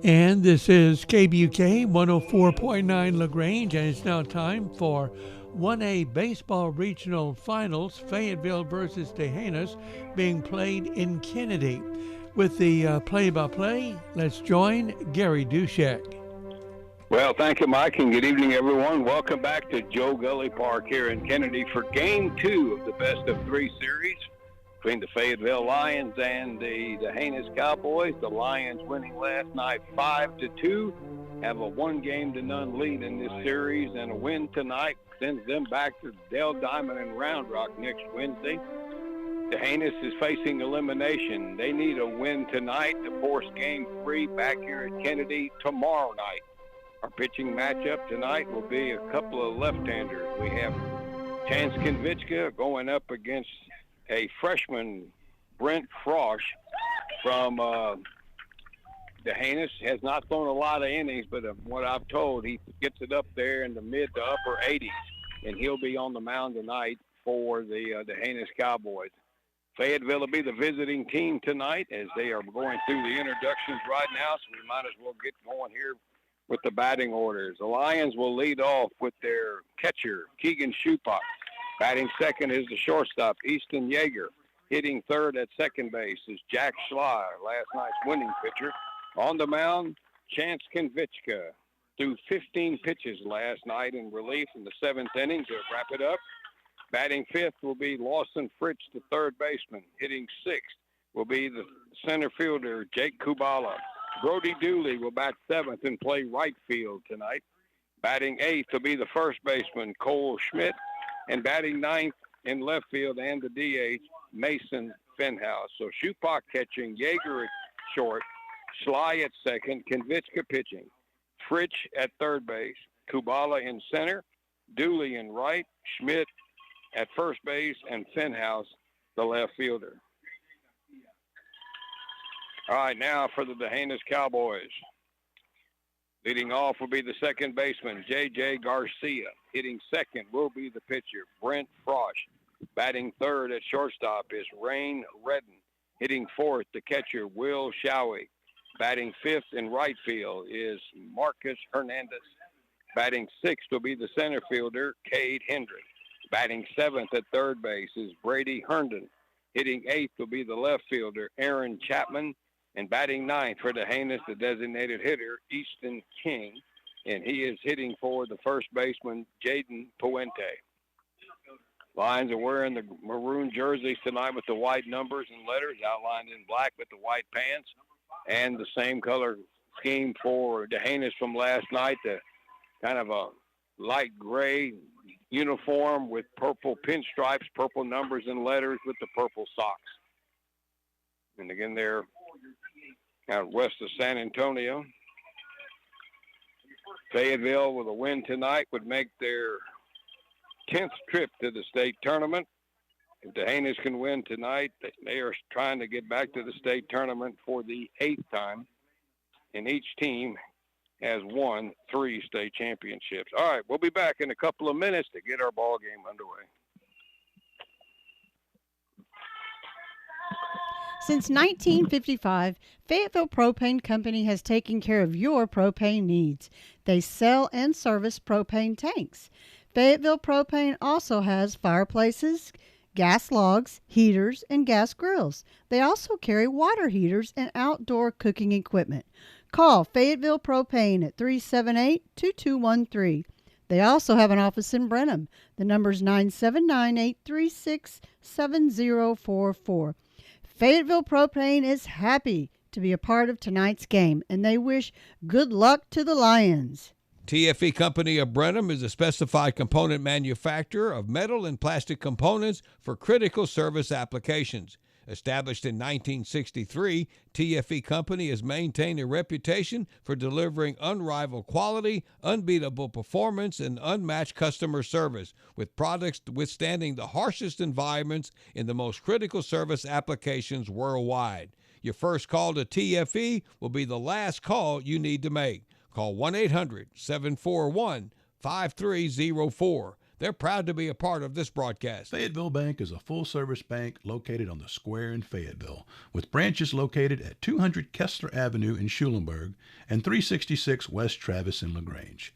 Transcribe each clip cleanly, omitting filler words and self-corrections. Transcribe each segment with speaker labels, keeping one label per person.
Speaker 1: And this is KBUK 104.9 LaGrange, and it's now time for 1A Baseball Regional Finals, Fayetteville versus D'Hanis, being played in Kennedy. With the play-by-play, let's join Gary Dushek.
Speaker 2: Well, thank you, Mike, and good evening, everyone. Welcome back to Joe Gully Park here in Kennedy for Game 2 of the best-of-3 series between the Fayetteville Lions and the D'Hanis Cowboys. The Lions winning last night 5-2, have a 1-game-to-none lead in this series, and a win tonight sends them back to Dell Diamond and Round Rock next Wednesday. D'Hanis is facing elimination. They need a win tonight to force Game 3 back here at Kennedy tomorrow night. Our pitching matchup tonight will be a couple of left-handers. We have Chance Konvichka going up against a freshman, Brent Frosch, from D'Hanis. Has not thrown a lot of innings, but what I've told, he gets it up there in the mid to upper 80s, and he'll be on the mound tonight for the D'Hanis Cowboys. Fayetteville will be the visiting team tonight as they are going through the introductions right now, so we might as well get going here with the batting orders. The Lions will lead off with their catcher, Keegan Shupak. Batting second is the shortstop, Easton Yeager. Hitting third at second base is Jack Schleier, last night's winning pitcher. On the mound, Chance Konvichka. Threw 15 pitches last night in relief in the 7th inning to wrap it up. Batting fifth will be Lawson Fritz, the third baseman. Hitting sixth will be the center fielder, Jake Kubala. Brody Dooley will bat seventh and play right field tonight. Batting eighth will be the first baseman, Cole Schmidt. And batting ninth in left field and the DH, Mason Fenhouse. So Shupak catching, Yeager at short, Sly at second, Konvichka pitching, Fritz at third base, Kubala in center, Dooley in right, Schmidt at first base, and Fenhouse, the left fielder. All right, now for the D'Hanis Cowboys. Leading off will be the second baseman, J.J. Garcia. Hitting second will be the pitcher, Brent Frosch. Batting third at shortstop is Rain Redden. Hitting fourth, the catcher, Will Showie. Batting fifth in right field is Marcus Hernandez. Batting sixth will be the center fielder, Cade Hendrick. Batting seventh at third base is Brady Herndon. Hitting eighth will be the left fielder, Aaron Chapman. And batting ninth for D'Hanis, the designated hitter, Easton King. And he is hitting for the first baseman, Jaden Puente. Lions are wearing the maroon jerseys tonight with the white numbers and letters outlined in black with the white pants. And the same color scheme for D'Hanis from last night, the kind of a light gray uniform with purple pinstripes, purple numbers and letters with the purple socks. And again, they're out west of San Antonio. Fayetteville, with a win tonight, would make their 10th trip to the state tournament. If D'Hanis can win tonight, they are trying to get back to the state tournament for the 8th time. And each team has won 3 state championships. All right, we'll be back in a couple of minutes to get our ball game underway.
Speaker 3: Since 1955, Fayetteville Propane Company has taken care of your propane needs. They sell and service propane tanks. Fayetteville Propane also has fireplaces, gas logs, heaters, and gas grills. They also carry water heaters and outdoor cooking equipment. Call Fayetteville Propane at 378-2213. They also have an office in Brenham. The number is 979-836-7044. Fayetteville Propane is happy to be a part of tonight's game, and they wish good luck to the Lions.
Speaker 4: TFE Company of Brenham is a specified component manufacturer of metal and plastic components for critical service applications. Established in 1963, TFE Company has maintained a reputation for delivering unrivaled quality, unbeatable performance, and unmatched customer service, with products withstanding the harshest environments in the most critical service applications worldwide. Your first call to TFE will be the last call you need to make. Call 1-800-741-5304. They're proud to be a part of this broadcast.
Speaker 5: Fayetteville Bank is a full-service bank located on the square in Fayetteville, with branches located at 200 Kessler Avenue in Schulenburg and 366 West Travis in LaGrange.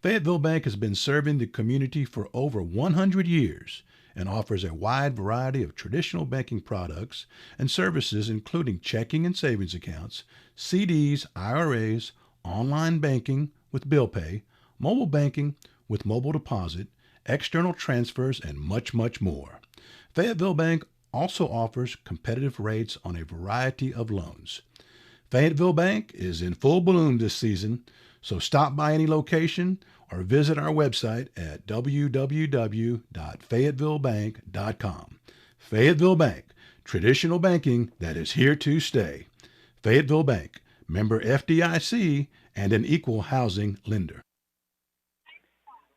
Speaker 5: Fayetteville Bank has been serving the community for over 100 years and offers a wide variety of traditional banking products and services, including checking and savings accounts, CDs, IRAs, online banking with bill pay, mobile banking with mobile deposit, external transfers, and much, much more. Fayetteville Bank also offers competitive rates on a variety of loans. Fayetteville Bank is in full bloom this season, so stop by any location or visit our website at www.fayettevillebank.com. Fayetteville Bank, traditional banking that is here to stay. Fayetteville Bank, member FDIC, and an equal housing lender.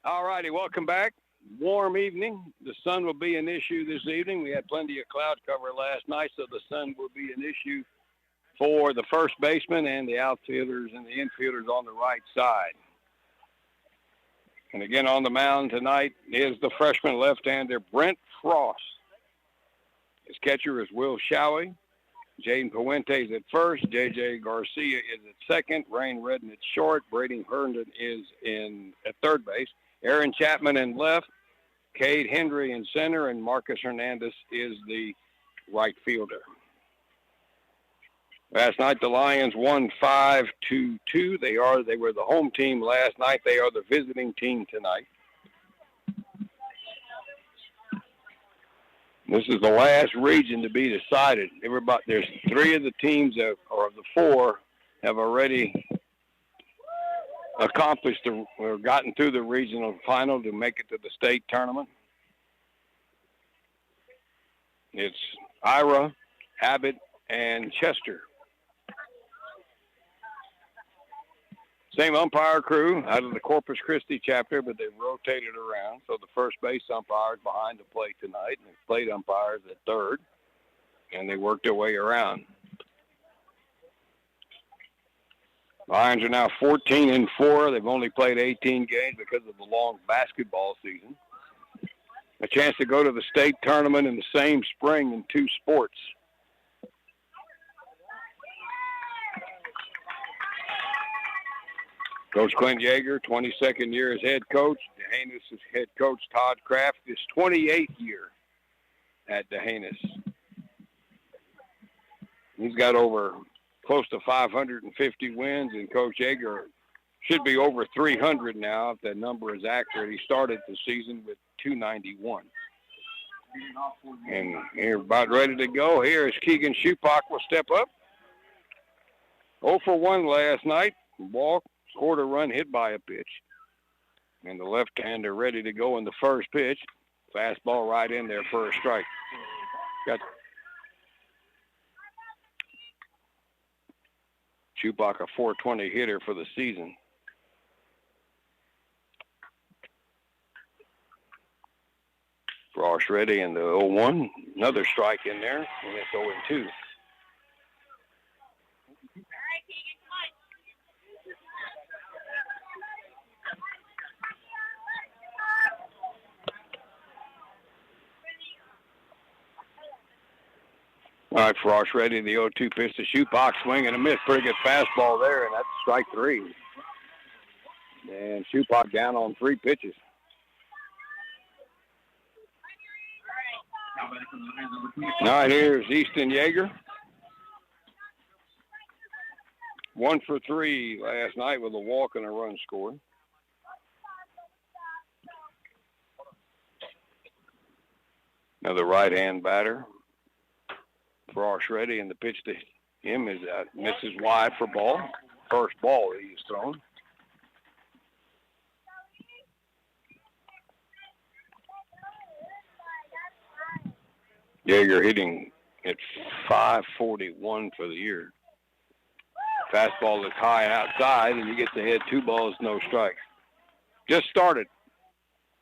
Speaker 2: All righty, welcome back. Warm evening. The sun will be an issue this evening. We had plenty of cloud cover last night, so the sun will be an issue for the first baseman and the outfielders and the infielders on the right side. And again on the mound tonight is the freshman left-hander Brent Frost. His catcher is Will Showie. Jaden Puentes at first. J.J. Garcia is at second. Rain Redden at short. Brady Herndon is at third base. Aaron Chapman in left. Cade Hendry in center. And Marcus Hernandez is the right fielder. Last night, the Lions won 5-2. They were the home team last night. They are the visiting team tonight. This is the last region to be decided. There's three of the teams or the four have already accomplished or gotten through the regional final to make it to the state tournament. It's Ira, Abbott, and Chester. Same umpire crew out of the Corpus Christi chapter, but they've rotated around. So the first base umpire is behind the plate tonight, and the plate umpires at third, and they work their way around. Lions are now 14-4. They've only played 18 games because of the long basketball season. A chance to go to the state tournament in the same spring in two sports. Coach Clint Yeager, 22nd year as head coach. D'Hanis' head coach, Todd Kraft, his 28th year at D'Hanis. He's got over close to 550 wins, and Coach Yeager should be over 300 now if that number is accurate. He started the season with 291. And they're about ready to go. Here is Keegan Shupak will step up. 0 for 1 last night. Walk. Scored a run, hit by a pitch. And the left-hander ready to go in the first pitch. Fastball right in there for a strike. Got Shupak, a .420 hitter for the season. Frost ready in the 0-1. Another strike in there, and it's 0-2. All right, Frost ready. The 0-2 pitch to Shupak, swing and a miss. Pretty good fastball there, and that's strike three. And Shupak down on 3 pitches. All right, here's Easton Yeager. 1 for 3 last night with a walk and a run scored. Another right-hand batter. Frost ready, and the pitch to him is misses wide for ball. First ball he's thrown. Yeager hitting at .541 for the year. Fastball is high outside, and he gets ahead 2 balls, no strikes. Just started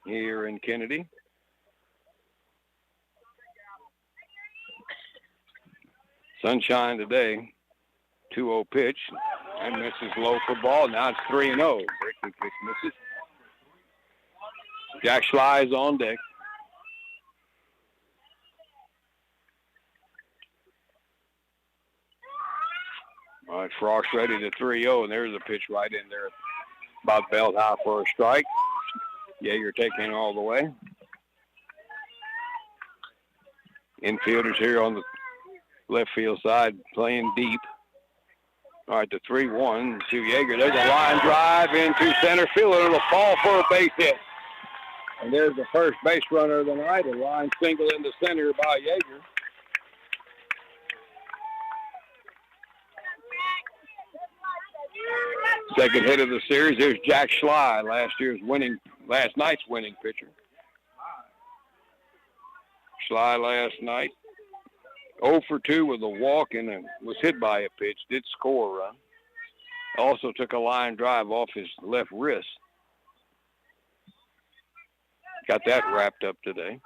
Speaker 2: here in Kennedy. Sunshine today. 2-0 pitch, and misses low for ball. Now it's 3-0. Breaking pitch misses. Jack Schley is on deck. All right, Frost ready to 3-0, and there's a pitch right in there. About belt high for a strike. Yeager taking all the way. Infielders here on the left field side playing deep. All right, the 3-1 to Yeager. There's a line drive into center field, and it'll fall for a base hit. And there's the first base runner of the night, a line single into center by Yeager. Second hit of the series. There's Jack Schley, last night's winning pitcher. Schley last night, 0 for 2 with a walk and was hit by a pitch. Did score a run. Also took a line drive off his left wrist. Got that wrapped up today.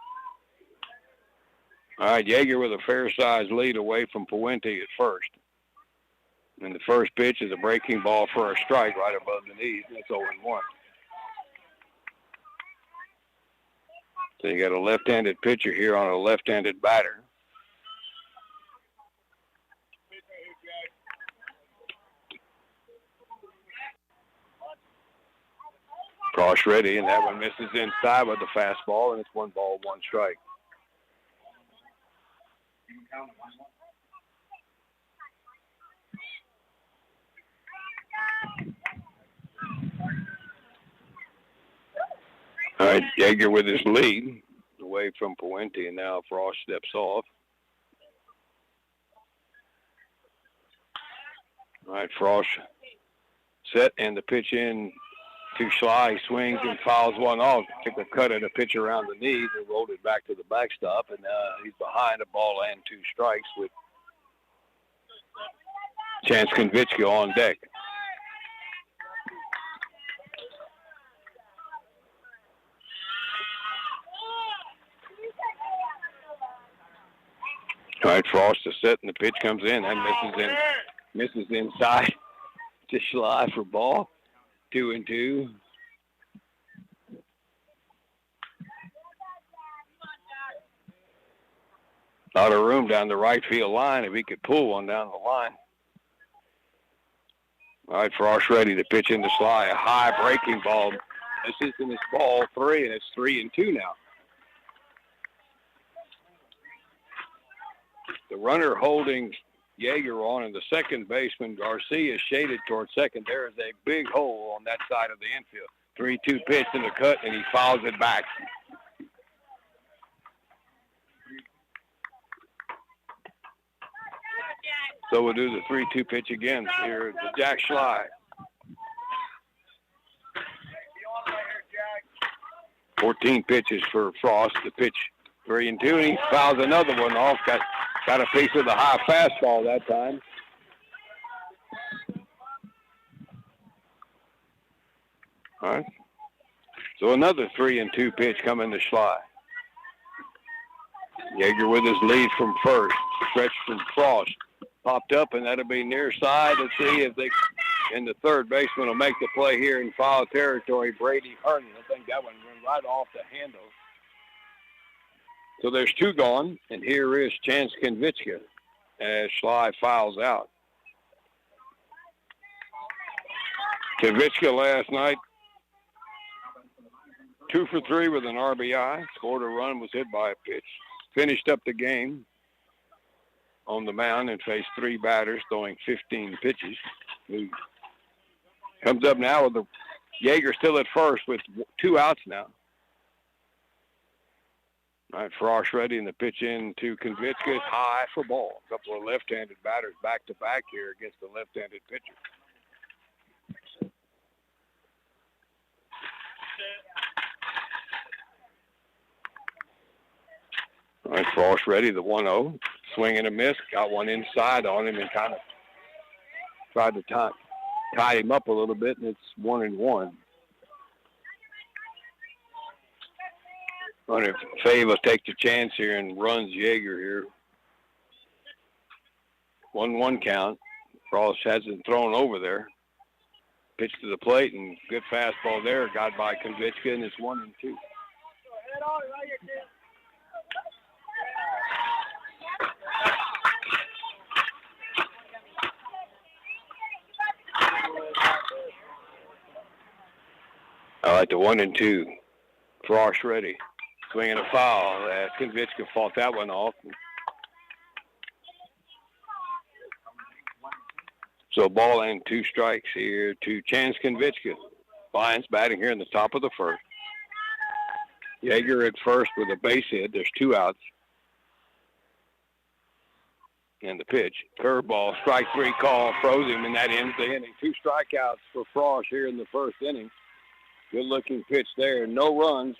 Speaker 2: All right, Yeager with a fair-sized lead away from Puente at first. And the first pitch is a breaking ball for a strike right above the knees. That's 0-1. So you got a left-handed pitcher here on a left-handed batter. Cross ready, and that one misses inside with the fastball, and it's 1 ball, 1 strike. All right, Yeager with his lead away from Puente, and now Frost steps off. All right, Frost set and the pitch in to Schley. Swings and fouls one off. Took a cut at a pitch around the knees and rolled it back to the backstop, and he's behind a ball and 2 strikes with Chance Konvichka on deck. All right, Frost is set, and the pitch comes in. That misses inside to Schley for ball. 2-2. Lot of room down the right field line if he could pull one down the line. All right, Frost ready to pitch into Schley. A high breaking ball. This is in his ball 3, and it's 3-2 now. The runner holding Yeager on, and the second baseman, Garcia, is shaded towards second. There is a big hole on that side of the infield. 3-2 pitch in the cut, and he fouls it back. So we'll do the 3-2 pitch again here to Jack Schley. 14 pitches for Frost. The pitch 3-2, and he fouls another one off. Got a piece of the high fastball that time. All right. So another 3-2 pitch coming to Schley. Yeager with his lead from first. Stretch from Frost. Popped up, and that'll be near side. Let's see if and the third baseman will make the play here in foul territory. Brady Herndon. I think that one went right off the handle. So there's 2 gone, and here is Chance Konvichka as Schley fouls out. Konvichka last night, 2 for 3 with an RBI. Scored a run, was hit by a pitch. Finished up the game on the mound and faced 3 batters, throwing 15 pitches. He comes up now with Yeager still at first with 2 outs now. All right, Frost ready, and the pitch in to Konvichka is high for ball. A couple of left-handed batters back-to-back here against the left-handed pitcher. All right, Frost ready, the 1-0. Swing and a miss. Got one inside on him and kind of tried to tie him up a little bit, and it's 1-1. I wonder if Fayetteville takes a chance here and runs Yeager here. 1-1 count. Frost hasn't thrown over there. Pitch to the plate, and good fastball there. Got by Konvichka, and it's 1-2. I like the 1-2. Frost ready. Swinging a foul. Konvichka fought that one off. So ball and 2 strikes here to Chance Konvichka. Lions batting here in the top of the first. Yeager at first with a base hit. There's 2 outs. And the pitch. Curveball, strike 3 call. Froze him, and that ends the inning. 2 strikeouts for Frost here in the first inning. Good-looking pitch there. No runs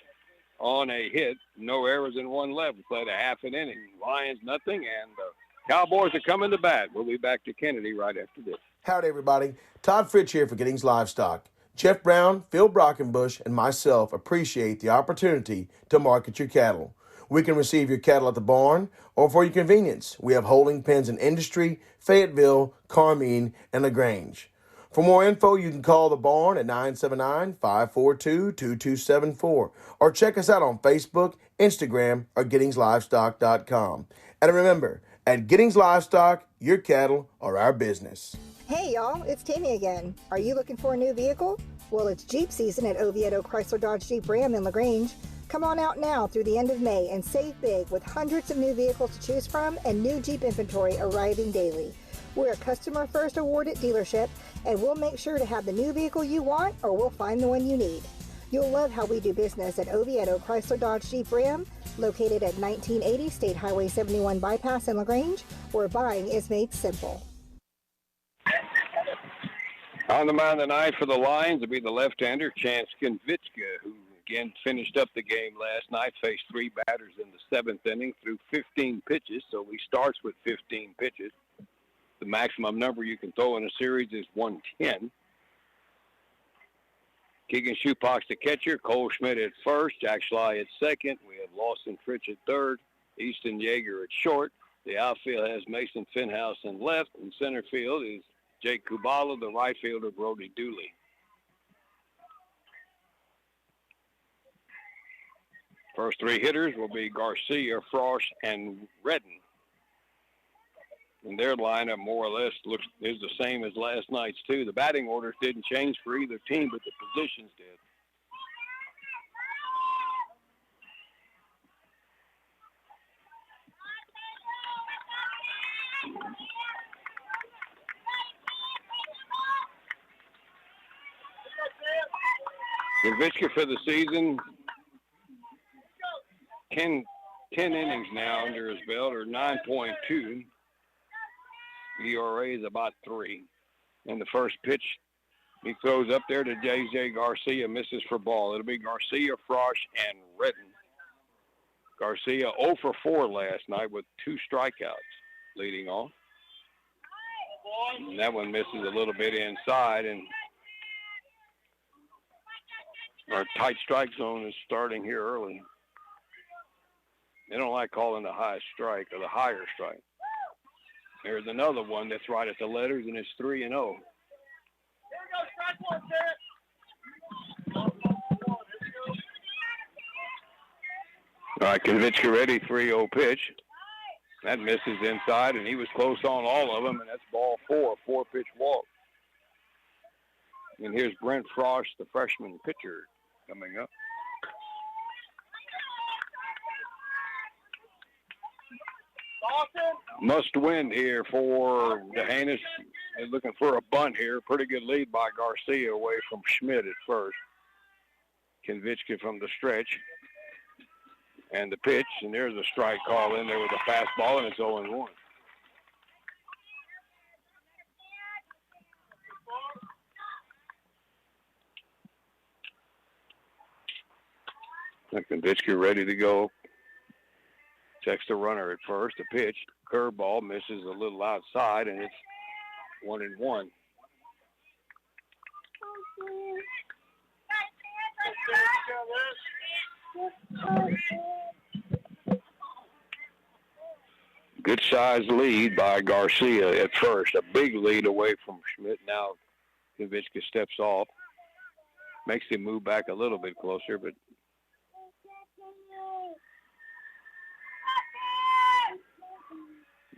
Speaker 2: on a hit. No errors in 1 left. We played a half an inning. Lions nothing, and the Cowboys are coming to bat. We'll be back to Kennedy right after this.
Speaker 6: Howdy, everybody. Todd Fritsch here for Giddings Livestock. Jeff Brown, Phil Brockenbush, and myself appreciate the opportunity to market your cattle. We can receive your cattle at the barn or for your convenience. We have holding pens in Industry, Fayetteville, Carmine, and LaGrange. For more info, you can call the barn at 979-542-2274 or check us out on Facebook, Instagram, or GittingsLivestock.com. And remember, at Giddings Livestock, your cattle are our business.
Speaker 7: Hey y'all, it's Tammy again. Are you looking for a new vehicle? Well, it's Jeep season at Oviedo Chrysler Dodge Jeep Ram in LaGrange. Come on out now through the end of May and save big with hundreds of new vehicles to choose from and new Jeep inventory arriving daily. We're a customer first awarded dealership and we'll make sure to have the new vehicle you want or we'll find the one you need. You'll love how we do business at Oviedo Chrysler Dodge Jeep Ram, located at 1980 State Highway 71 Bypass in LaGrange, where buying is made simple.
Speaker 2: On the mound tonight for the Lions will be the left-hander, Chance Konvichka, who again finished up the game last night, faced 3 batters in the 7th inning through 15 pitches, so he starts with 15 pitches. The maximum number you can throw in a series is 110. Keegan Schupox the catcher, Cole Schmidt at first, Jack Schley at second. We have Lawson Fritsch at third, Easton Yeager at short. The outfield has Mason Finhouse in left, and center field is Jake Kubala, the right fielder, Brody Dooley. First 3 hitters will be Garcia, Frost, and Redden. And their lineup more or less is the same as last night's too. The batting orders didn't change for either team, but the positions did. Konvichka for the season, 10 innings now under his belt, or 9.2. ERA is about 3. And the first pitch, he throws up there to J.J. Garcia, misses for ball. It'll be Garcia, Frost, and Redden. Garcia 0 for 4 last night with 2 strikeouts leading off. And that one misses a little bit inside, and our tight strike zone is starting here early. They don't like calling the high strike or the higher strike. There's another one that's right at the letters, and it's 3-0. All right, Konvichka ready, 3-0 pitch. That misses inside, and he was close on all of them, and that's ball 4, 4-pitch walk. And here's Brent Frost, the freshman pitcher, coming up. Must win here for the Hannahs. They're looking for a bunt here. Pretty good lead by Garcia away from Schmidt at first. Konvichka from the stretch. And the pitch, and there's a strike call in there with a fastball, and it's 0-1. Konvichka ready to go. Checks the runner at first. The pitch, curveball, misses a little outside, and it's 1-1. Good size lead by Garcia at first. A big lead away from Schmidt. Now Konvichka steps off. Makes him move back a little bit closer, but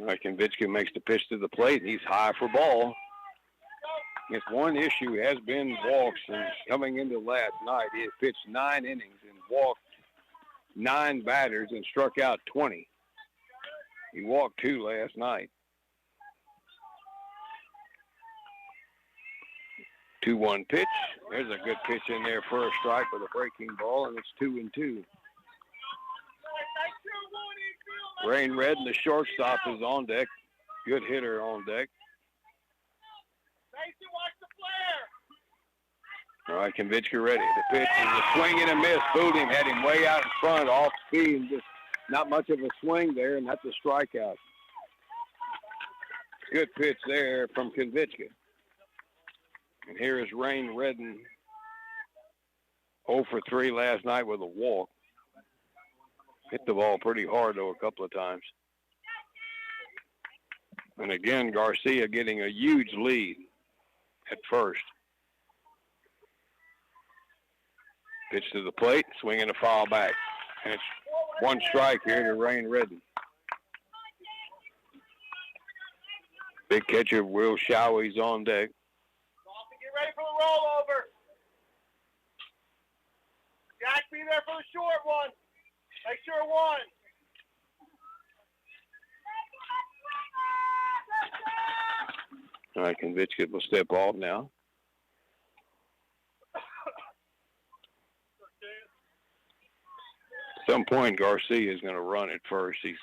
Speaker 2: Konvichka makes the pitch to the plate. He's high for ball. His one issue has been walks, and coming into last night, he had pitched 9 innings and walked 9 batters and struck out 20. He walked 2 last night. 2-1 pitch. There's a good pitch in there for a strike with a breaking ball, and it's 2-2. Rain Redden, the shortstop, is on deck. Good hitter on deck. All right, Konvichka ready. The pitch is a swing and a miss. Fooled him, had him way out in front, off speed, and just not much of a swing there, and that's a strikeout. Good pitch there from Konvichka. And here is Rain Redden, 0 for 3 last night with a walk. Hit the ball pretty hard, though, a couple of times. And again, Garcia getting a huge lead at first. Pitch to the plate, swinging a foul back. And it's 1 strike here to Rain Redden. Big catcher Will Showey's on deck.
Speaker 8: Get ready for the rollover. Jack, be there for the short one. Make sure 1.
Speaker 2: All right, Konvichka will step off now. At some point, Garcia is going to run at first. The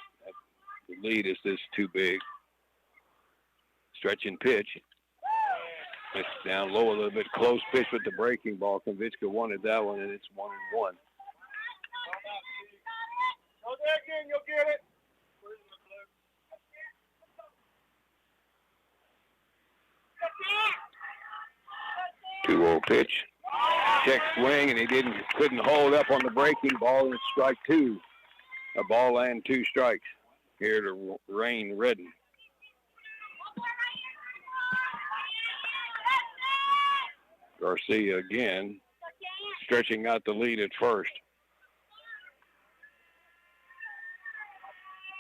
Speaker 2: lead is just too big. Stretching pitch. It's down low a little bit. Close pitch with the breaking ball. Konvichka wanted that one, and it's 1-1.
Speaker 8: Go there again, you'll get it.
Speaker 2: 2-0 pitch. Check swing, and he couldn't hold up on the breaking ball, and it's strike 2. A ball and 2 strikes here to Rain Redden. Garcia again, stretching out the lead at first.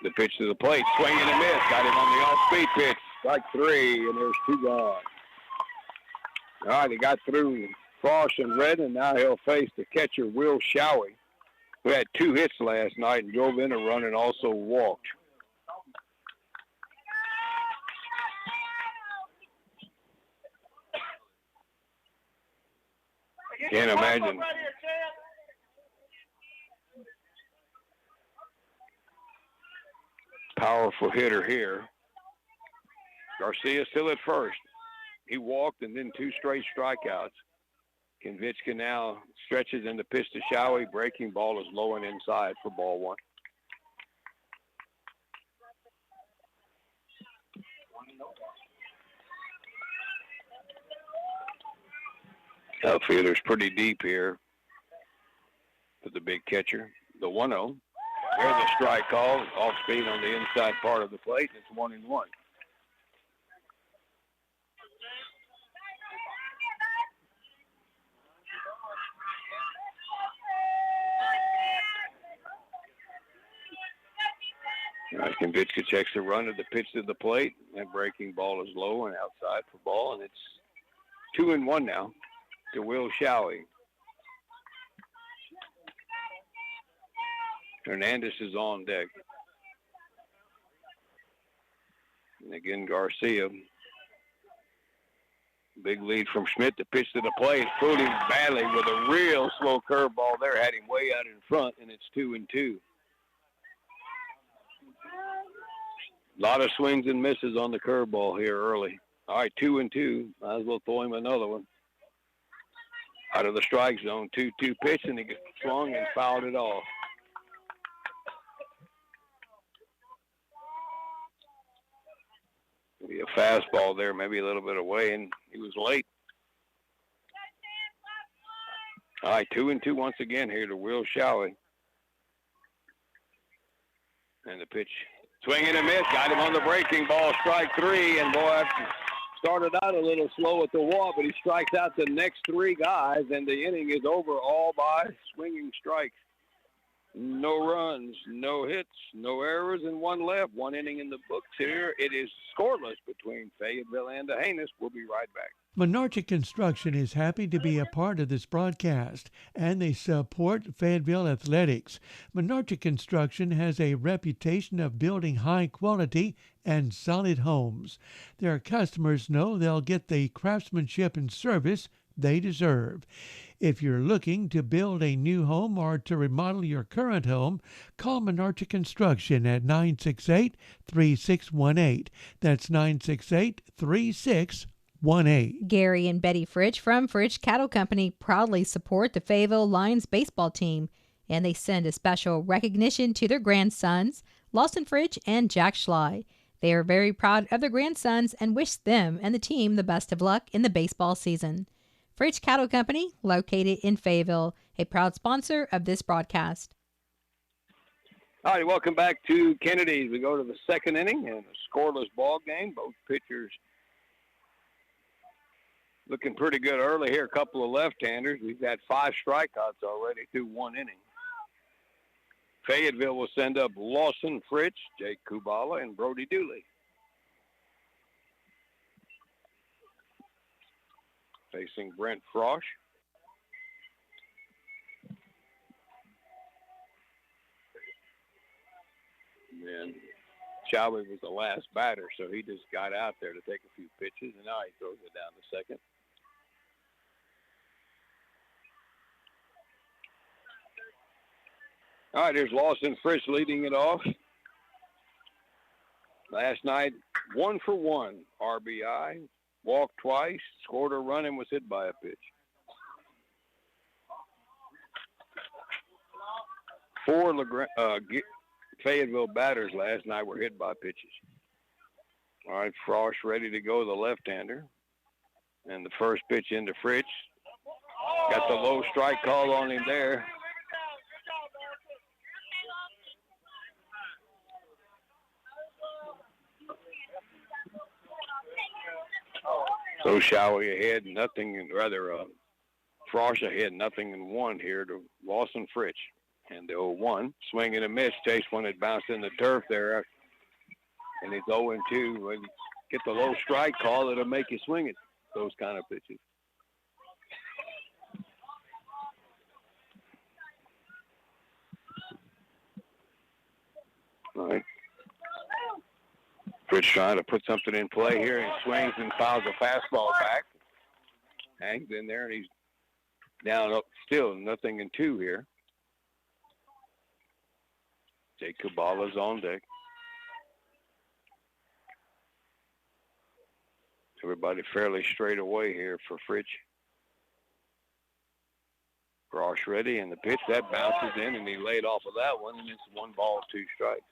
Speaker 2: The pitch to the plate, swing and a miss. Got him on the off-speed pitch. Strike 3, and there's 2 gone. All right, he got through Frost and Redden, and now he'll face the catcher, Will Showey, who had 2 hits last night and drove in a run and also walked. Can't imagine. Powerful hitter here. Garcia still at first. He walked and then 2 straight strikeouts. Konvichka now stretches in the pitch to Showey. Breaking ball is low and inside for ball 1. Outfielder's pretty deep here for the big catcher. The 1-0. There's a strike call, off speed on the inside part of the plate. It's 1-1. Konvichka checks the run of the pitch to the plate. That breaking ball is low and outside for ball, and it's 2-1 now to Will Showey. Hernandez is on deck. And again, Garcia. Big lead from Schmidt. The pitch to the plate. Fooled him badly with a real slow curveball there. Had him way out in front, and it's 2-2. A lot of swings and misses on the curveball here early. All right, 2-2. Might as well throw him another one. Out of the strike zone, 2-2 pitch, and he swung and fouled it off. Maybe a fastball there, maybe a little bit away, and he was late. All right, 2-2 once again here to Will Showey. And the pitch, swing and a miss, got him on the breaking ball, strike 3, and boy, started out a little slow at the wall, but he strikes out the next 3 guys, and the inning is over all by swinging strikes. No runs, no hits, no errors, and one left. One inning in the books here. It is scoreless between Fayetteville and Dehanus. We'll be right back.
Speaker 1: Menarche Construction is happy to be a part of this broadcast, and they support Fayetteville athletics. Menarche Construction has a reputation of building high quality and solid homes. Their customers know they'll get the craftsmanship and service they deserve. If you're looking to build a new home or to remodel your current home, call Menarche Construction at 968-3618. That's 968-3618.
Speaker 9: Gary and Betty Fritsch from Fritsch Cattle Company proudly support the Fayetteville Lions baseball team, and they send a special recognition to their grandsons, Lawson Fritsch and Jack Schley. They are very proud of their grandsons and wish them and the team the best of luck in the baseball season. Fritsch Cattle Company, located in Fayetteville, a proud sponsor of this broadcast.
Speaker 2: All right, welcome back to Kennedy's. We go to the second inning and a scoreless ball game. Both pitchers looking pretty good early here. A couple of left-handers. We've got 5 strikeouts already through 1 inning. Fayetteville will send up Lawson Fritsch, Jake Kubala, and Brody Dooley. Facing Brent Frosch. And Chowley was the last batter, so he just got out there to take a few pitches, and now he throws it down to second. All right, here's Lawson Fritsch leading it off. Last night, 1 for 1 RBI. Walked twice, scored a run, and was hit by a pitch. 4 Fayetteville batters last night were hit by pitches. All right, Frosch ready to go, the left-hander. And the first pitch into Fritsch. Got the low strike call on him there. So Showie ahead, Frosch ahead, 0-1 here to Lawson Fritsch. And the 0-1, swing and a miss. Chase one that bounced in the turf there. And it's 0-2. When you get the low strike call, it'll make you swing it, those kind of pitches. All right. Fritsch trying to put something in play here, and swings and fouls a fastball back. Hangs in there, and he's down up still, 0-2 here. Jake Kubala's on deck. Everybody fairly straight away here for Fritsch. Frosch ready, and the pitch, that bounces in, and he laid off of that one, and it's 1 ball, 2 strikes.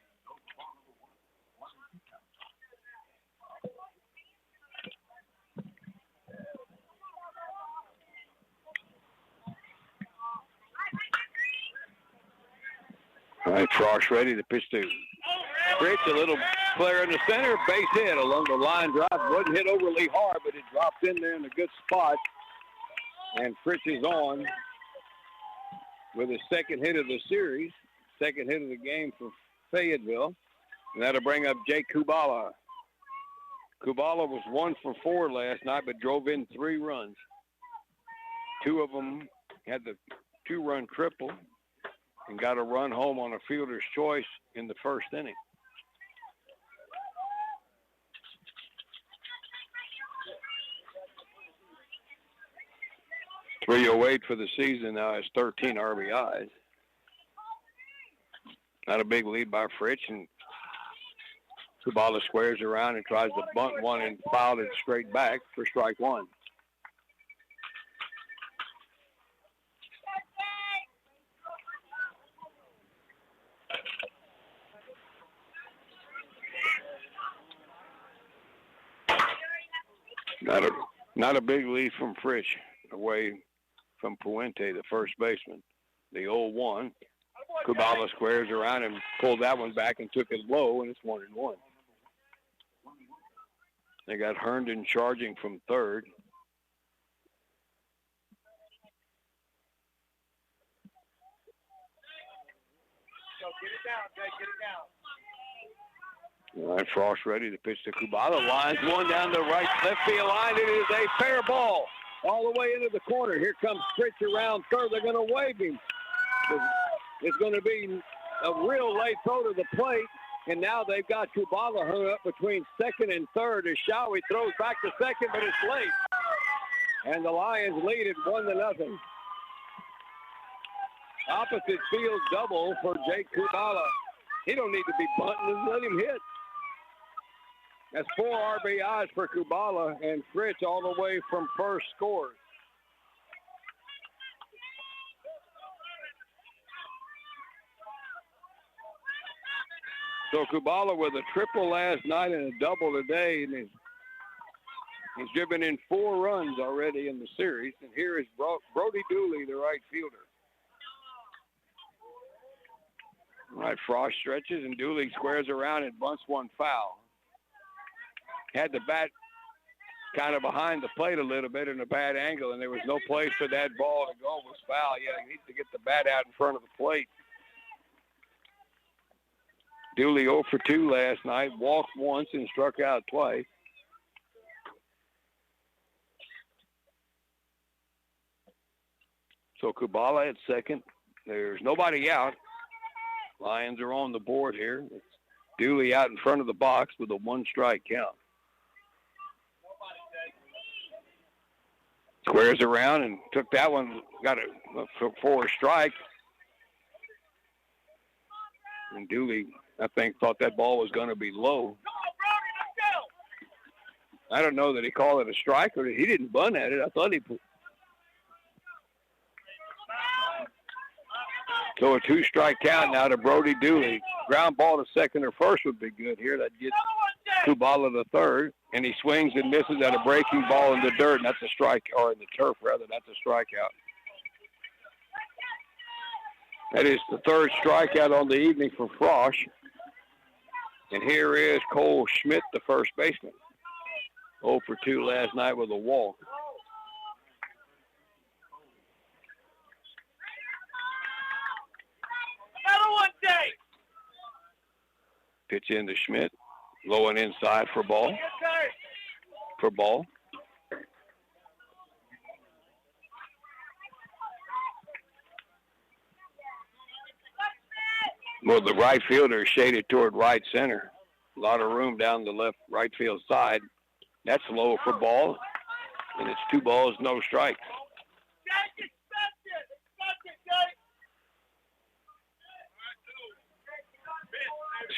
Speaker 2: All right, Frosch ready to pitch to Fritsch, a little player in the center, base hit along the line drive. Wasn't hit overly hard, but it dropped in there in a good spot. And Fritsch is on with his second hit of the series, second hit of the game for Fayetteville. And that'll bring up Jake Kubala. Kubala was 1 for 4 last night, but drove in 3 runs. 2 of them had the 2-run triple and got a run home on a fielder's choice in the first inning. .308 for the season now has 13 RBIs. Not a big lead by Fritsch, and Kubala squares around and tries to bunt one and fouled it straight back for strike 1. Not a big lead from Fritsch away from Puente, the first baseman. The 0-1. Kubala squares around and pulled that one back and took it low, and it's 1-1. They got Herndon charging from third. All right, Frost ready to pitch to Kubala. Lines one down the right left field line. It is a fair ball all the way into the corner. Here comes Fritz around third. They're going to wave him. It's going to be a real late throw to the plate. And now they've got Kubala hung up between second and third as Showie throws back to second, but it's late. And the Lions lead it 1-0. Opposite field double for Jake Kubala. He don't need to be bunting. Just let him hit. That's 4 RBIs for Kubala, and Fritz all the way from first scores. So Kubala with a triple last night and a double today, and he's driven in 4 runs already in the series. And here is Brody Dooley, the right fielder. All right, Frost stretches, and Dooley squares around and bunts one foul. Had the bat kind of behind the plate a little bit in a bad angle, and there was no place for that ball to go. It was foul. Yeah, he needs to get the bat out in front of the plate. Dooley 0 for 2 last night, walked once and struck out twice. So Kubala at second. There's nobody out. Lions are on the board here. It's Dooley out in front of the box with a 1-strike count. Squares around and took that one, got it for a strike. And Dooley, I think, thought that ball was going to be low. I don't know that he called it a strike or he didn't bunt at it. I thought he put. So a 2-strike count now to Brody Dooley. Ground ball to second or first would be good here. That gets Kubala to third. And he swings and misses at a breaking ball in the dirt, and that's a strike, or in the turf, rather. That's a strikeout. That is the 3rd strikeout on the evening for Frosch. And here is Cole Schmidt, the first baseman. 0 for 2 last night with a walk.
Speaker 8: Another one, Jake.
Speaker 2: Pitch in to Schmidt. Low and inside for ball. For ball. Well, the right fielder is shaded toward right center. A lot of room down the left right field side. That's low for ball. And it's 2 balls, no strikes.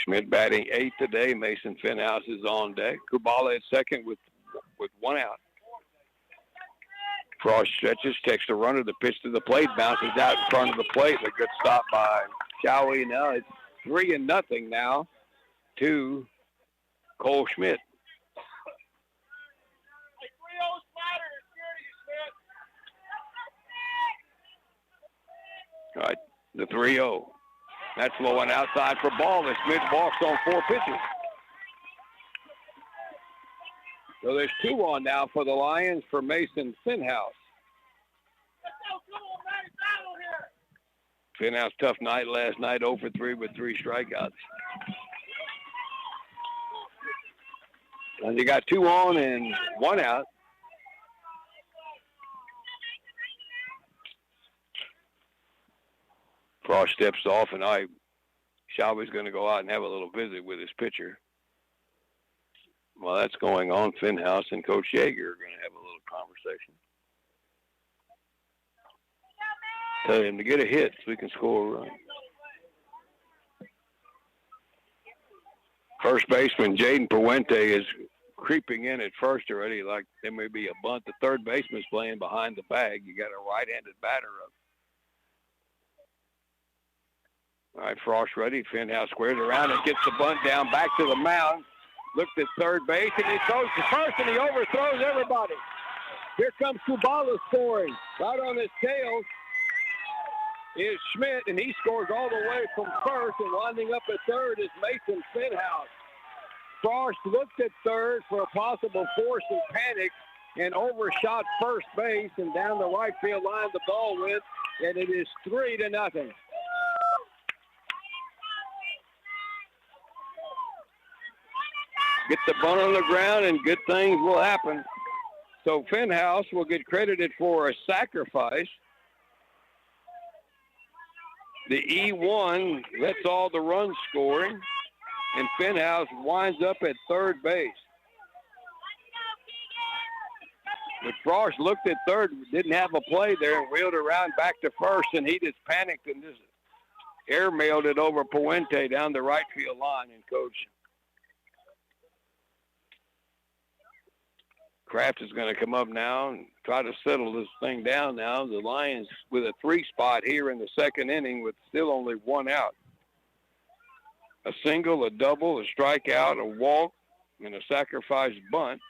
Speaker 2: Schmidt batting 8th today. Mason Finhouse is on deck. Kubala at second with 1 out. Frost stretches, takes the runner. The pitch to the plate, bounces out in front of the plate. A good stop by Showie. Now it's 3-0 now to Cole Schmidt. All right, the 3-0. That's low and outside for ball. And Schmidt walks on 4 pitches. So there's 2 on now for the Lions for Mason Finhouse. Finhouse, tough night last night, 0 for 3 with 3 strikeouts. And you got 2 on and 1 out. Frost steps off, and Shawey's going to go out and have a little visit with his pitcher. While that's going on, Finhouse and Coach Yeager are going to have a little conversation. Tell him to get a hit so we can score a run. First baseman Jaden Puente is creeping in at first already, like there may be a bunt. The third baseman's playing behind the bag. You got a right-handed batter up. All right, Frost ready. Finhouse squares around and gets the bunt down back to the mound. Looked at third base, and he throws to first, and he overthrows everybody. Here comes Kubala scoring. Right on his tail is Schmidt, and he scores all the way from first, and winding up at third is Mason Finhouse. Frost looked at third for a possible force and panic and overshot first base, and down the right field line the ball went, and it is 3-0. Get the bunt on the ground, and good things will happen. So Fenhouse will get credited for a sacrifice. The E1 lets all the runs scoring, and Fenhouse winds up at third base. But Frost looked at third, didn't have a play there, and wheeled around back to first, and he just panicked and just airmailed it over Puente down the right field line. And Coach Kraft is going to come up now and try to settle this thing down now. The Lions with a 3 spot here in the second inning with still only 1 out. A single, a double, a strikeout, a walk, and a sacrifice bunt.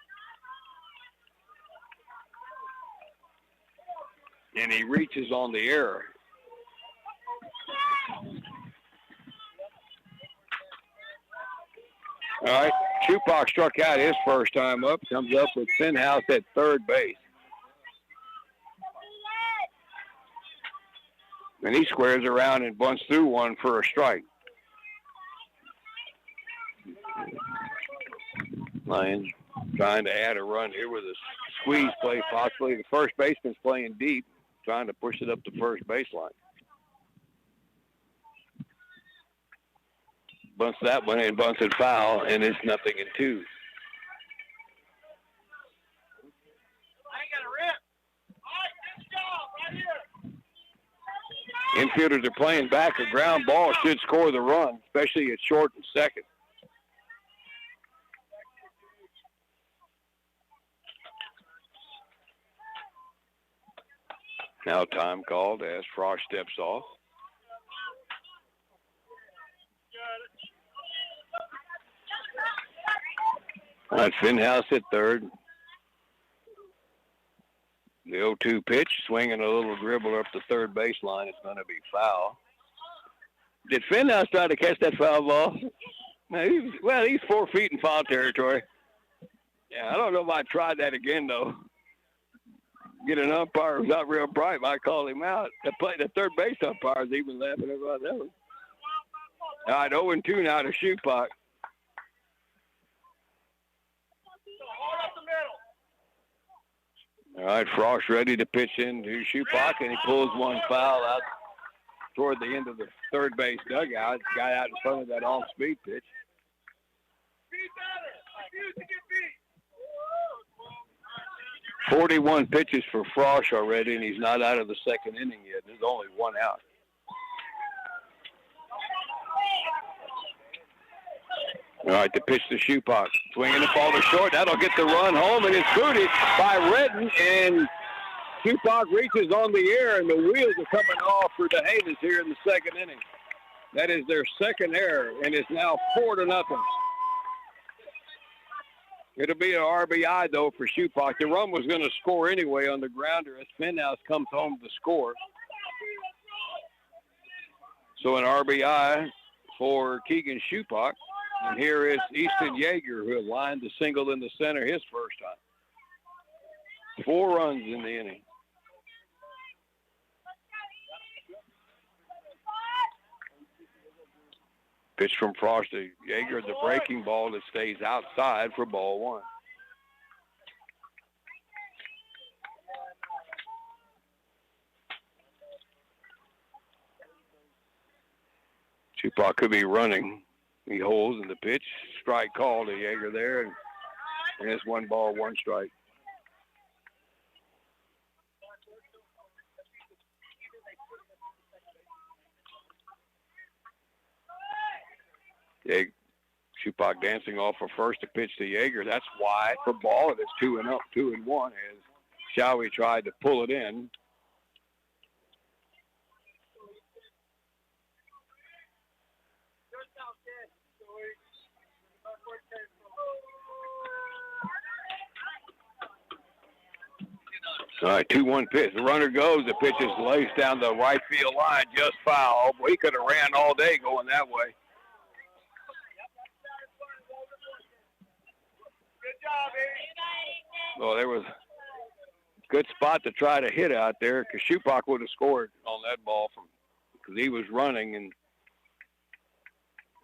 Speaker 2: And he reaches on the error. All right, Chupak struck out his first time up. Comes up with Fenhouse at third base. And he squares around and bunts through one for a strike. Lions trying to add a run here with a squeeze play possibly. The first baseman's playing deep, trying to push it up the first baseline. Bunts that one and bunts it foul, and it's 0-2. Infielders are playing back. A ground ball should score the run, especially at short and second. Now time called as Frost steps off. All right, Fenhouse at third. The 0-2 pitch, swinging a little dribble up the third baseline. It's going to be foul. Did Fenhouse try to catch that foul ball? No, he's 4 feet in foul territory. Yeah, I don't know if I tried that again, though. Get an umpire who's not real bright, might call him out. The third base umpire's even laughing about that one. All right, 0-2 now to Chupak. All right, Frost ready to pitch into Chupak, and he pulls one foul out toward the end of the third base dugout. Got out in front of that off-speed pitch. 41 pitches for Frost already, and he's not out of the second inning yet. There's only 1 out. All right, the pitch to Chupak. Swinging the ball to short. That'll get the run home, and it's booted by Redden, and Chupak reaches on the air, and the wheels are coming off for DeHanis here in the second inning. That is their second error, and it's now 4-0. It'll be an RBI, though, for Chupak. The run was going to score anyway on the grounder as Fenhouse comes home to score. So an RBI for Keegan Chupak. And here is Easton Yeager, who lined the single in the center his first time. 4 runs in the inning. Pitch from Frost to Yeager, the breaking ball that stays outside for ball 1. Chupak could be running. He holds in the pitch. Strike call to Yeager there, and it's 1 ball, 1 strike. Chupak dancing off for first to pitch to Yeager. That's wide for ball, and it's 2-1 as Showie tried to pull it in. All right, 2-1 pitch. The runner goes. The pitch is laced down the right field line, just foul. He could have ran all day going that way. Good job, baby. Well, there was a good spot to try to hit out there because Chupak would have scored on that ball because he was running, and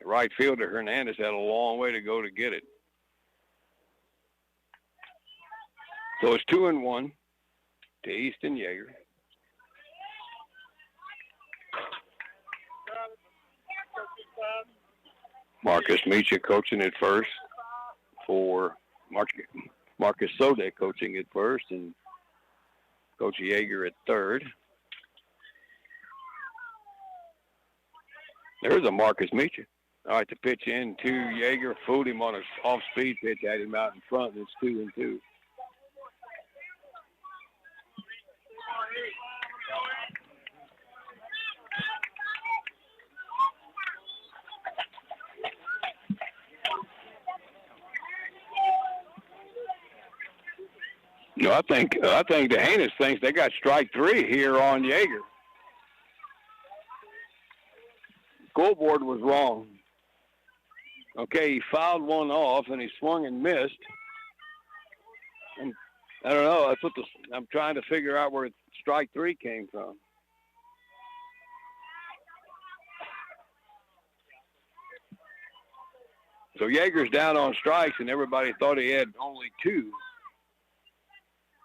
Speaker 2: the right fielder, Hernandez, had a long way to go to get it. So it's 2-1 to Easton Yeager. Marcus Meacha coaching at first for Marcus Sodek coaching at first, and Coach Yeager at third. There's a Marcus Meacha. All right, the pitch in to Yeager. Fooled him on an off-speed pitch, had him out in front, and it's 2-2. No, I think DeHanis thinks they got strike 3 here on Yeager. Scoreboard was wrong. Okay, he fouled one off and he swung and missed. And I don't know. That's what I'm trying to figure out where strike 3 came from. So Yeager's down on strikes, and everybody thought he had only 2.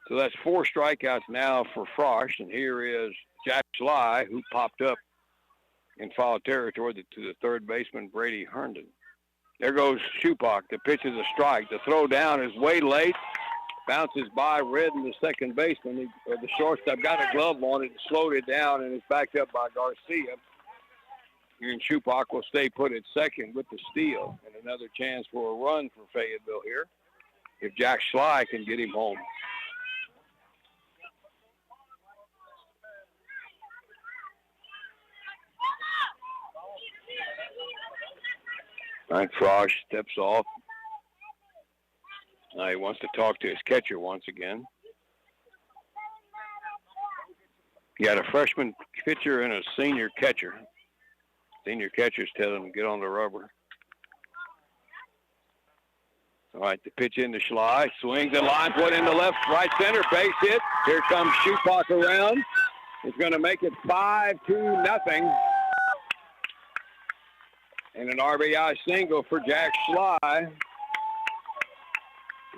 Speaker 2: So that's 4 strikeouts now for Frosch, and here is Jack Sly, who popped up in foul territory to the third baseman, Brady Herndon. There goes Shupak. The pitch is a strike. The throw down is way late. Bounces by Red and the second baseman. The shortstop got a glove on it and slowed it down, and it's backed up by Garcia. And Shupak will stay put at second with the steal. And another chance for a run for Fayetteville here if Jack Sly can get him home. All right, Frosch steps off. Now he wants to talk to his catcher once again. You got a freshman pitcher and a senior catcher. Senior catcher's telling him to get on the rubber. All right, the pitch into Schley. Swings and lines one into left, right center, base hit. Here comes Shupak around. He's going to make it 5-0. And an RBI single for Jack Schley.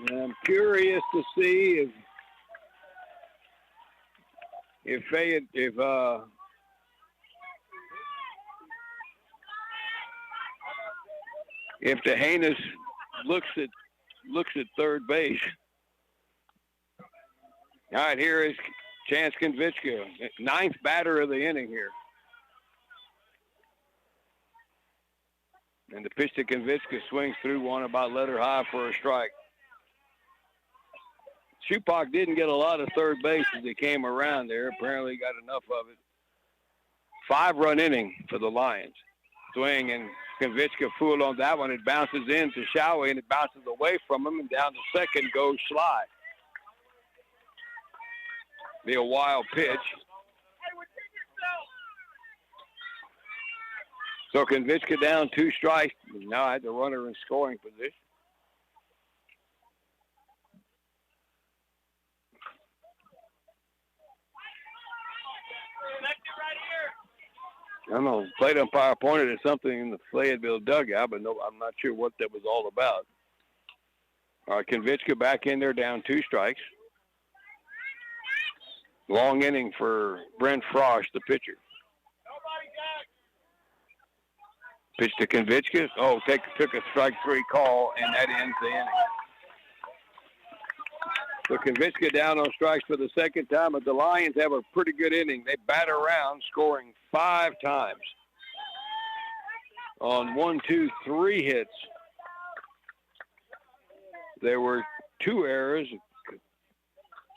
Speaker 2: And I'm curious to see if DeHanis looks at third base. All right, here is Chance Konvichka, 9th batter of the inning here. And the pitch to Konvichka swings through one about letter high for a strike. Shupak didn't get a lot of third base as he came around there. Apparently got enough of it. 5-run inning for the Lions. Swing, and Konvichka fooled on that one. It bounces into Showie, and it bounces away from him, and down to second goes Schley. Be a wild pitch. So Konvichka down 2 strikes. Now I had the runner in scoring position. I don't know, plate umpire pointed at something in the Fayetteville dugout, but no, I'm not sure what that was all about. All right, Konvichka back in there, down 2 strikes. Long inning for Brent Frosch, the pitcher. Pitch to Konvichka. Oh, took a strike 3 call, and that ends the inning. So Konvichka down on strikes for the second time, but the Lions have a pretty good inning. They bat around, scoring 5 times on 1, 2, 3 hits. There were 2 errors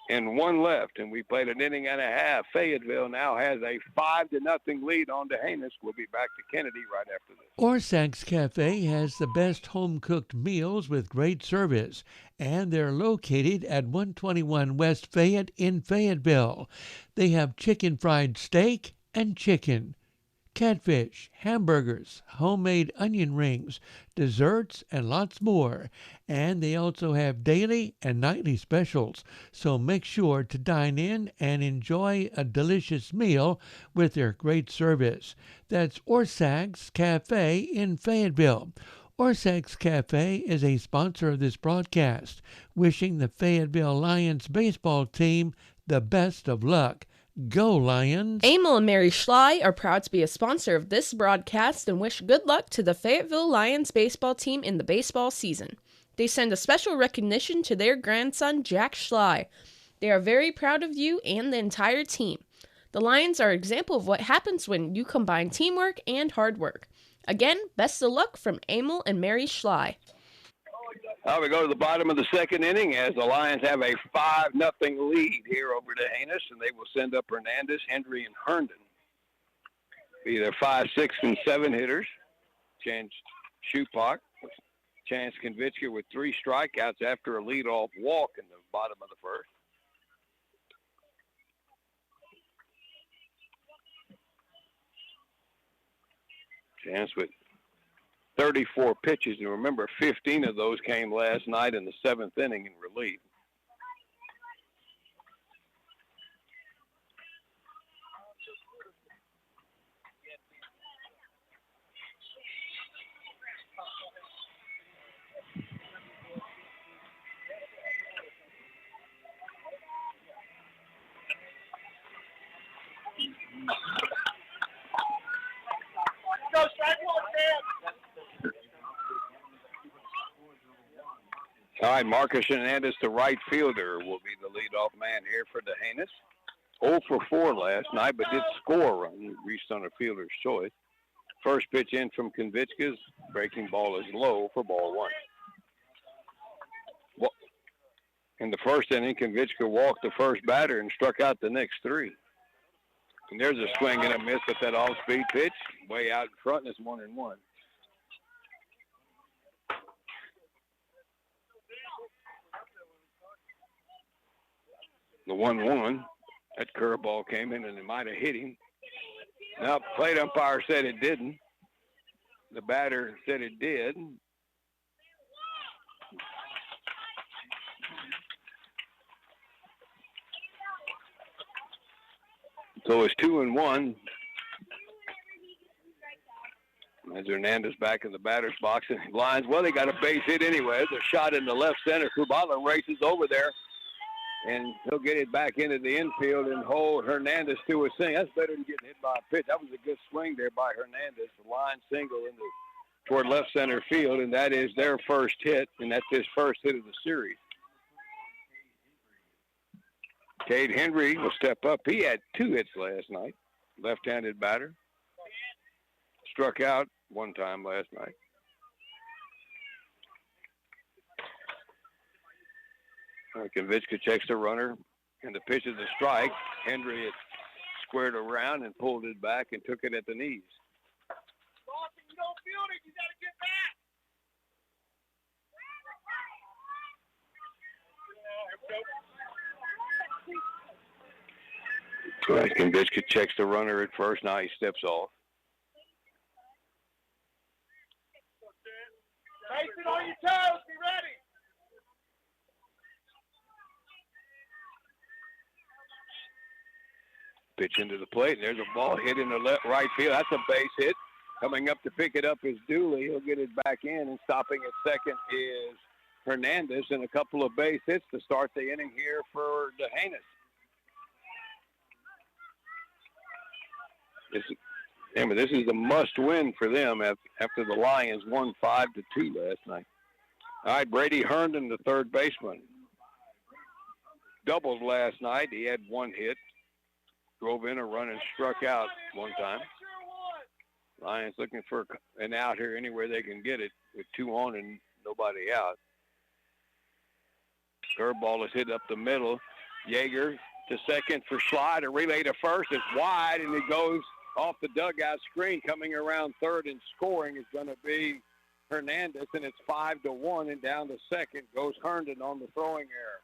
Speaker 2: and 1 left, and we played an inning and a half. Fayetteville now has a 5-0 lead on DeHanis. We'll be back to Kennedy right after this.
Speaker 1: Orsak's Cafe has the best home-cooked meals with great service, and they're located at 121 West Fayette in Fayetteville. They have chicken fried steak and chicken, catfish, hamburgers, homemade onion rings, desserts, and lots more. And they also have daily and nightly specials. So make sure to dine in and enjoy a delicious meal with their great service. That's Orsak's Cafe in Fayetteville. Orsex Cafe is a sponsor of this broadcast, wishing the Fayetteville Lions baseball team the best of luck. Go Lions!
Speaker 10: Emil and Mary Schley are proud to be a sponsor of this broadcast and wish good luck to the Fayetteville Lions baseball team in the baseball season. They send a special recognition to their grandson, Jack Schley. They are very proud of you and the entire team. The Lions are an example of what happens when you combine teamwork and hard work. Again, best of luck from Emil and Mary Schley.
Speaker 2: Now we go to the bottom of the second inning as the Lions have a 5-0 lead here over the Heinous, and they will send up Hernandez, Hendry, and Herndon. Be their 5, 6, and 7 hitters. Chance Shupak, Chance Konvichka with 3 strikeouts after a leadoff walk in the bottom of the first. Chance with 34 pitches, and remember, 15 of those came last night in the 7th inning in relief. All right, Marcus Hernandez, the right fielder, will be the leadoff man here for the Heinous. 0 for 4 last night, but did score a run, reached on a fielder's choice. First pitch in from Konvichka's breaking ball is low for ball 1. Well, in the first inning, Konvichka walked the first batter and struck out the next 3. And there's a swing and a miss with that off-speed pitch, way out in front, and it's 1-1. The 1-1, that curveball came in and it might have hit him. Now, plate umpire said it didn't. The batter said it did. So it's 2-1. As Hernandez back in the batter's box and Lions, well, they got a base hit anyway. There's a shot in the left center. Kubala races over there. And he'll get it back into the infield and hold Hernandez to a single. That's better than getting hit by a pitch. That was a good swing there by Hernandez. The line single toward left center field, and that is their first hit, and that's his first hit of the series. Cade Henry will step up. He had 2 hits last night. Left-handed batter. Struck out 1 time last night. Konvichka checks the runner, and the pitch is a strike. Hendry had squared around and pulled it back and took it at the knees.
Speaker 8: Boston, you don't feel it. You got to get back.
Speaker 2: All right, Konvichka checks the runner at first. Now he steps off.
Speaker 8: Mason, on your toes. Be ready.
Speaker 2: Pitch into the plate, and there's a ball hit in the right field. That's a base hit. Coming up to pick it up is Dooley. He'll get it back in, and stopping at second is Hernandez, and a couple of base hits to start the inning here for the Heinous. This is a must-win for them after the Lions won 5-2 last night. All right, Brady Herndon, the third baseman. Doubled last night. He had 1 hit. Drove in a run and struck out 1 time. Lions looking for an out here anywhere they can get it with 2 on and nobody out. Curveball is hit up the middle. Yeager to second for Schley. A relay to first. It's wide, and it goes off the dugout screen. Coming around third and scoring is going to be Hernandez, and it's 5-1, and down to second goes Herndon on the throwing error.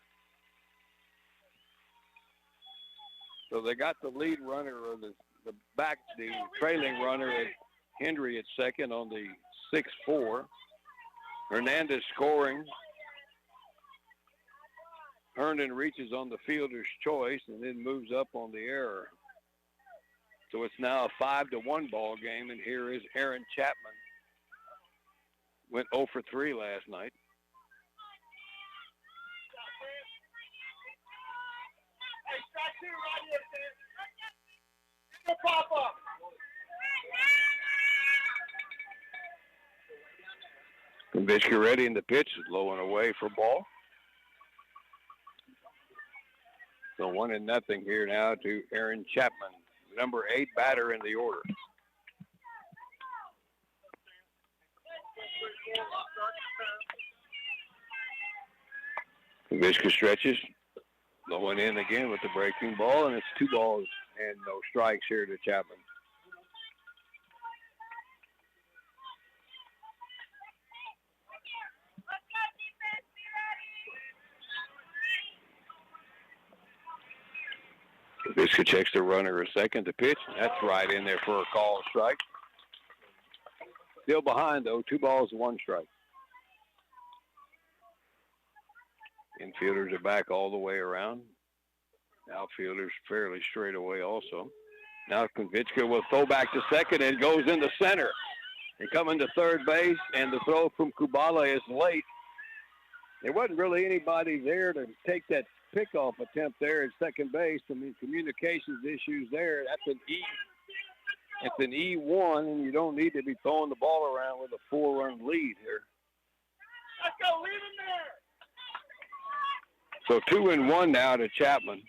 Speaker 2: So they got the lead runner, or the trailing runner at Hendry at second on the 6-4. Hernandez scoring. Herndon reaches on the fielder's choice and then moves up on the error. So it's now a 5-1 ball game, and here is Aaron Chapman, Went 0 for 3 last night.
Speaker 8: Hey, strike two right here, Sam. Pop up.
Speaker 2: Kavitska ready in the pitch, is low and away for ball. So 1-0 here now to Aaron Chapman, number 8 batter in the order. Kavitska stretches, low and in again with the breaking ball, and it's 2 balls and no strikes here to Chapman. Kavitska checks the runner a second to pitch. That's right in there for a call strike. Still behind, though. 2 balls, 1 strike. Infielders are back all the way around. Outfielders fairly straight away also. Now Kavitska will throw back to second and goes into center. And coming to third base, and the throw from Kubala is late. There wasn't really anybody there to take that pickoff attempt there at second base. I mean, communications issues there. That's an E. It's an E1, and you don't need to be throwing the ball around with a 4-run lead here.
Speaker 8: Let's go, leave him there.
Speaker 2: So 2-1 now to Chapman.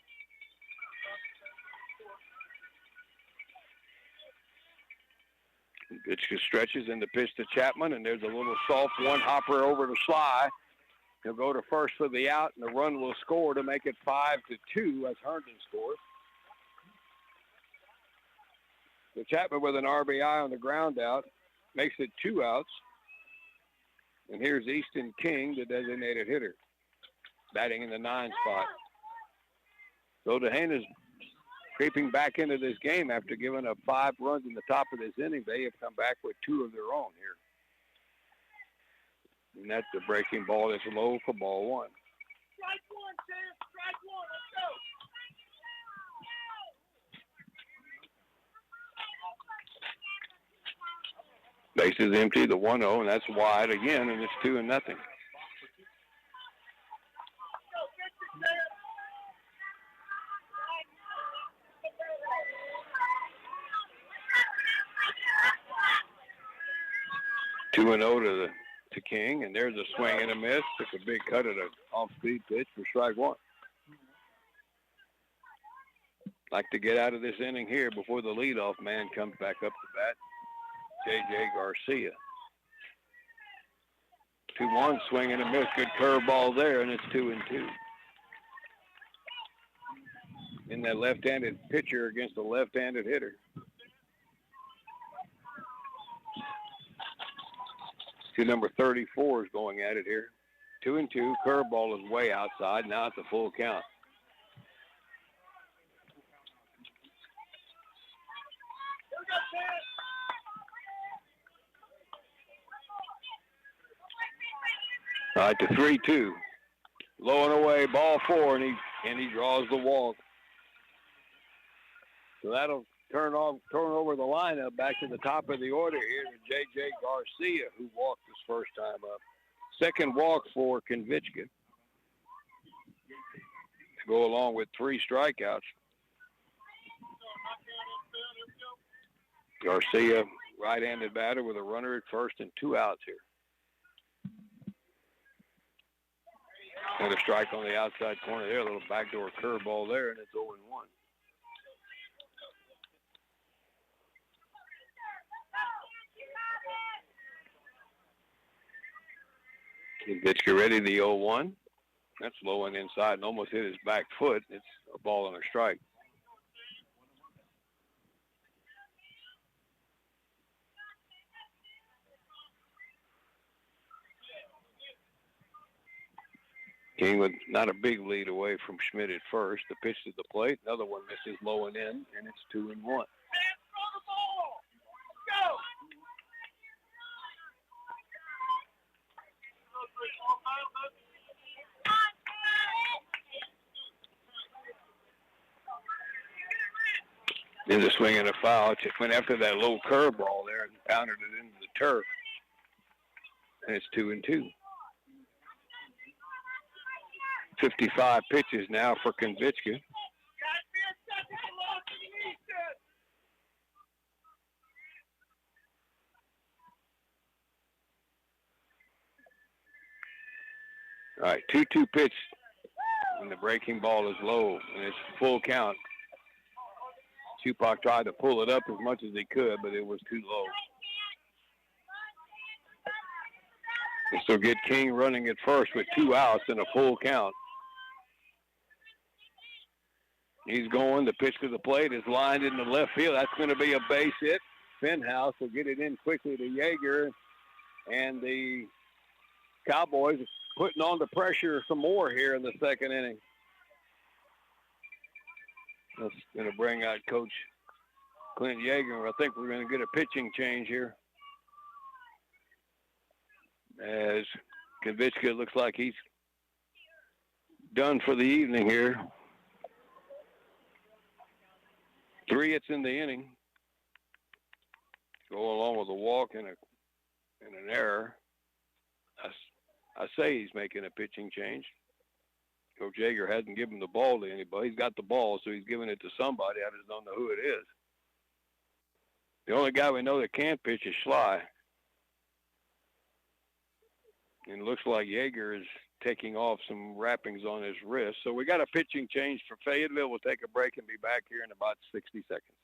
Speaker 2: Kavitska stretches in the pitch to Chapman, and there's a little soft one hopper over to Sly. He'll go to first for the out, and the run will score to make it 5-2 as Herndon scores. So Chapman with an RBI on the ground out makes it 2 outs. And here's Easton King, the designated hitter, batting in the 9 spot. So Dehaena's creeping back into this game after giving up 5 runs in the top of this inning. They have come back with 2 of their own here. And that's the breaking ball that's low for ball 1.
Speaker 8: Strike 1, Sam. Strike 1. Let's go.
Speaker 2: Base is empty, the 1-0, and that's wide again, and it's 2-0. Two and 0 to King, and there's a swing and a miss. Took a big cut at an off-speed pitch for strike 1. Like to get out of this inning here before the leadoff man comes back up to bat. J.J. Garcia. 2-1, swing and a miss. Good curveball there, and it's 2-2. In that left-handed pitcher against a left-handed hitter. To number 34 is going at it here. 2-2. Curveball is way outside. Now it's a full count. All right, to 3-2. Low and away, ball 4, and he draws the walk. So that'll turn over the lineup back to the top of the order here to J.J. Garcia, who walked his first time up. Second walk for Kavitska to go along with 3 strikeouts. Garcia, right-handed batter with a runner at first and 2 outs here. And a strike on the outside corner there, a little backdoor curveball there, and it's 0-1. Kavitska ready, the 0-1. That's low and inside and almost hit his back foot. It's a ball and a strike. King with not a big lead away from Schmidt at first. The pitch to the plate. Another one misses low and in, and it's 2-1. Then the swing and a foul. Just went after that low curveball there and pounded it into the turf. and it's 2-2. 55 pitches now for Konvichka. All right, 2-2 pitch, and the breaking ball is low, and it's full count. Chupak tried to pull it up as much as he could, but it was too low. And so get King running at first with 2 outs and a full count. He's going. The pitch to the plate is lined in the left field. That's going to be a base hit. Fenhouse will get it in quickly to Yeager, and the Cowboys are putting on the pressure some more here in the second inning. That's going to bring out Coach Clint Yeager. I think we're going to get a pitching change here, as Konvichka looks like he's done for the evening here. 3 hits in the inning. Go along with a walk and an error. I say he's making a pitching change. Coach Yeager hasn't given the ball to anybody. He's got the ball, so he's giving it to somebody. I just don't know who it is. The only guy we know that can pitch is Schley. And it looks like Yeager is taking off some wrappings on his wrist. So we got a pitching change for Fayetteville. We'll take a break and be back here in about 60 seconds.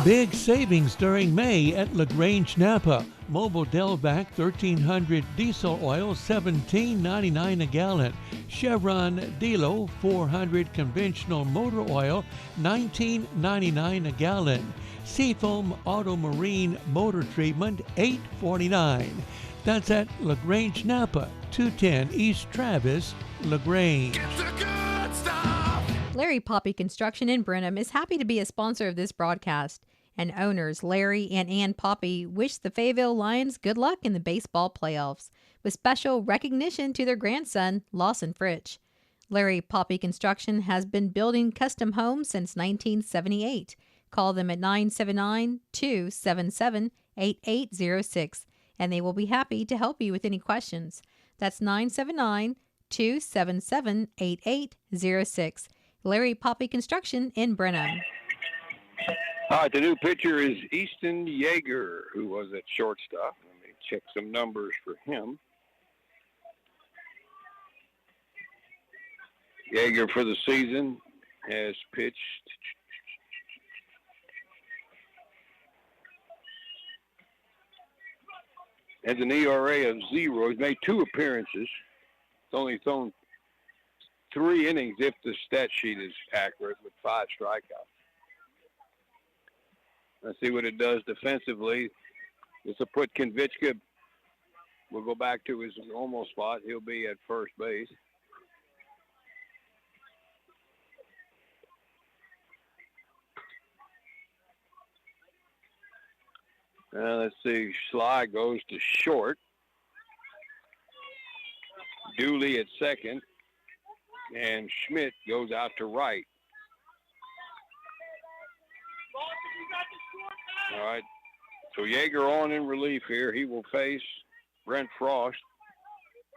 Speaker 1: Big savings during May at LaGrange Napa. Mobile Delvac 1300 diesel oil $17.99 a gallon. Chevron Delo 400 conventional motor oil $19.99 a gallon. Seafoam Auto Marine motor treatment $8.49. That's at LaGrange Napa, 210 East Travis, LaGrange.
Speaker 9: Larry Poppy Construction in Brenham is happy to be a sponsor of this broadcast, and owners Larry and Ann Poppy wish the Fayetteville Lions good luck in the baseball playoffs, with special recognition to their grandson, Lawson Fritch. Larry Poppy Construction has been building custom homes since 1978. Call them at 979-277-8806, and they will be happy to help you with any questions. That's 979-277-8806. Larry Poppy Construction in Brenham.
Speaker 2: All right, the new pitcher is Easton Yeager, who was at shortstop. Let me check some numbers for him. Yeager for the season has pitched has an ERA of 0. He's made 2 appearances. He's only thrown 3 innings if the stat sheet is accurate, with 5 strikeouts. Let's see what it does defensively. This will put Konvichka. We'll go back to his normal spot. He'll be at first base. Let's see. Schley goes to short. Dooley at second. And Schmidt goes out to right. All right. So Yeager on in relief here. He will face Brent Frost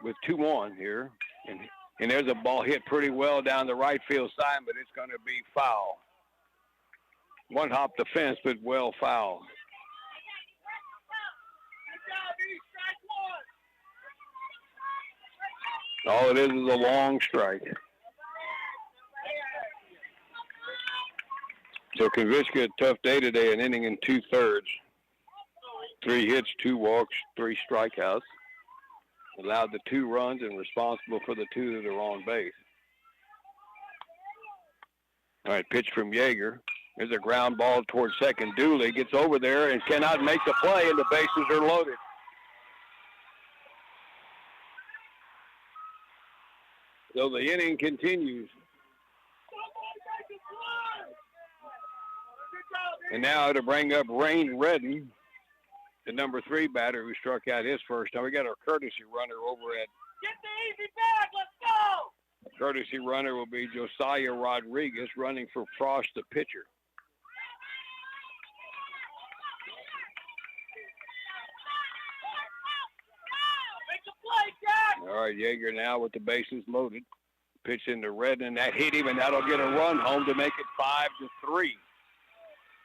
Speaker 2: with 2 on here. And there's a ball hit pretty well down the right field side, but it's going to be foul. One hop the fence, but well foul. All it is a long strike. So Konvichka, a tough day today, an inning and 2/3. 3 hits, 2 walks, 3 strikeouts. Allowed the 2 runs and responsible for the 2 that are on base. All right, pitch from Yeager. There's a ground ball towards second. Dooley gets over there and cannot make the play, and the bases are loaded. So the inning continues. And now to bring up Rain Redden, the number 3 batter who struck out his first time. We got our courtesy runner over at.
Speaker 8: Get the easy bag, let's go!
Speaker 2: Courtesy runner will be Josiah Rodriguez, running for Frost, the pitcher. All right, Yeager now with the bases loaded. Pitch into Redden, and that hit him, and that'll get a run home to make it 5-3.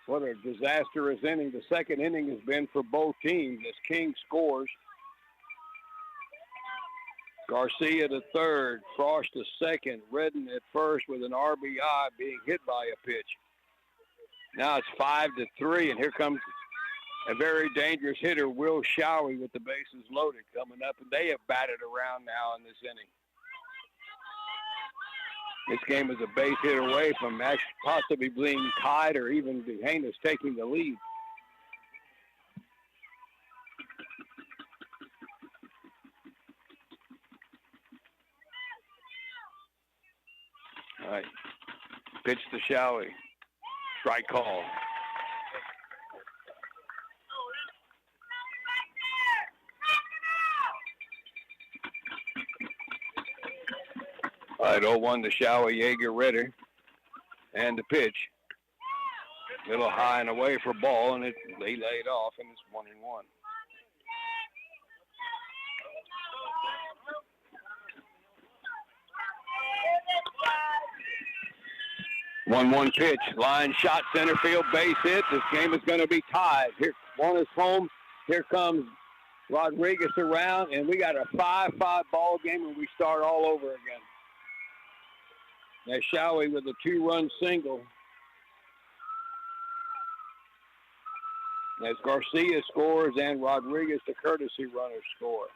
Speaker 2: What a disastrous inning the second inning has been for both teams as King scores. Garcia to third, Frost to second, Redden at first with an RBI being hit by a pitch. Now it's 5-3, and here comes a very dangerous hitter, Will Showie, with the bases loaded coming up, and they have batted around now in this inning. This game is a base hit away from possibly being tied or even Dehanas taking the lead. All right, pitch to Showie. Strike call. All right, 0-1 to Showie, Yeager, Ritter. And the pitch. Little high and away for ball, and they laid off, and it's 1-1. 1-1 pitch, line shot, center field, base hit. This game is going to be tied. Here, one is home. Here comes Rodriguez around, and we got a 5-5 ball game, and we start all over again. Now Showie with a 2-run single. As Garcia scores and Rodriguez, the courtesy runners, score.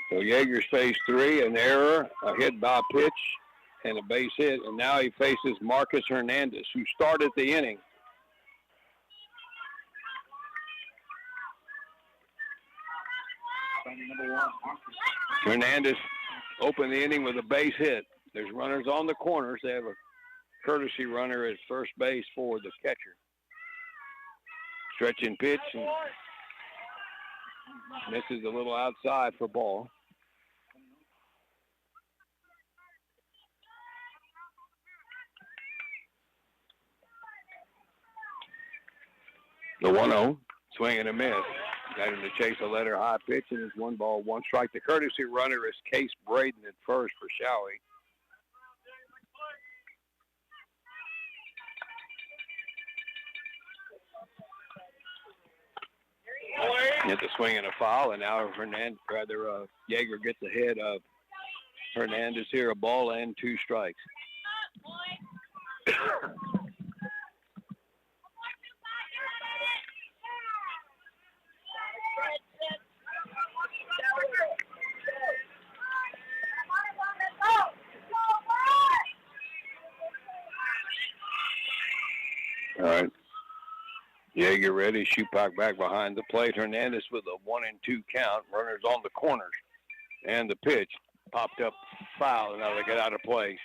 Speaker 2: So Yeager's faced 3, an error, a hit by pitch, and a base hit. And now he faces Marcus Hernandez, who started the inning. Hernandez opened the inning with a base hit. There's runners on the corners. They have a courtesy runner at first base for the catcher. Stretching pitch, and misses a little outside for ball. The 1-0, swing and a miss. Got him to chase a letter high pitch, and it's 1 ball, 1 strike. The courtesy runner is Case Braden at first for Showie. Hit the swing and a foul, and now Yeager gets ahead of Hernandez here, a ball and 2 strikes. All right. Yeager ready, shoot back behind the plate. Hernandez with a 1-2 count. Runners on the corners. And the pitch popped up foul. Now they get out of play.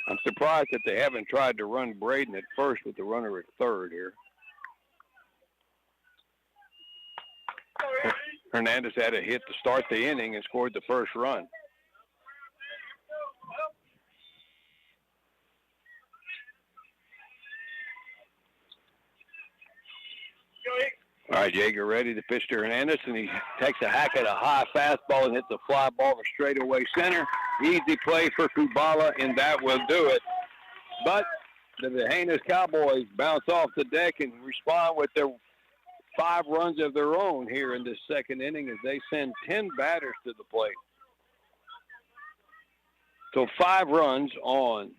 Speaker 2: I'm surprised that they haven't tried to run Braden at first with the runner at third here. Hernandez had a hit to start the inning and scored the first run. All right, Yeager ready to pitch to Hernandez, and he takes a hack at a high fastball and hits a fly ball to straightaway center. Easy play for Kubala, and that will do it. But the Dehanas Cowboys bounce off the deck and respond with their 5 runs of their own here in this second inning as they send 10 batters to the plate. So 5 runs on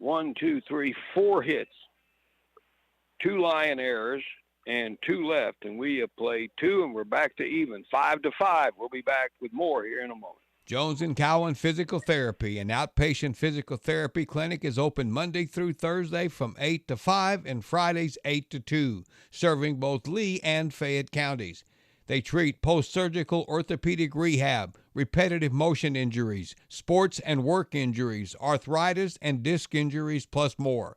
Speaker 2: 4 hits, 2 line errors, and 2 left, and we have played 2, and we're back to even, 5-5. We'll be back with more here in a moment.
Speaker 4: Jones & Cowan Physical Therapy, an outpatient physical therapy clinic, is open Monday through Thursday from 8 to 5 and Fridays 8 to 2, serving both Lee and Fayette counties. They treat post-surgical orthopedic rehab, repetitive motion injuries, sports and work injuries, arthritis and disc injuries, plus more.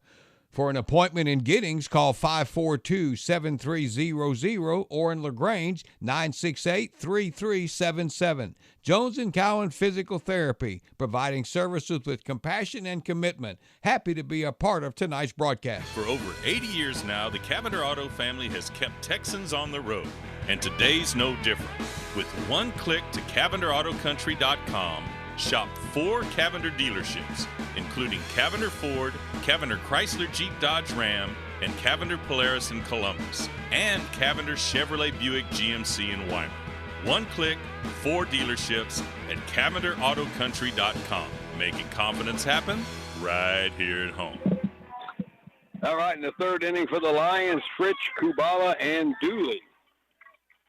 Speaker 4: For an appointment in Giddings, call 542-7300 or in LaGrange, 968-3377. Jones & Cowan Physical Therapy, providing services with compassion and commitment. Happy to be a part of tonight's broadcast.
Speaker 11: For over 80 years now, the Cavender Auto family has kept Texans on the road, and today's no different. With one click to CavenderAutoCountry.com, shop 4 Cavender dealerships, including Cavender Ford, Cavender Chrysler Jeep Dodge Ram, and Cavender Polaris in Columbus, and Cavender Chevrolet Buick GMC in Weimar. One click, 4 dealerships at CavenderAutoCountry.com, making confidence happen right here at home.
Speaker 2: All right, in the third inning for the Lions, Fritsch, Kubala, and Dooley.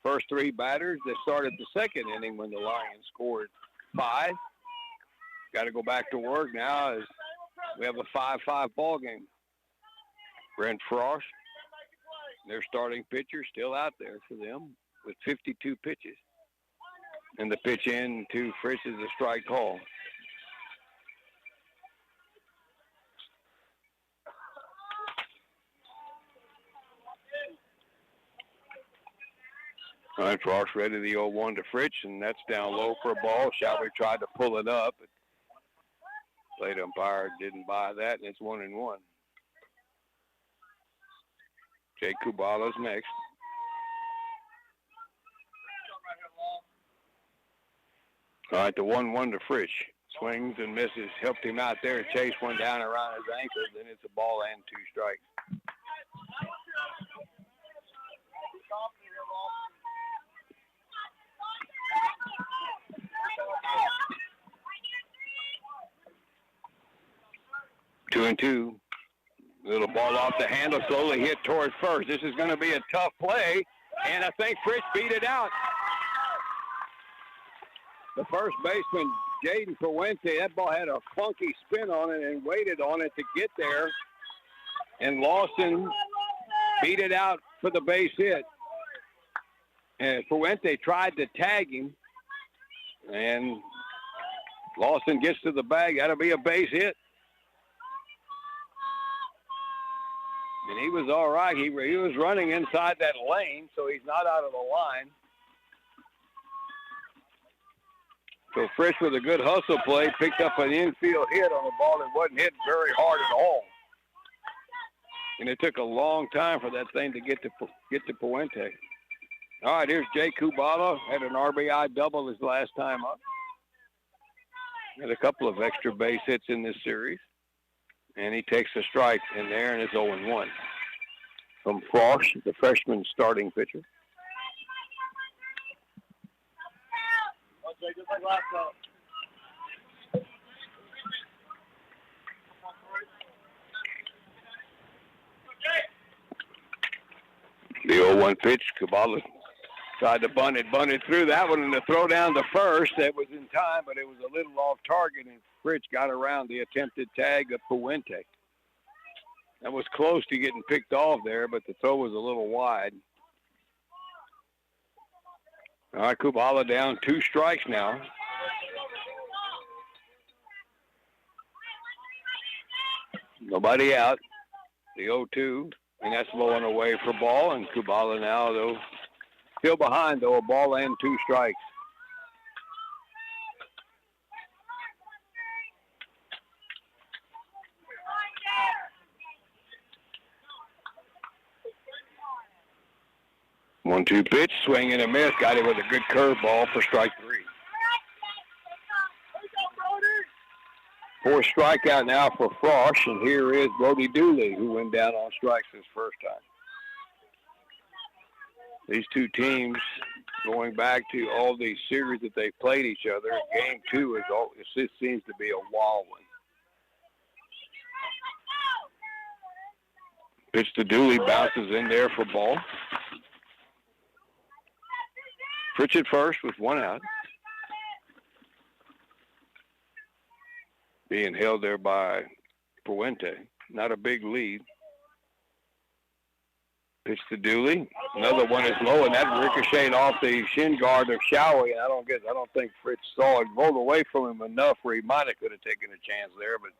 Speaker 2: First 3 batters that started the second inning when the Lions scored 5. Got to go back to work now as we have a 5-5 ball game. Brent Frost, their starting pitcher, still out there for them with 52 pitches. And the pitch in to Fritz is a strike call. All right, Frost ready the 0-1 to Fritz, and that's down low for a ball. Shelby tried to pull it up, but plate umpire didn't buy that, and it's 1-1. Jay Kubala's next. All right, the 1-1 to Fritz. Swings and misses. Helped him out there. Chase one down around his ankle. Then it's a ball and 2 strikes. Two and 2. Little ball off the handle, slowly hit towards first. This is going to be a tough play, and I think Fritz beat it out. The first baseman, Jaden Fuente, that ball had a funky spin on it and waited on it to get there. And Lawson beat it out for the base hit. And Fuente tried to tag him. And Lawson gets to the bag. That'll be a base hit. And he was all right. He was running inside that lane, so he's not out of the line. So Frisch with a good hustle play picked up an infield hit on a ball that wasn't hit very hard at all. And it took a long time for that thing to get to Puente. All right, here's Jay Kubala. Had an RBI double his last time up. Had a couple of extra base hits in this series. And he takes a strike in there, and it's 0-1. From Frost, the freshman starting pitcher. The 0-1 pitch, Kubala tried to bunt it through that one, and the throw down to first. That was in time, but it was a little off target, and Fritz got around the attempted tag of Puente. That was close to getting picked off there, but the throw was a little wide. All right, Kubala down 2 strikes now. Nobody out. The 0-2, and that's low and away for ball, and Kubala now, though, still behind, though, a ball and 2 strikes. One-two pitch, swing and a miss. Got it with a good curveball for strike 3. 4th strikeout now for Frost, and here is Brody Dooley, who went down on strikes his first time. These two teams, going back to all these series that they played each other, game 2 this seems to be a wild one. Pitch to Dooley, bounces in there for ball. Fritz at first with 1 out. Being held there by Puente. Not a big lead. Pitch to Dooley. Another one is low, and that ricocheted off the shin guard of Showie. I don't think Fritz saw it. Rolled away from him enough where he might have could have taken a chance there, but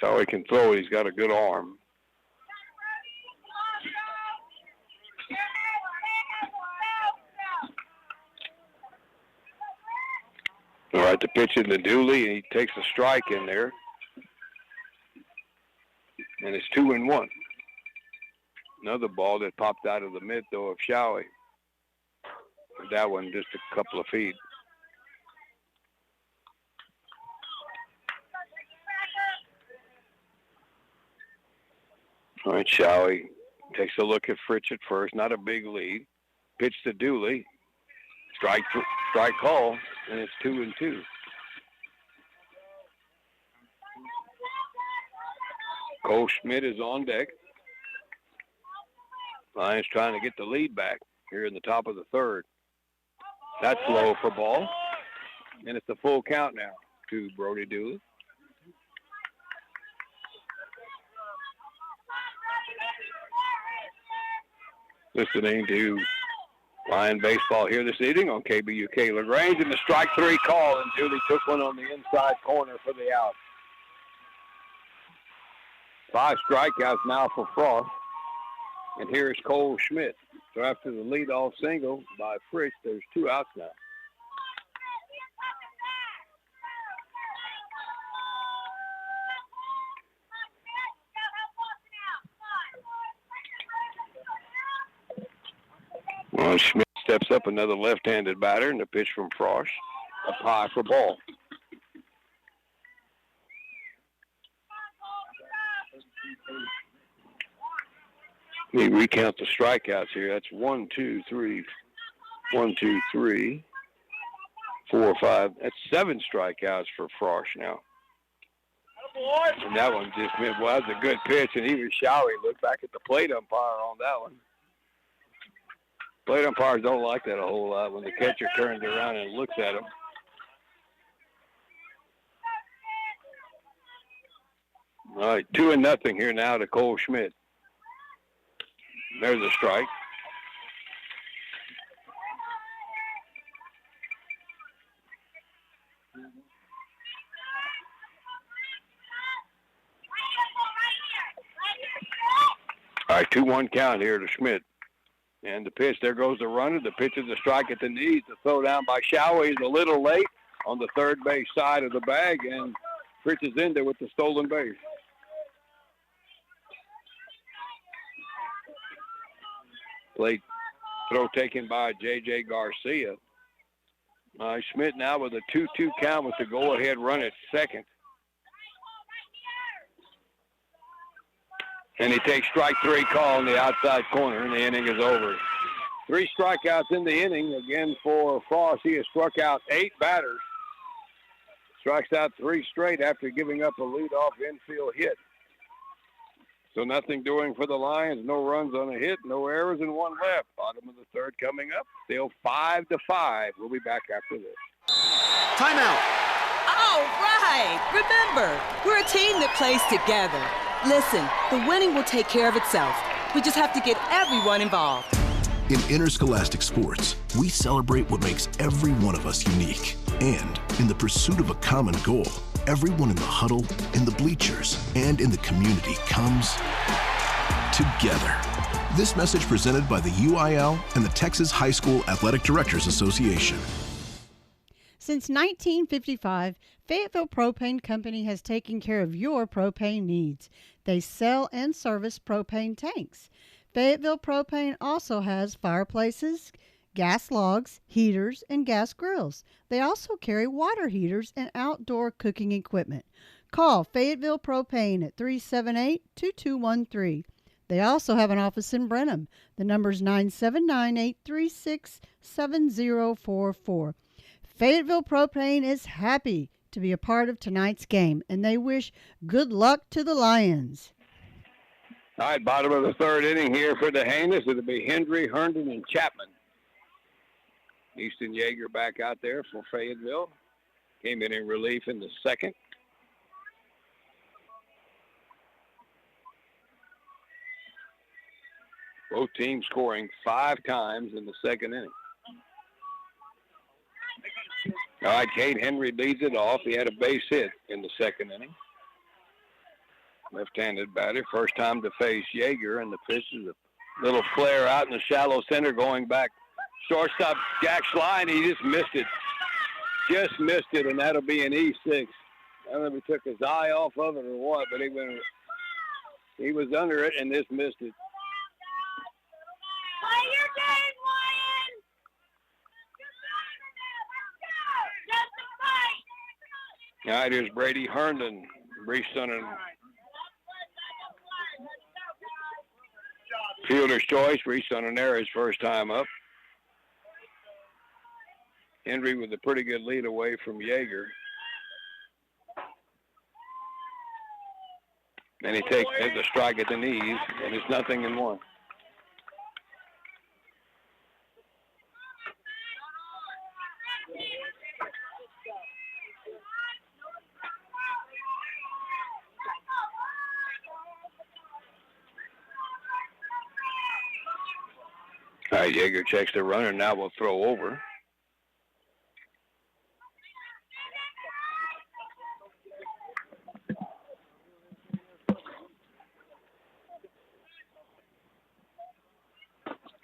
Speaker 2: So he can throw it. He's got a good arm. All right, the pitch in the Dooley, and he takes a strike in there. And it's 2-1. Another ball that popped out of the mid, though, of Showie. That one just a couple of feet. All right, Showie takes a look at Fritch at first. Not a big lead. Pitch to Dooley. Strike call, and it's 2-2. Cole Schmidt is on deck. Lions trying to get the lead back here in the top of the third. That's low for ball. And it's a full count now to Brody Dooley. Listening to Lion baseball here this evening on KBUK LaGrange, and the strike 3 call, and Dooley took one on the inside corner for the out. 5 strikeouts now for Frost. And here's Cole Schmidt. So after the leadoff single by Fritz, there's 2 outs now. Well, Schmidt steps up, another left-handed batter, and the pitch from Frost. Up high for ball. Let me recount the strikeouts here. That's 1, 2, 3, 4, 5. That's 7 strikeouts for Frost now. And that one just meant, well, that's a good pitch, and even Showie looked back at the plate umpire on that one. Plate umpires don't like that a whole lot when the catcher turns around and looks at him. All right, 2-0 here now to Cole Schmidt. There's a strike. All right, 2-1 count here to Schmidt. And the pitch, there goes the runner. The pitch is a strike at the knees. The throw down by Showie is a little late on the third base side of the bag, and Fritz is in there with the stolen base. Late throw taken by J.J. Garcia. Schmidt now with a 2-2 count with the go-ahead run at second. And he takes strike 3 call in the outside corner, and the inning is over. 3 strikeouts in the inning. Again for Frost, he has struck out 8 batters. Strikes out 3 straight after giving up a leadoff infield hit. So nothing doing for the Lions. No runs on a hit, no errors, and 1 left. Bottom of the third coming up. Still 5-5. We'll be back after this.
Speaker 12: Timeout.
Speaker 13: All right. Remember, we're a team that plays together. Listen, the winning will take care of itself. We just have to get everyone involved.
Speaker 14: In interscholastic sports, we celebrate what makes every one of us unique. And in the pursuit of a common goal, everyone in the huddle, in the bleachers, and in the community comes together. This message presented by the UIL and the Texas High School Athletic Directors Association.
Speaker 3: Since 1955, Fayetteville Propane Company has taken care of your propane needs. They sell and service propane tanks. Fayetteville Propane also has fireplaces, gas logs, heaters, and gas grills. They also carry water heaters and outdoor cooking equipment. Call Fayetteville Propane at 378-2213. They also have an office in Brenham. The number is 979-836-7044. Fayetteville Propane is happy to be a part of tonight's game, and they wish good luck to the Lions.
Speaker 2: All right, bottom of the third inning here for the Heinous. It'll be Hendry, Herndon, and Chapman. Easton Yeager back out there for Fayetteville. Came in relief in the second. Both teams scoring 5 times in the second inning. All right, Cade Henry leads it off. He had a base hit in the second inning. Left-handed batter, first time to face Yeager, and the pitch is a little flare out in the shallow center going back. Shortstop Jack Schley, and he just missed it. Just missed it, and that'll be an E6. I don't know if he took his eye off of it or what, but he was under it and just missed it.
Speaker 8: Play your game, Lion!
Speaker 2: All right, here's Brady Herndon. Reached on a fielder's choice, reached on an error his first time up. Henry with a pretty good lead away from Yeager. And he takes a strike at the knees, and it's 0-1. All right, Yeager checks the runner. Now we'll throw over.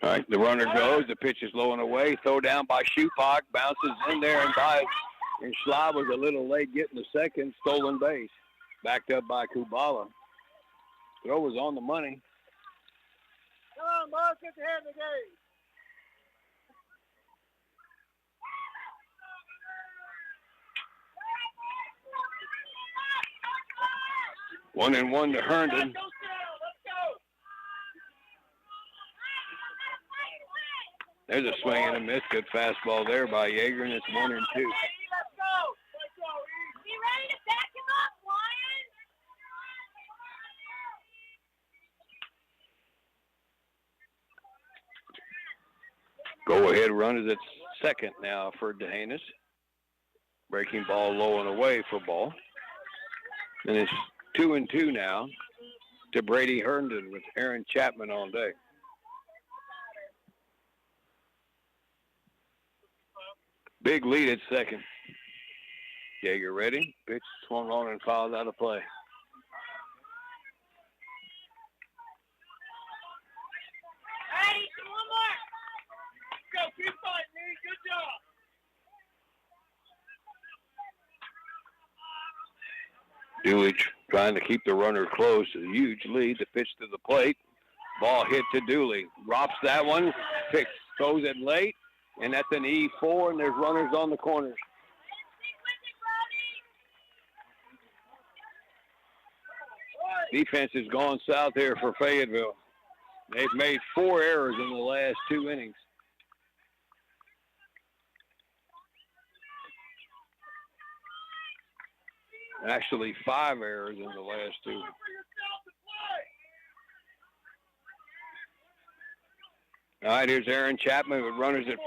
Speaker 2: All right, the runner goes. The pitch is low and away. Throw down by Shupak. Bounces in there and by. And Schley was a little late getting the second. Stolen base. Backed up by Kubala. Throw was on the money.
Speaker 8: Come on, boss, get your hand in the game.
Speaker 2: 1-1 to Herndon. There's a swing and a miss. Good fastball there by Yeager, and it's 1-2. Go-ahead run is at second now for D'Hanis. Breaking ball low and away for ball. And it's 2-2 now to Brady Herndon with Aaron Chapman on deck. Big lead at second. Yeager ready. Pitch swung on and fouled out of play.
Speaker 8: Hey, one more. Go, keep fighting, man. Good job.
Speaker 2: Dulage trying to keep the runner close. A huge lead. The pitch to the plate. Ball hit to Dooley. Drops that one. Picks. Throws it late. And that's an E4, and there's runners on the corners. Defense has gone south here for Fayetteville. They've made 4 errors in the last 2 innings. Actually, 5 errors in the last 2. All right, here's Aaron Chapman with runners at.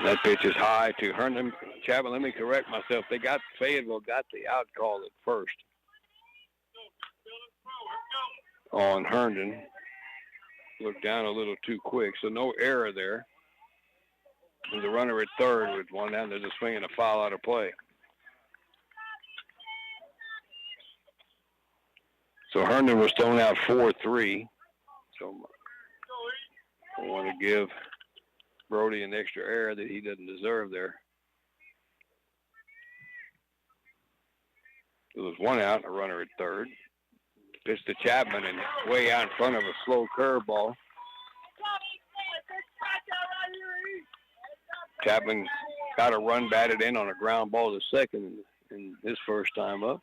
Speaker 2: That pitch is high to Herndon. Chapman, let me correct myself. Fayetteville got the out call at first on Herndon. Looked down a little too quick, so no error there. And the runner at third with one down. There's a swing and a foul out of play. So Herndon was thrown out 4-3. So I want to give Brody an extra error that he doesn't deserve there. There was one out and a runner at third. Pitch to Chapman and way out in front of a slow curveball. Chapman got a run batted in on a ground ball to second in his first time up.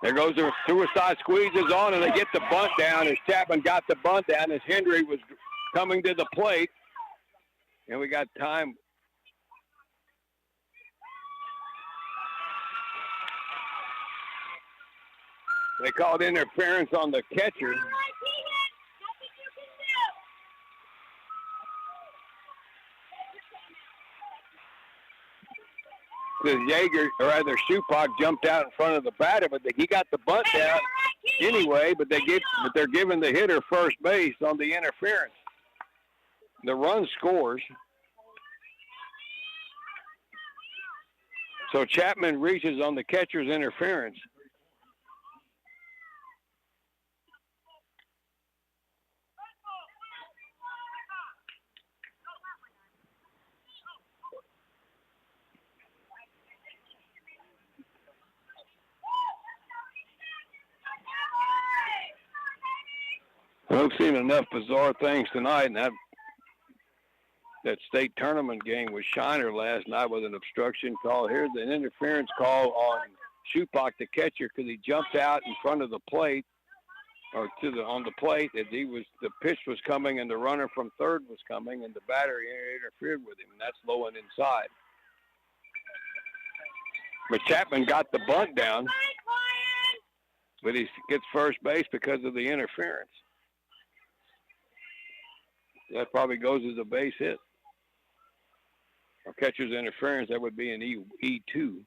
Speaker 2: There goes the suicide squeezes on, and they get the bunt down as Chapman got the bunt down as Henry was coming to the plate. And we got time. They called interference on the catcher. Yeager, or rather Shupak, jumped out in front of the batter, but he got the bunt down anyway. But they're giving the hitter first base on the interference. the run scores. So Chapman reaches on the catcher's interference. I've seen enough bizarre things tonight, and that state tournament game with Shiner last night with an obstruction call. Here's an interference call on Shupak, the catcher, because he jumped out in front of the plate, or on the plate. The pitch was coming, and the runner from third was coming, and the batter interfered with him, and that's low and inside. But Chapman got the bunt down, but he gets first base because of the interference. That probably goes as a base hit. Or catcher's interference, that would be an E2.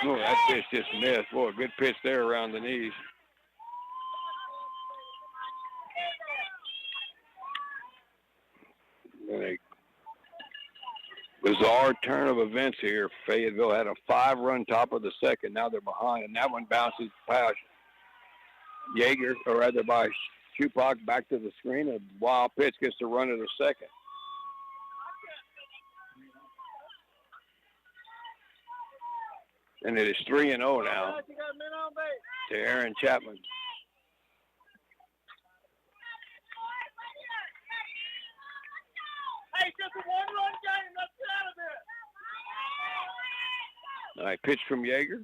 Speaker 2: Oh, that pitch just missed. Boy, a good pitch there around the knees. And a bizarre turn of events here. Fayetteville had a 5-run top of the second. Now they're behind, and that one bounces past Yeager, or rather by Shupak, back to the screen. A wild pitch gets the run to the second. And it is 3-0 now to Aaron Chapman.
Speaker 8: Hey, just a one-run game. Let's get out of there.
Speaker 2: All right, pitch from Yeager.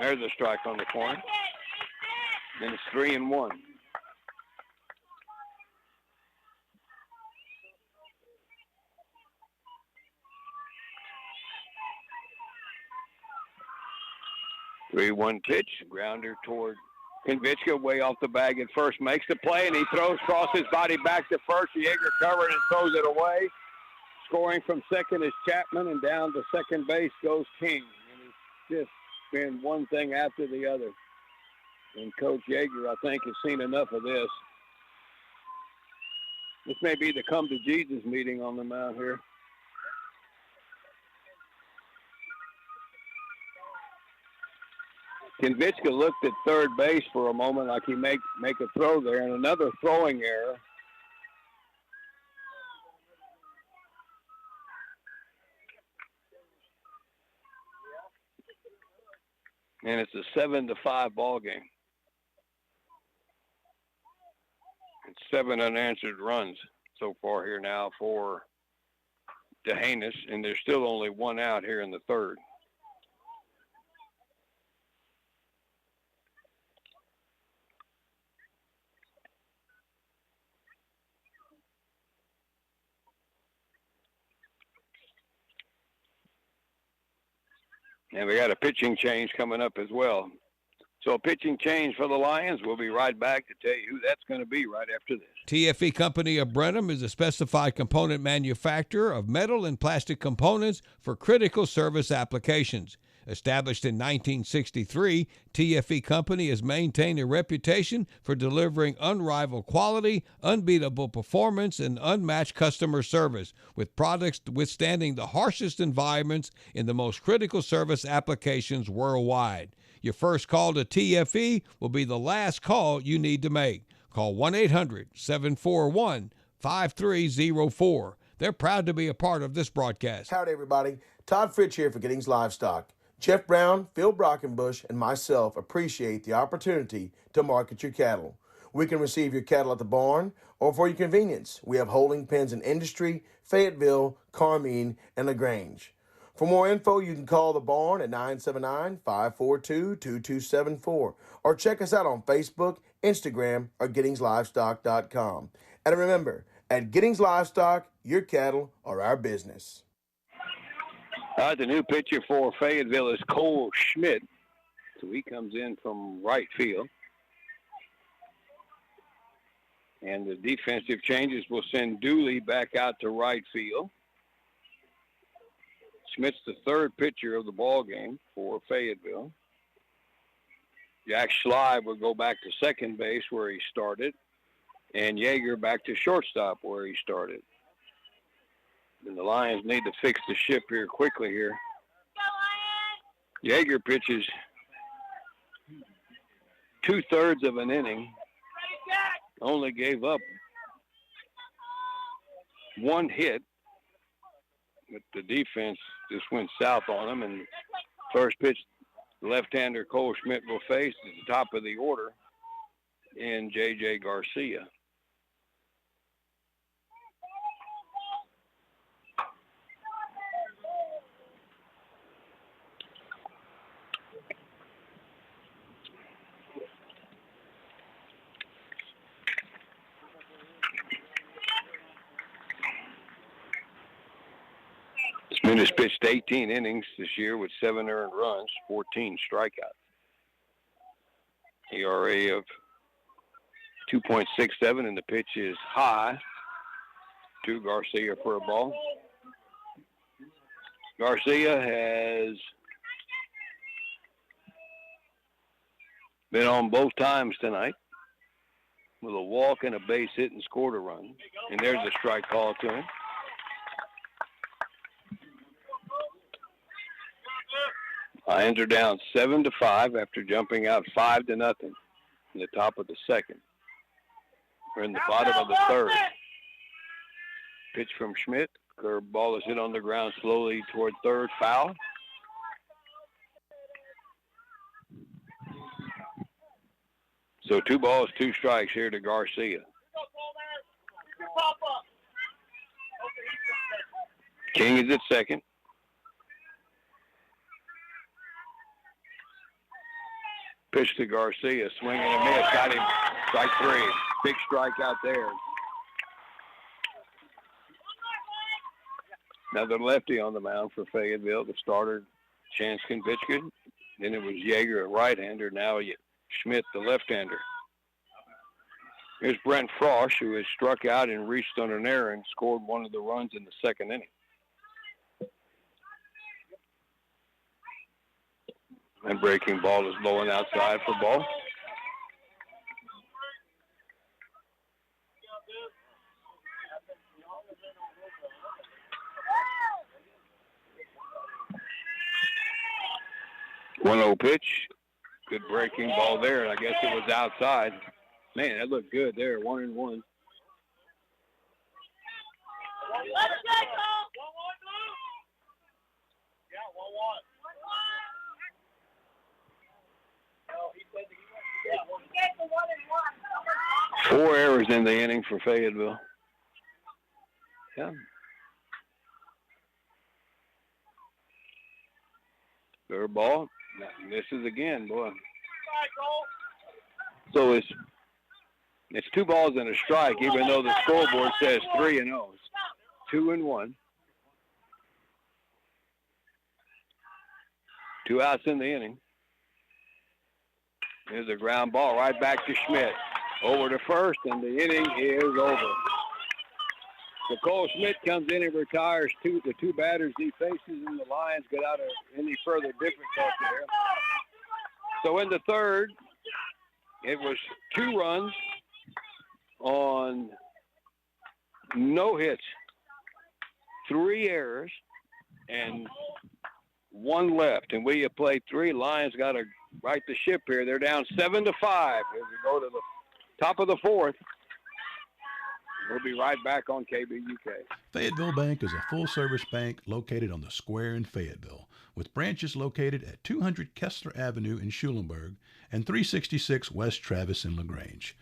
Speaker 2: There's a strike on the corner. Then it's 3-1. Three-one pitch, grounder toward Konvichka, way off the bag at first, makes the play, and he throws across his body back to first. Yeager covered and throws it away. Scoring from second is Chapman, and down to second base goes King. And it's just been one thing after the other. And Coach Yeager, I think, has seen enough of this. This may be the come to Jesus meeting on the mound here. Konvichka looked at third base for a moment like he make a throw there, and another throwing error. And it's a 7-5 ball game. It's 7 unanswered runs so far here now for D'Hanis, and there's still only one out here in the third. And we got a pitching change coming up as well. So a pitching change for the Lions. We'll be right back to tell you who that's going to be right after this.
Speaker 4: TFE Company of Brenham is a specified component manufacturer of metal and plastic components for critical service applications. Established in 1963, TFE Company has maintained a reputation for delivering unrivaled quality, unbeatable performance, and unmatched customer service, with products withstanding the harshest environments in the most critical service applications worldwide. Your first call to TFE will be the last call you need to make. Call 1-800-741-5304. They're proud to be a part of this broadcast.
Speaker 6: Howdy, everybody. Todd Fritsch here for Giddings Livestock. Jeff Brown, Phil Brockenbush, and myself appreciate the opportunity to market your cattle. We can receive your cattle at the barn or for your convenience. We have holding pens in Industry, Fayetteville, Carmine, and LaGrange. For more info, you can call the barn at 979-542-2274 or check us out on Facebook, Instagram, or GittingsLivestock.com. And remember, at Giddings Livestock, your cattle are our business.
Speaker 2: The new pitcher for Fayetteville is Cole Schmidt. So he comes in from right field. And the defensive changes will send Dooley back out to right field. Schmidt's the third pitcher of the ball game for Fayetteville. Jack Schley will go back to second base where he started. And Yeager back to shortstop where he started. And the Lions need to fix the ship here quickly here. Yeager pitches 2/3 of an inning. Only gave up 1 hit. But the defense just went south on him. And first pitch, the left-hander Cole Schmidt will face at the top of the order in J.J. Garcia. Schmidt has pitched 18 innings this year with 7 earned runs, 14 strikeouts. ERA of 2.67, and the pitch is high to Garcia for a ball. Garcia has been on both times tonight with a walk and a base hit and scored a run. And there's a strike call to him. Lions are down 7-5 after jumping out 5-0 in the top of the second. We're in the bottom of the third. Pitch from Schmidt. Curve ball is hit on the ground slowly toward third, foul. So 2 balls, 2 strikes here to Garcia. King is at second. Pitch to Garcia, swinging and a miss, got him, strike 3. Big strike out there. Another lefty on the mound for Fayetteville. The starter, Chance Konvitchkin. Then it was Yeager, a right-hander. Now Schmidt, the left-hander. Here's Brent Frosch, who has struck out and reached on an error and scored one of the runs in the second inning. And breaking ball is low and outside for ball. One-0 pitch. Good breaking ball there, and I guess it was outside. Man, that looked good there, 1-1. Four errors in the inning for Fayetteville. Yeah. Third ball. Misses again, boy. So it's 2 balls and a strike, even though the scoreboard says 3-0. 2-1. 2 outs in the inning. Here's a ground ball right back to Schmidt. Over to first, and the inning is over. So Cole Schmidt comes in and retires the 2 batters he faces, and the Lions get out of any further difficulty there. So in the third, it was 2 runs on no hits, 3 errors, and 1 left. And we have played 3. Lions got to right the ship here. They're down 7-5 as we go to the top of the 4th. We'll be right back on KBUK.
Speaker 5: Fayetteville Bank is a full-service bank located on the square in Fayetteville, with branches located at 200 Kessler Avenue in Schulenburg and 366 West Travis in LaGrange.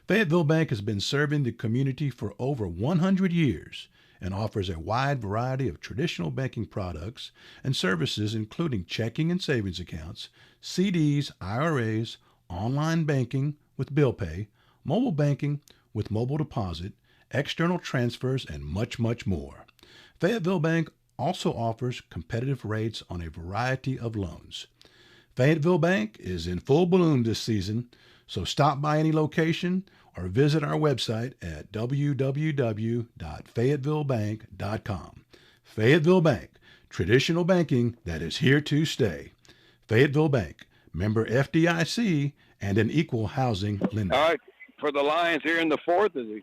Speaker 5: Fayetteville Bank has been serving the community for over 100 years and offers a wide variety of traditional banking products and services, including checking and savings accounts, CDs, IRAs, online banking with bill pay, mobile banking with mobile deposit, external transfers, and much, much more. Fayetteville Bank also offers competitive rates on a variety of loans. Fayetteville Bank is in full bloom this season, so stop by any location or visit our website at www.fayettevillebank.com. Fayetteville Bank, traditional banking that is here to stay. Fayetteville Bank, member FDIC, and an equal housing lender.
Speaker 2: All right, for the Lions here in the fourth as they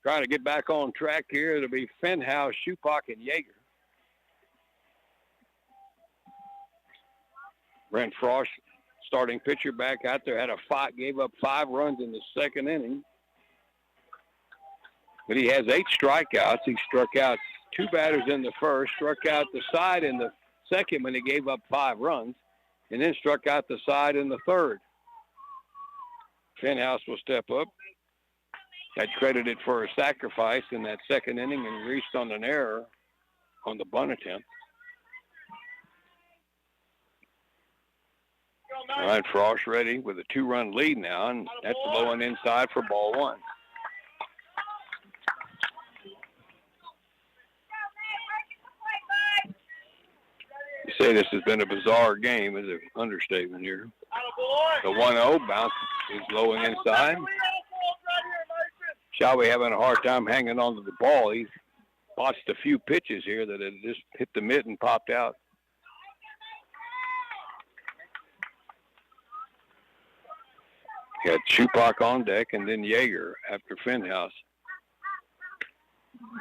Speaker 2: try to get back on track here. It'll be Fenhouse, Shupak, and Yeager. Brent Frost, starting pitcher, back out there, gave up 5 runs in the second inning. But he has 8 strikeouts. He struck out 2 batters in the first, struck out the side in the second when he gave up 5 runs, and then struck out the side in the third. Fenhouse will step up. Got credited for a sacrifice in that second inning and reached on an error on the bunt attempt. All right, Frost ready with a 2-run lead now, and that's low and inside for ball 1. You say this has been a bizarre game is an understatement here. The 1-0 bounce is low and inside. Shelby having a hard time hanging on to the ball. He's botched a few pitches here that had just hit the mitt and popped out. Got Shupak on deck and then Yeager after Fenhouse.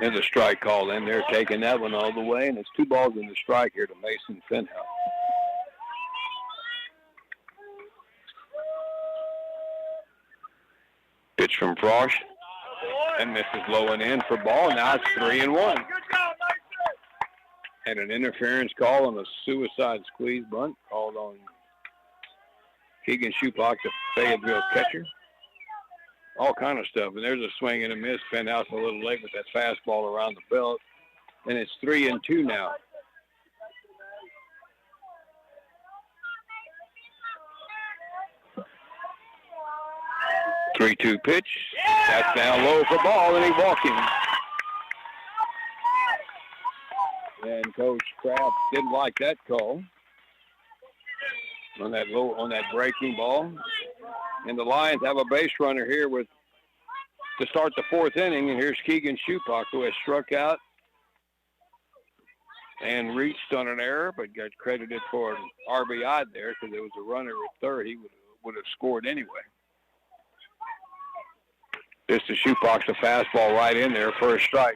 Speaker 2: There's a strike call in there, taking that one all the way, and it's 2 balls in the strike here to Mason Fenhouse. Pitch from Frost, and misses low and in for ball. Now it's 3-1. And an interference call on a suicide squeeze bunt called on Keegan Shupak, the Fayetteville catcher. All kind of stuff. And there's a swing and a miss. Fenhouse a little late with that fastball around the belt. And it's 3-2 now. 3-2 pitch. That's down low for ball, and he's walking. And Coach Kraft didn't like that call on that breaking ball. And the Lions have a base runner here to start the 4th inning. And here's Keegan Shupak, who has struck out and reached on an error, but got credited for an RBI there because there was a runner at third. He would have scored anyway. This to Shupak's a fastball right in there for a strike.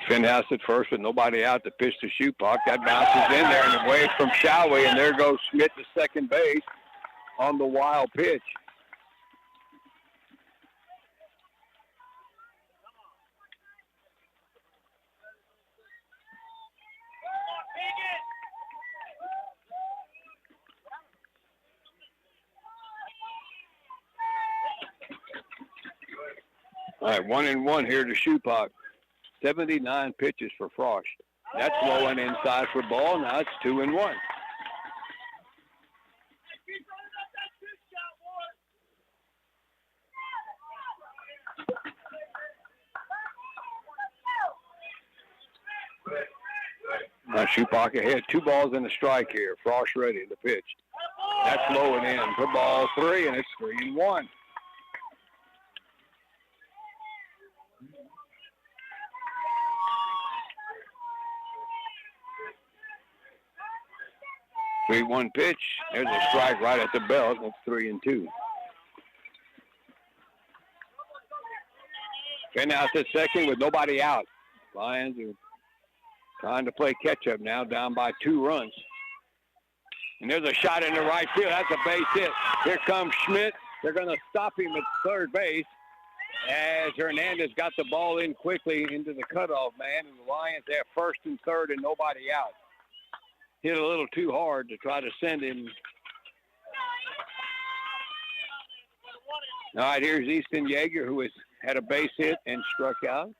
Speaker 2: Fenhouse at first with nobody out to pitch to Shupak. That bounces in there and away from Shaway, and there goes Schmidt to second base on the wild pitch. All right, 1-1 here to Shupak. 79 pitches for Frost. That's low and inside for ball. Now it's 2-1. Now Shupak ahead. 2 balls and a strike here. Frost ready to pitch. That's low and in for ball 3, and it's 3-1. One pitch. There's a strike right at the belt. That's 3-2. Fenhouse at second with nobody out. Lions are trying to play catch-up now, down by 2 runs. And there's a shot in the right field. That's a base hit. Here comes Schmidt. They're going to stop him at third base as Hernandez got the ball in quickly into the cutoff man. And the Lions have first and third and nobody out. Hit a little too hard to try to send him. All right, here's Easton Yeager, who has had a base hit and struck out.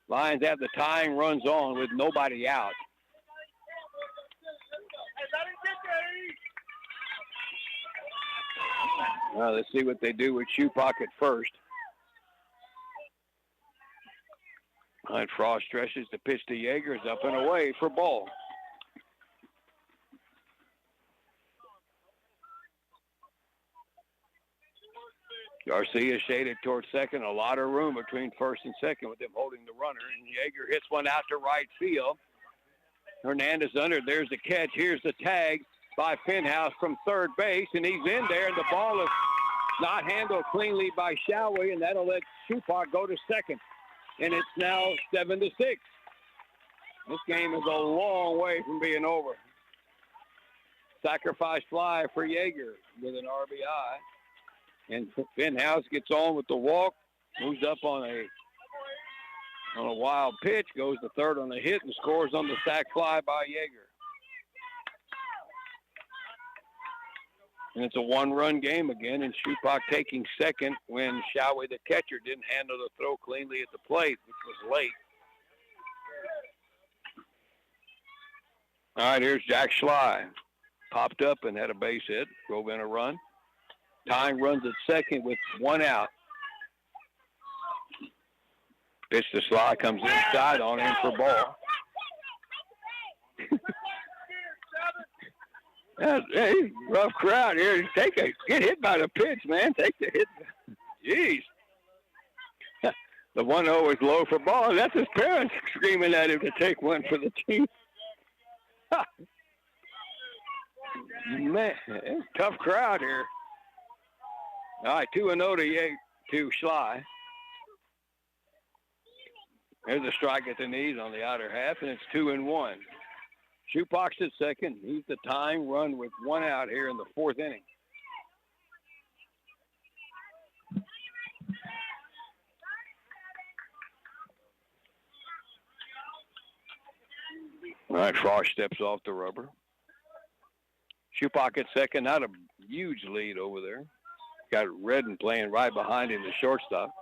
Speaker 2: Lions have the tying runs on with nobody out. Well, let's see what they do with Shupak at first. All right, Frost stretches the pitch to Yeager. Is up and away for ball. Garcia shaded towards second. A lot of room between first and second with them holding the runner. And Yeager hits one out to right field. Hernandez under. There's the catch. Here's the tag by Fenhouse from third base, and he's in there, and the ball is not handled cleanly by Showey, and that'll let Shupak go to second. And it's now 7-6. This game is a long way from being over. Sacrifice fly for Yeager with an RBI. And Fenhouse gets on with the walk, moves up on a wild pitch, goes to third on the hit, and scores on the sac fly by Yeager. And it's a one-run game again, and Shupak taking second when Showey, the catcher, didn't handle the throw cleanly at the plate, which was late. All right, here's Jack Schley. Popped up and had a base hit, drove in a run. Tying runs at second with one out. Pitch to Schley, comes inside on him for ball. Hey, rough crowd here. Get hit by the pitch, man. Take the hit. Jeez. The 1-0 is low for ball. That's his parents screaming at him to take one for the team. Man, it's a tough crowd here. All right, 2-0 to Schley. There's a strike at the knees on the outer half, and it's 2-1. Shupak's at second. He's the tying run with one out here in the fourth inning. All right, Frost steps off the rubber. Shupak at second, not a huge lead over there. Got Redden playing right behind him, the shortstop.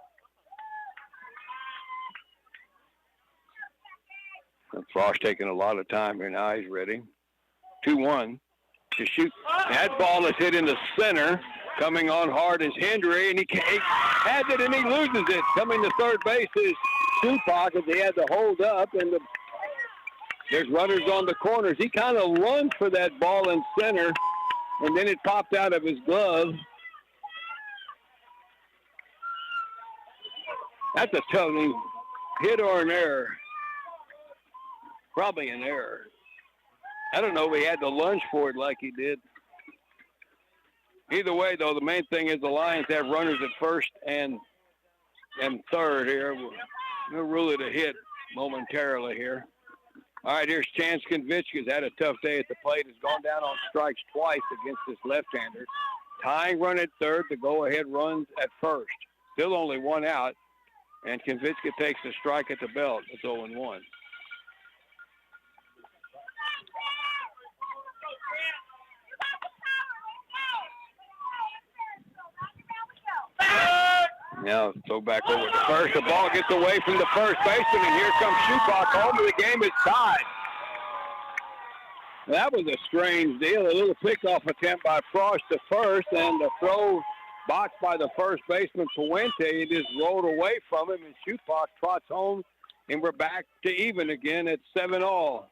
Speaker 2: And Frost taking a lot of time here now. He's ready. 2-1 to shoot. That ball is hit in the center. Coming on hard is Hendry, and he has it and he loses it. Coming to third base is Shupak as he had to hold up, and there's runners on the corners. He kind of lunged for that ball in center, and then it popped out of his glove. That's a tough hit or an error. Probably an error. I don't know if he had to lunge for it like he did. Either way, though, the main thing is the Lions have runners at first and third here. We'll rule it a hit momentarily here. All right, here's Chance Konvichka's had a tough day at the plate. Has gone down on strikes twice against this left-hander. Tying run at third. The go-ahead runs at first. Still only one out. And Konvichka takes a strike at the belt. It's 0-1. Now throw back over to first. The ball gets away from the first baseman, and here comes Shupak home, and the game is tied. That was a strange deal. A little pickoff attempt by Frost to first, and the throw boxed by the first baseman, Puente. It just rolled away from him, and Shupak trots home, and we're back to even again at 7-all.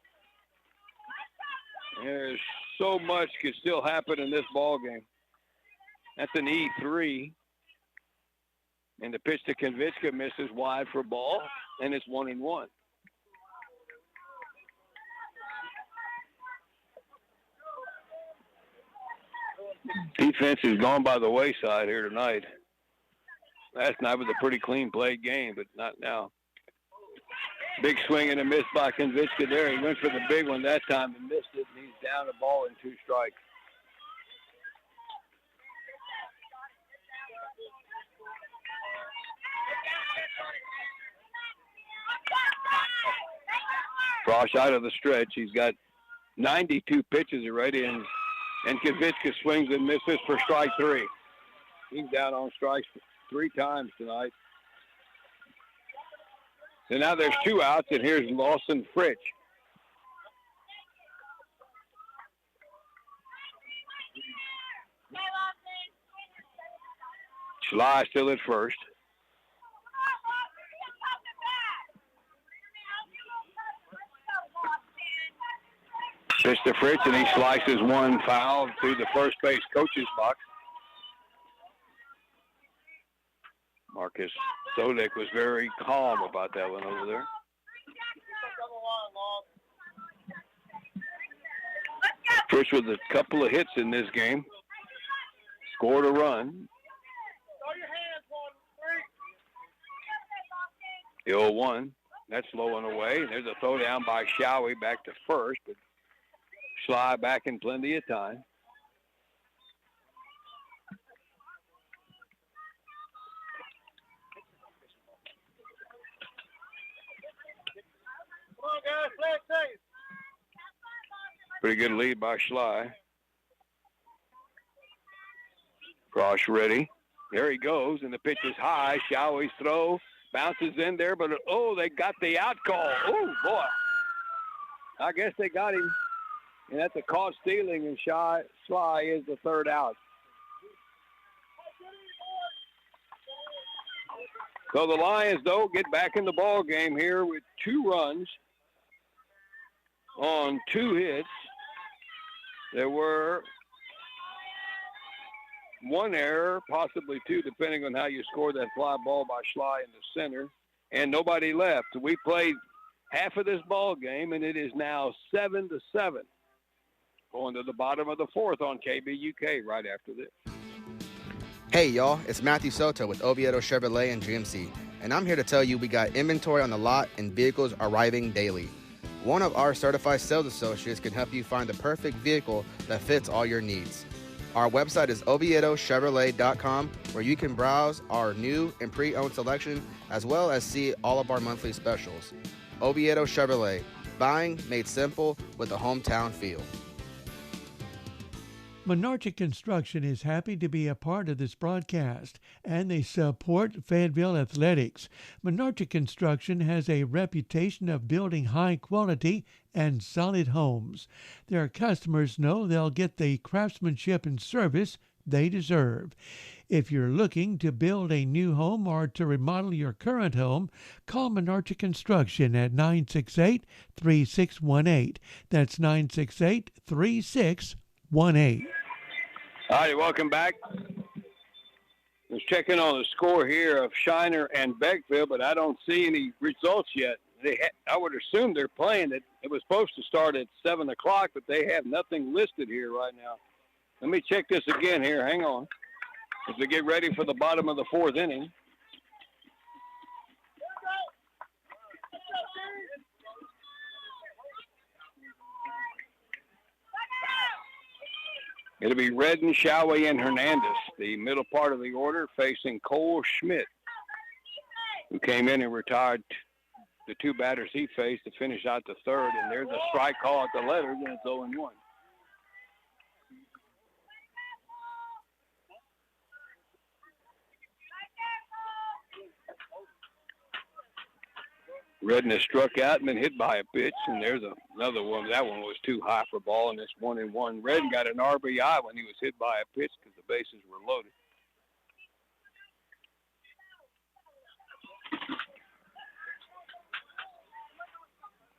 Speaker 2: There's so much could still happen in this ball game. That's an E3. And the pitch to Konvichka misses wide for ball, and it's 1-1. Defense has gone by the wayside here tonight. Last night was a pretty clean played game, but not now. Big swing and a miss by Konvichka there. He went for the big one that time and missed it, and he's down the ball in 2 strikes. Frost out of the stretch. He's got 92 pitches already, and Konvichka swings and misses for strike 3. He's down on strikes 3 times tonight. So now there's 2 outs, and here's Lawson Fritch. Schley still at first. Pitch to Fritz, and he slices one foul through the first base coach's box. Marcus Solek was very calm about that one over there. Fritz with a couple of hits in this game. Scored a run. The 0-1. That's low and away. There's a throw down by Showie back to first, but Sly back in plenty of time.
Speaker 8: Come on, guys, play it safe.
Speaker 2: Pretty good lead by Sly. Cross ready. There he goes, and the pitch is high. Showie's throw bounces in there, but they got the out call. Oh, boy. I guess they got him. And that's a caught stealing, and Sly is the third out. So the Lions, though, get back in the ball game here with 2 runs on 2 hits. There were 1 error, possibly 2, depending on how you score that fly ball by Schley in the center, and nobody left. We played half of this ball game, and it is now 7-7. Going to the bottom of the 4th on KBUK right after this.
Speaker 12: Hey y'all, it's Matthew Soto with Oviedo Chevrolet and GMC, and I'm here to tell you we got inventory on the lot and vehicles arriving daily. One of our certified sales associates can help you find the perfect vehicle that fits all your needs. Our website is OviedoChevrolet.com, where you can browse our new and pre-owned selection as well as see all of our monthly specials. Oviedo Chevrolet, buying made simple with a hometown feel.
Speaker 1: Menarche Construction is happy to be a part of this broadcast, and they support Fayetteville athletics. Menarche Construction has a reputation of building high quality and solid homes. Their customers know they'll get the craftsmanship and service they deserve. If you're looking to build a new home or to remodel your current home, call Menarche Construction at 968-3618. That's 968-3618. All
Speaker 2: right, welcome back. Just checking on the score here of Shiner and Beckville, but I don't see any results yet. I would assume they're playing it. It was supposed to start at 7 o'clock, but they have nothing listed here right now. Let me check this again here. Hang on. As we get ready for the bottom of the 4th inning. It'll be Redden, Showie, and Hernandez, the middle part of the order, facing Cole Schmidt, who came in and retired the 2 batters he faced to finish out the 3rd. And there's a strike call at the letters, and it's 0-1. Redden has struck out and been hit by a pitch, and there's another one. That one was too high for ball, and it's 1-1. Redden got an RBI when he was hit by a pitch because the bases were loaded.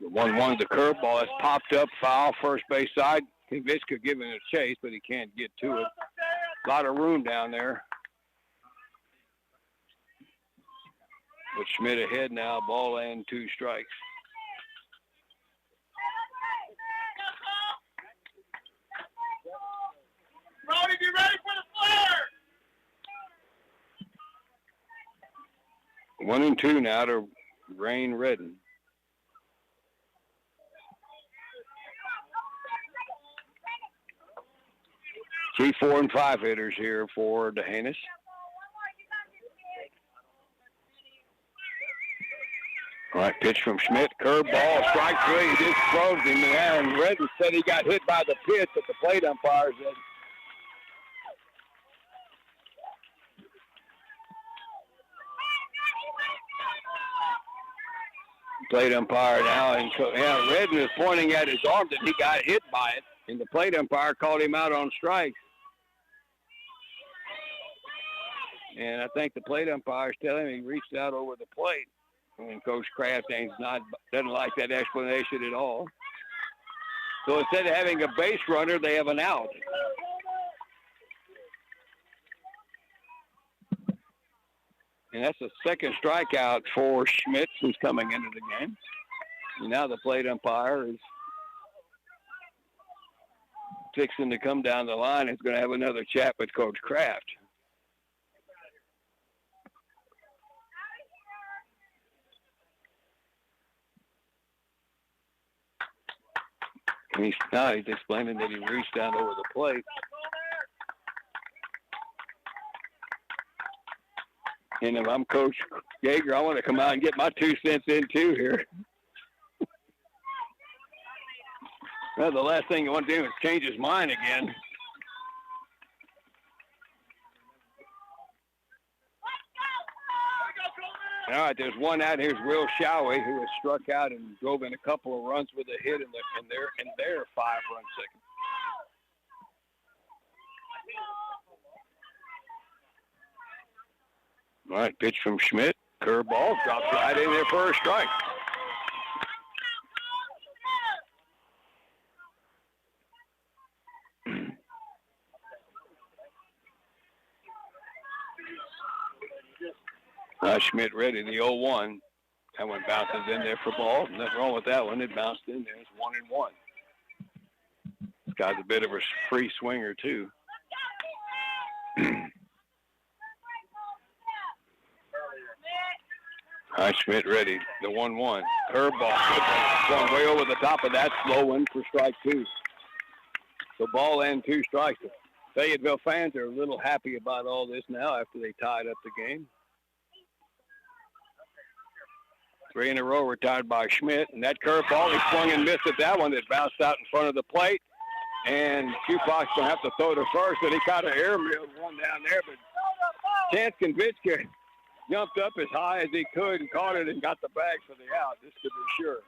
Speaker 2: The 1-1's a curveball. It's popped up, foul, first base side. Kivitska giving it a chase, but he can't get to it. A lot of room down there. With Schmidt ahead now, ball and 2 strikes.
Speaker 8: Brody, be ready for the flare!
Speaker 2: 1-2 now to Rain Redden. Three, 4, and 5 hitters here for D'Hanis. All right, pitch from Schmidt, curveball, strike 3. He just throws him, and Redden said he got hit by the pitch, but the plate umpire said. Plate umpire now, and so, Redden is pointing at his arm that he got hit by it, and the plate umpire called him out on strikes. And I think the plate umpire is telling him he reached out over the plate. And Coach Kraft doesn't like that explanation at all. So instead of having a base runner, they have an out. And that's the second strikeout for Schmidt, who's coming into the game. And now the plate umpire is fixing to come down the line. He's going to have another chat with Coach Kraft. And he's explaining that he reached down over the plate. And if I'm Coach Yeager, I want to come out and get my 2 cents in too here. Well, the last thing you want to do is change his mind again. All right, there's one out. Here's Will Showie, who has struck out and drove in a couple of runs with a hit in their 5-run second. All right, pitch from Schmidt. Curveball drops right in there for a strike. Schmidt ready, the 0-1. That one bounces in there for ball. Nothing wrong with that one. It bounced in there. It's 1-1. This guy's a bit of a free swinger, too. Schmidt ready, the 1-1. Curveball. Going way over the top of that. Slow one for strike 2. So ball and 2 strikes. Fayetteville fans are a little happy about all this now after they tied up the game. 3 in a row retired by Schmidt. And that curveball, he swung and missed at that one that bounced out in front of the plate. And Fox going to have to throw to first, and he kind of airmailed one down there. But Chance Konvichka jumped up as high as he could and caught it and got the bag for the out, just to be sure.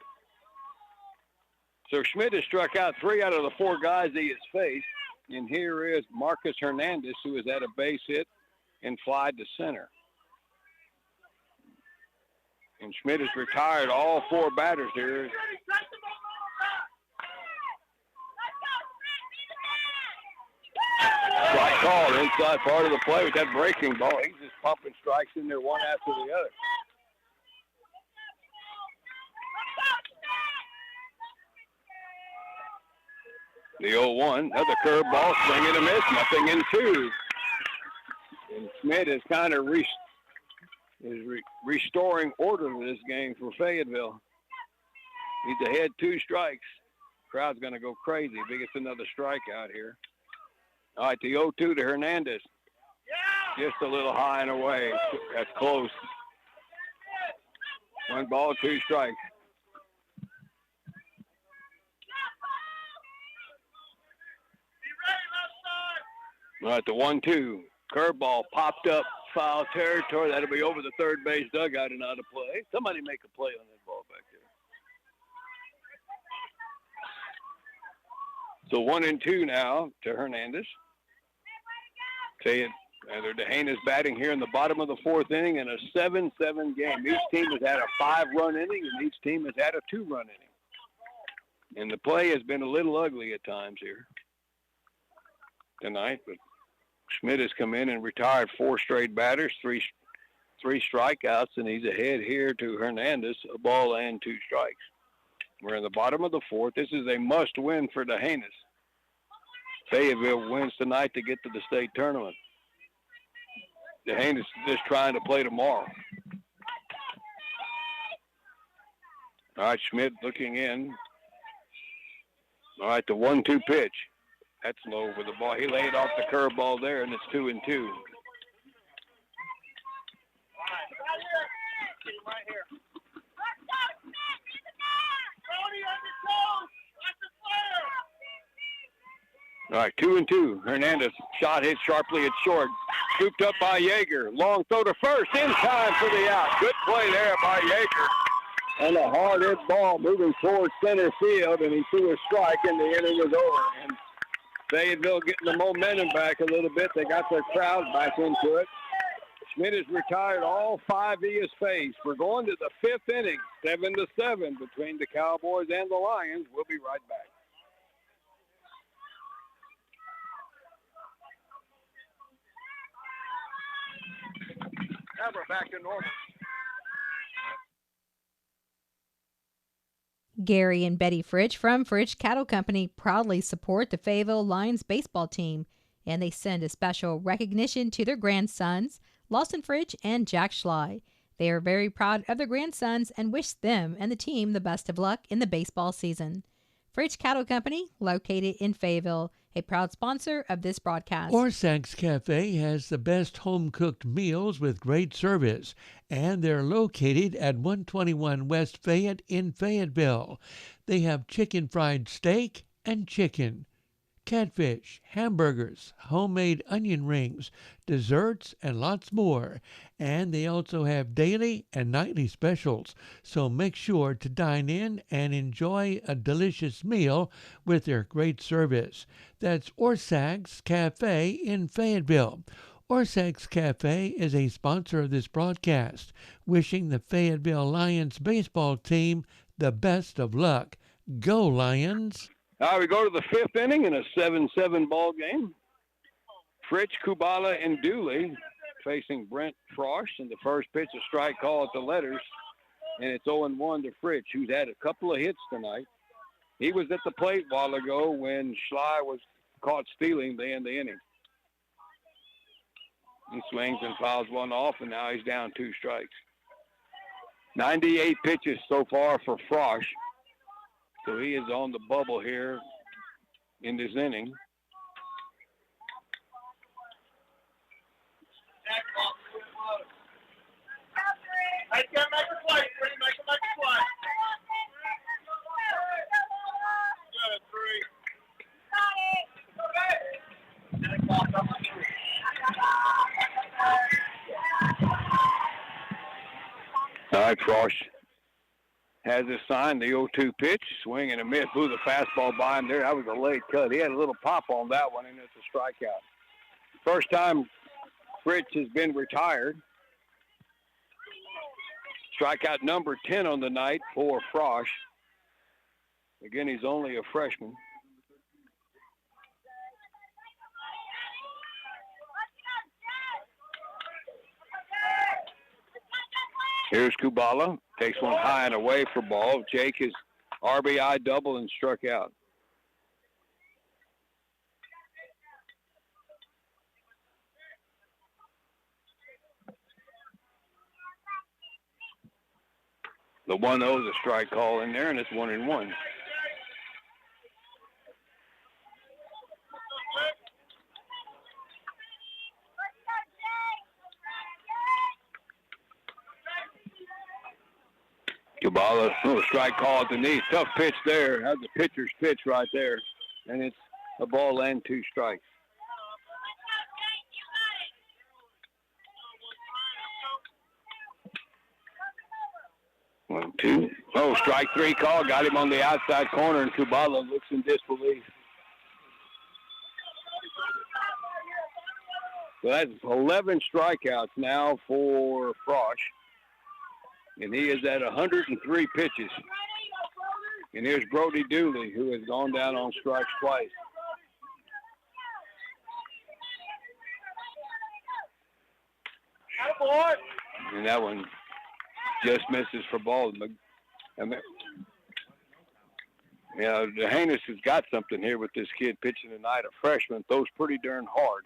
Speaker 2: So Schmidt has struck out 3 out of the 4 guys he has faced. And here is Marcus Hernandez, who has had a base hit and flied to center. And Schmidt has retired all 4 batters here. Strike call inside part of the play with that breaking ball. He's just pumping strikes in there one after the other. The 0-1, another curveball, swing and a miss, nothing in 2. And Schmidt is kind of restoring order to this game for Fayetteville. He's ahead 2 strikes. Crowd's going to go crazy if he gets another strikeout here. All right, the 0-2 to Hernandez. Just a little high and away. That's close. 1 ball, 2 strikes. All right, the 1-2. Curveball popped up, foul territory. That'll be over the third base dugout and out of play. Somebody make a play on that ball back there. So 1-2 now to Hernandez. The Dehaene is batting here in the bottom of the 4th inning in a 7-7 game. Each team has had a 5-run inning, and each team has had a 2-run inning. And the play has been a little ugly at times here tonight, but Schmidt has come in and retired 4 straight batters, 3 strikeouts, and he's ahead here to Hernandez, a ball and 2 strikes. We're in the bottom of the 4th. This is a must-win for Dehaene. Fayetteville wins tonight to get to the state tournament. Dehaene is just trying to play tomorrow. All right, Schmidt looking in. All right, the 1-2 pitch. That's low with the ball. He laid off the curveball there, and it's 2-2.
Speaker 8: Right here.
Speaker 2: All right, 2-2. Hernandez shot hit sharply at short. Scooped up by Yeager. Long throw to first. In time for the out. Good play there by Yeager. And a hard hit ball moving towards center field, and he threw a strike, and the inning was over. And Fayetteville getting the momentum back a little bit. They got their crowd back into it. Schmidt has retired all 5 he has faced. We're going to the 5th inning, 7-7 between the Cowboys and the Lions. We'll be right back. Now we're back to normal.
Speaker 9: Gary and Betty Fritsch from Fritsch Cattle Company proudly support the Fayetteville Lions baseball team, and they send a special recognition to their grandsons, Lawson Fritsch and Jack Schley. They are very proud of their grandsons and wish them and the team the best of luck in the baseball season. Fritsch Cattle Company, located in Fayetteville, a proud sponsor of this broadcast.
Speaker 1: Orsak's Cafe has the best home-cooked meals with great service, and they're located at 121 West Fayette in Fayetteville. They have chicken fried steak and chicken, catfish, hamburgers, homemade onion rings, desserts, and lots more. And they also have daily and nightly specials, so make sure to dine in and enjoy a delicious meal with their great service. That's Orsak's Cafe in Fayetteville. Orsak's Cafe is a sponsor of this broadcast, wishing the Fayetteville Lions baseball team the best of luck. Go Lions!
Speaker 2: All right, we go to the fifth inning in a 7-7 ball game. Fritsch, Kubala, and Dooley facing Brent Frosch, and the first pitch, a strike call at the letters, and it's 0-1 to Fritsch, who's had a couple of hits tonight. He was at the plate a while ago when Schley was caught stealing to end the inning. He swings and fouls one off, and now he's down 2 strikes. 98 pitches so far for Frosch. So he is on the bubble here in this inning.
Speaker 8: Make a play, make a play. Good, 3.
Speaker 2: All right, Frosch has his sign, the 0-2 pitch, swing and a miss, blew the fastball by him there. That was a late cut. He had a little pop on that one, and it's a strikeout. First time Fritsch has been retired. Strikeout number 10 on the night for Frosch. Again, he's only a freshman. Here's Kubala. Takes one high and away for ball. Jake is RBI double and struck out. The 1-0 is a strike call in there, and it's 1-1. Kubala, little strike call at the knee. Tough pitch there. That's the pitcher's pitch right there. And it's a ball and 2 strikes. One, two. Oh, strike 3 call. Got him on the outside corner, and Kubala looks in disbelief. So that's 11 strikeouts now for Frosch. And he is at 103 pitches. And here's Brody Dooley, who has gone down on strikes twice. And that one just misses for ball. Yeah, DeHanis has got something here with this kid pitching tonight, a freshman. Throws pretty darn hard.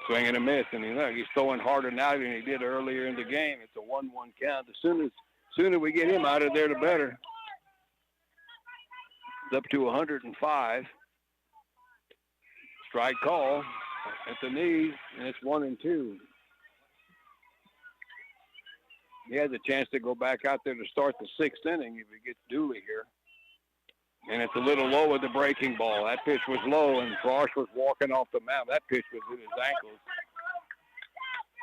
Speaker 2: Swing and a miss, and he's throwing harder now than he did earlier in the game. It's a 1-1 count. The sooner we get him out of there, the better. It's up to 105. Strike call at the knees, and it's 1-2. He has a chance to go back out there to start the 6th inning if he gets Dooley here. And it's a little low with the breaking ball. That pitch was low, and Frosch was walking off the mound. That pitch was in his ankles.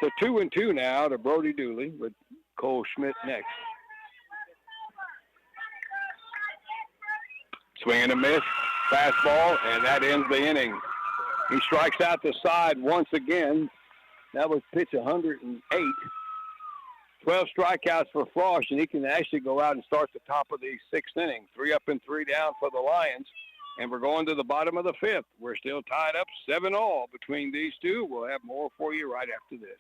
Speaker 2: So 2-2 now to Brody Dooley with Cole Schmidt next. Swing and a miss, fastball, and that ends the inning. He strikes out the side once again. That was pitch 108. 12 strikeouts for Frosch, and he can actually go out and start the top of the 6th inning. 3 up and 3 down for the Lions. And we're going to the bottom of the fifth. We're still tied up 7-all between these two. We'll have more for you right after this.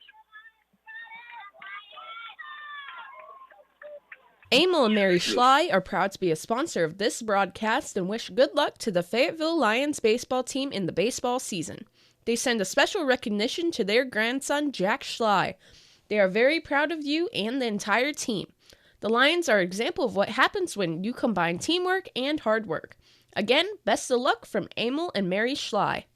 Speaker 10: Emil and Mary Schley are proud to be a sponsor of this broadcast and wish good luck to the Fayetteville Lions baseball team in the baseball season. They send a special recognition to their grandson, Jack Schley. They are very proud of you and the entire team. The Lions are an example of what happens when you combine teamwork and hard work. Again, best of luck from Emil and Mary Schley.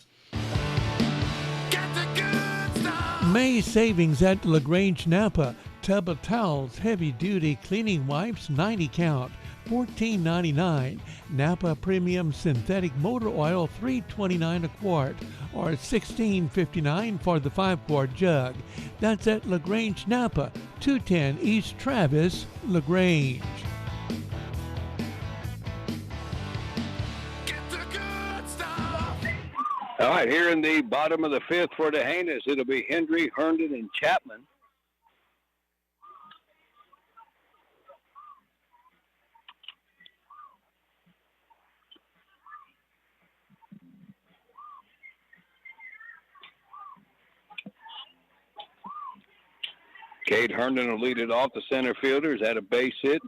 Speaker 1: May savings at LaGrange Napa. Tub of towels, heavy-duty cleaning wipes, 90 count, $14.99. Napa Premium Synthetic Motor Oil, $3.29 a quart, or $16.59 for the 5-quart jug. That's at LaGrange Napa, 210 East Travis, LaGrange.
Speaker 2: All right, here in the bottom of the fifth for the Hainas, it'll be Hendry, Herndon, and Chapman. Cade Herndon will lead it off. The center fielders had a base hit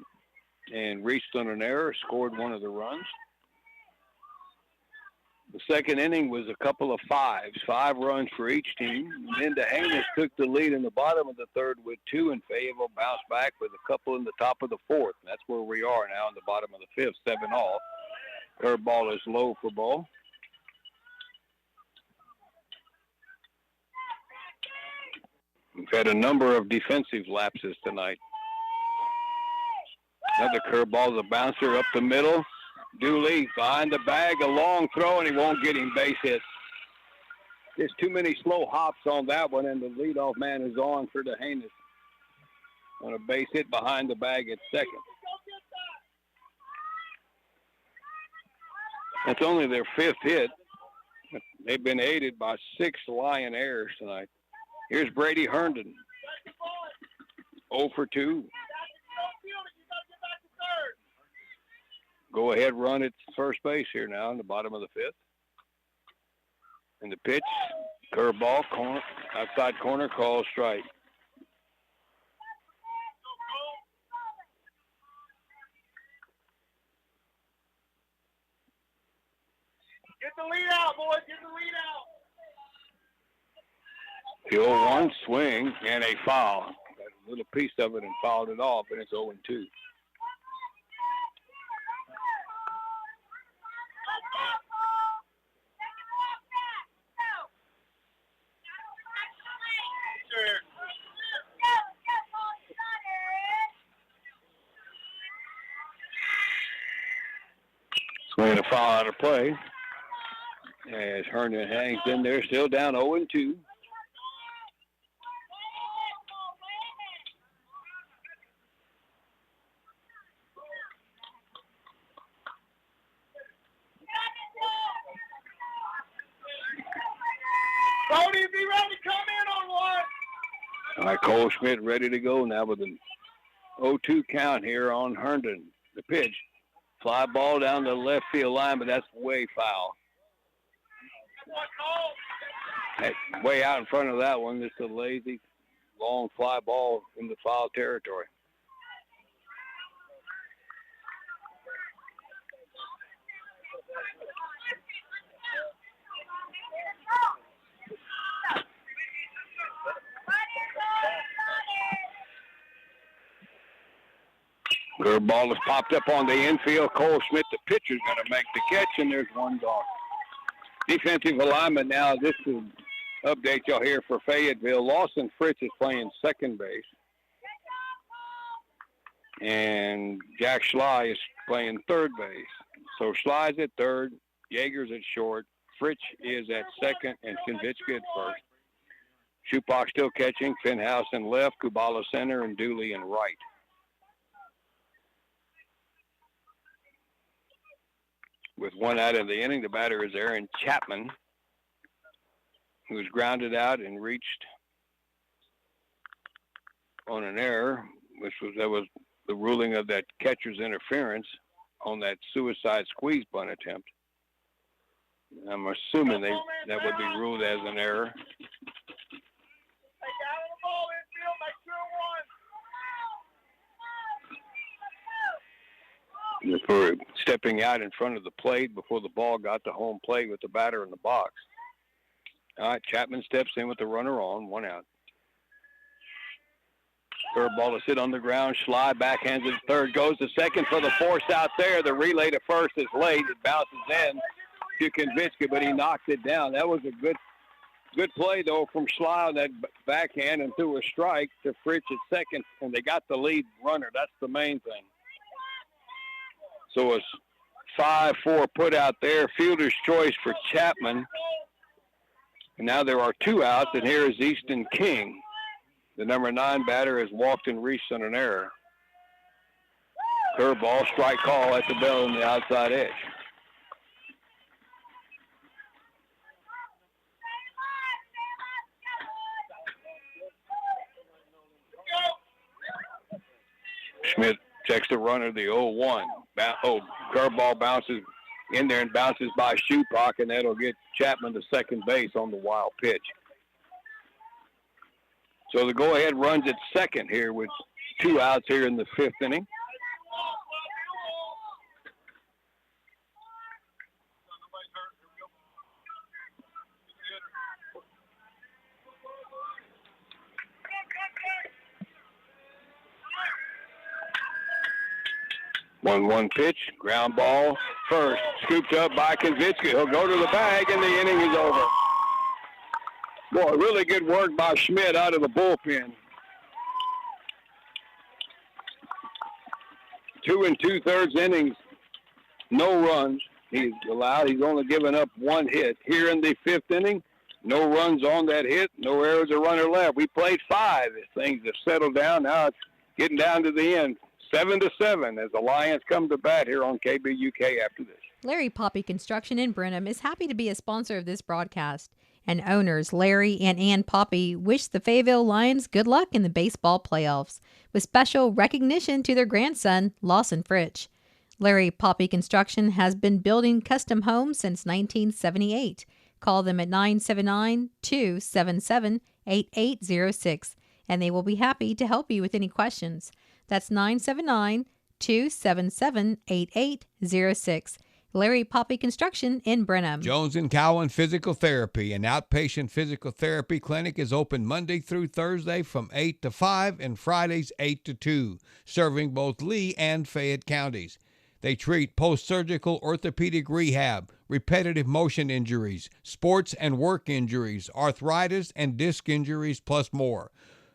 Speaker 2: and reached on an error, scored one of the runs. The second inning was a couple of 5s, 5 runs for each team. And then the Hainas took the lead in the bottom of the third with 2, and Fayetteville bounced back with a couple in the top of the fourth. And that's where we are now in the bottom of the fifth, 7-all. Curveball is low for ball. We've had a number of defensive lapses tonight. Another curveball is a bouncer up the middle. Dooley behind the bag, a long throw, and he won't get him base hit. There's too many slow hops on that one, and the leadoff man is on for the Hainas on a base hit behind the bag at second. That's only their 5th hit. They've been aided by 6 Lion errors tonight. Here's Brady Herndon. 0 for 2. Go ahead run at first base here now in the bottom of the 5th. And the pitch, curveball, corner, outside corner, call strike.
Speaker 8: Get the lead out, boys. Get the lead out.
Speaker 2: The 0-1 swing and a foul. Got a little piece of it and fouled it off, and it's 0-2. Swing a foul out of play as Herndon hangs in there, still down 0-2.
Speaker 8: Cody, be ready to come in on one.
Speaker 2: All right, Cole Schmidt ready to go now with an 0-2 count here on Herndon. The pitch. Fly ball down the left field line, but that's way foul. Hey, way out in front of that one. Just a lazy, long fly ball in the foul territory. Curveball has popped up on the infield. Cole Schmidt, the pitcher's going to make the catch, and there's one gone. Defensive alignment now. This is update y'all here for Fayetteville. Lawson Fritz is playing second base. And Jack Schley is playing third base. So Schley's at third, Yeager's at short, Fritz is at second, and Konvichka at first. Schupak still catching, Finhouse in left, Kubala center, and Dooley in right. With one out of the inning, the batter is Aaron Chapman, who was grounded out and reached on an error, that was the ruling of that catcher's interference on that suicide squeeze bunt attempt. I'm assuming that would be ruled as an error. For stepping out in front of the plate before the ball got to home plate with the batter in the box. All right, Chapman steps in with the runner on, 1 out. Third ball is hit on the ground. Schley backhands it. Third goes to second for the force out there. The relay to first is late. It bounces in to Konvichka, but he knocked it down. That was a good play, though, from Schley on that backhand and threw a strike to Fritsch at second, and they got the lead runner. That's the main thing. So it's 5-4 put out there. Fielder's choice for Chapman. And now there are 2 outs, and here is Easton King. The number 9 batter has walked and reached on an error. Curveball, strike call at the bell on the outside edge. Schmidt checks the runner, the 0-1. Curveball bounces in there and bounces by Shupak, and that'll get Chapman to second base on the wild pitch. So the go-ahead runs at second here with 2 outs here in the 5th inning. One pitch, ground ball, first, scooped up by Konvichka. He'll go to the bag, and the inning is over. Boy, really good work by Schmidt out of the bullpen. 2 2/3 innings, no runs he's allowed. He's only given up 1 hit. Here in the 5th inning, no runs on that hit, no errors, a runner left. We played 5. Things have settled down. Now it's getting down to the end. 7-7 as the Lions come to bat here on KBUK after this.
Speaker 9: Larry Poppy Construction in Brenham is happy to be a sponsor of this broadcast. And owners Larry and Ann Poppy wish the Fayetteville Lions good luck in the baseball playoffs, with special recognition to their grandson, Lawson Fritsch. Larry Poppy Construction has been building custom homes since 1978. Call them at 979-277-8806, and they will be happy to help you with any questions. That's 979-277-8806. Larry Poppy Construction in Brenham.
Speaker 4: Jones & Cowan Physical Therapy, an outpatient physical therapy clinic, is open Monday through Thursday from 8 to 5 and Fridays 8 to 2, serving both Lee and Fayette counties. They treat post-surgical orthopedic rehab, repetitive motion injuries, sports and work injuries, arthritis and disc injuries, plus more.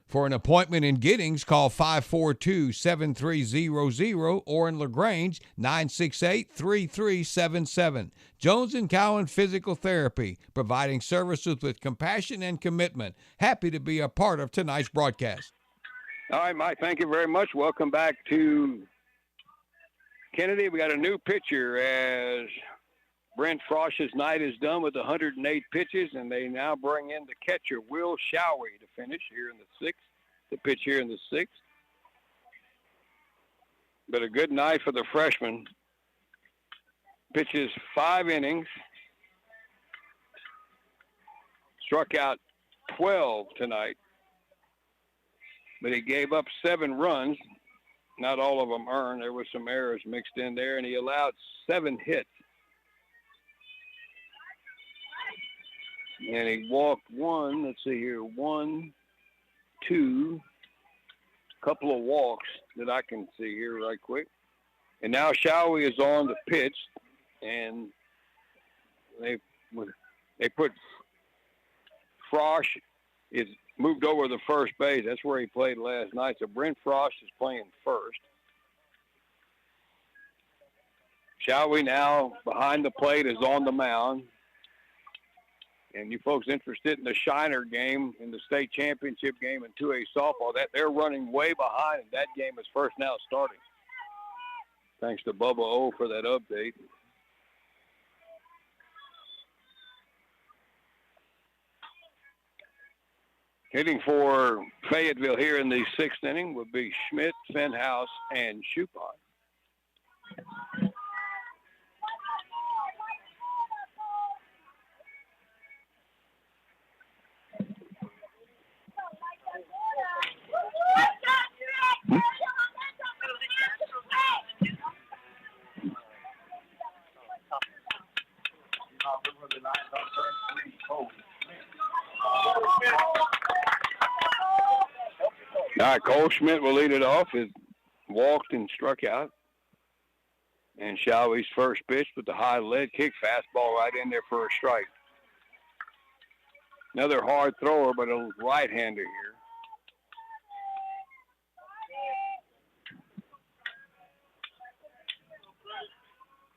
Speaker 4: For an appointment in Giddings, call 542-7300 or in LaGrange, 968-3377. Jones & Cowan Physical Therapy, providing services with compassion and commitment. Happy to be a part of tonight's broadcast.
Speaker 2: All right, Mike, thank you very much. Welcome back to Kennedy. We got a new pitcher as Brent Frosch's night is done with 108 pitches, and they now bring in the catcher, Will Showie, to finish here in the 6th, to pitch here in the 6th. But a good night for the freshman. Pitches 5 innings, struck out 12 tonight, but he gave up 7 runs. Not all of them earned. There were some errors mixed in there, and he allowed 7 hits. And he walked 1, let's see here, 1, 2, couple of walks that I can see here right quick. And now Showie is on the pitch, and they put Frosch is moved over to first base. That's where he played last night. So Brent Frosch is playing first. Showie now behind the plate is on the mound. And you folks interested in the Shiner game, in the state championship game in 2A softball, that they're running way behind, and that game is first now starting. Thanks to Bubba O for that update. Hitting for Fayetteville here in the 6th inning would be Schmidt, Fenhouse, and Shupak. All right, Cole Schmidt will lead it off. It walked and struck out. And Shawey's first pitch with the high lead kick fastball right in there for a strike. Another hard thrower, but a right-hander here.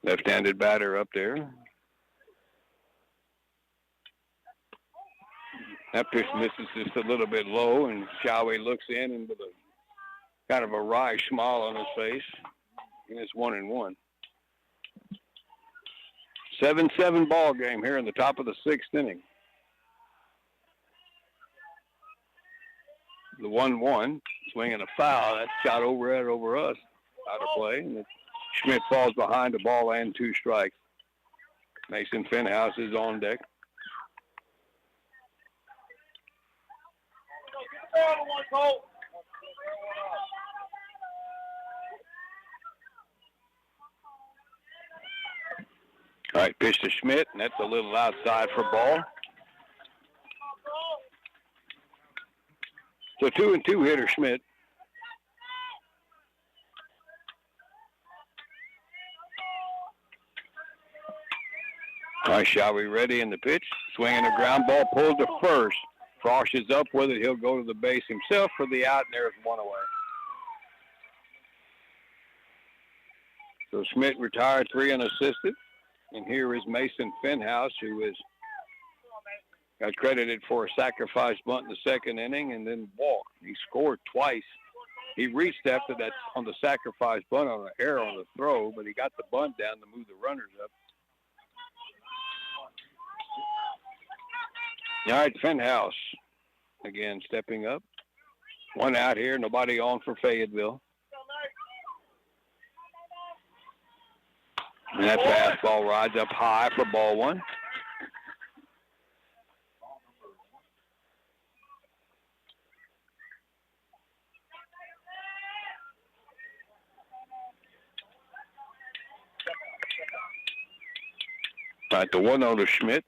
Speaker 2: Left-handed batter up there. That pitch misses just a little bit low, and Shawey looks in and with a kind of a wry smile on his face. And it's 1-1. 7-7 ball game here in the top of the sixth inning. The 1-1, swinging a foul. That's shot over us. Out of play. And Schmidt falls behind the ball and 2 strikes. Mason Finhouse is on deck. All right, pitch to Schmidt, and that's a little outside for ball. So 2-2 hitter Schmidt. All right, Shawey ready in the pitch. Swinging a ground ball, pulled to first. Frosch is up with it. He'll go to the base himself for the out, and there's 1 away. So Schmidt retired 3 unassisted. And here is Mason Finhouse, who got credited for a sacrifice bunt in the second inning and then walked. He scored twice. He reached after that on the sacrifice bunt on an error on the throw, but he got the bunt down to move the runners up. All right, Finhouse again stepping up. 1 out here, nobody on for Fayetteville. And that fastball rides up high for ball 1. All right, the 1-0 to Schmidt,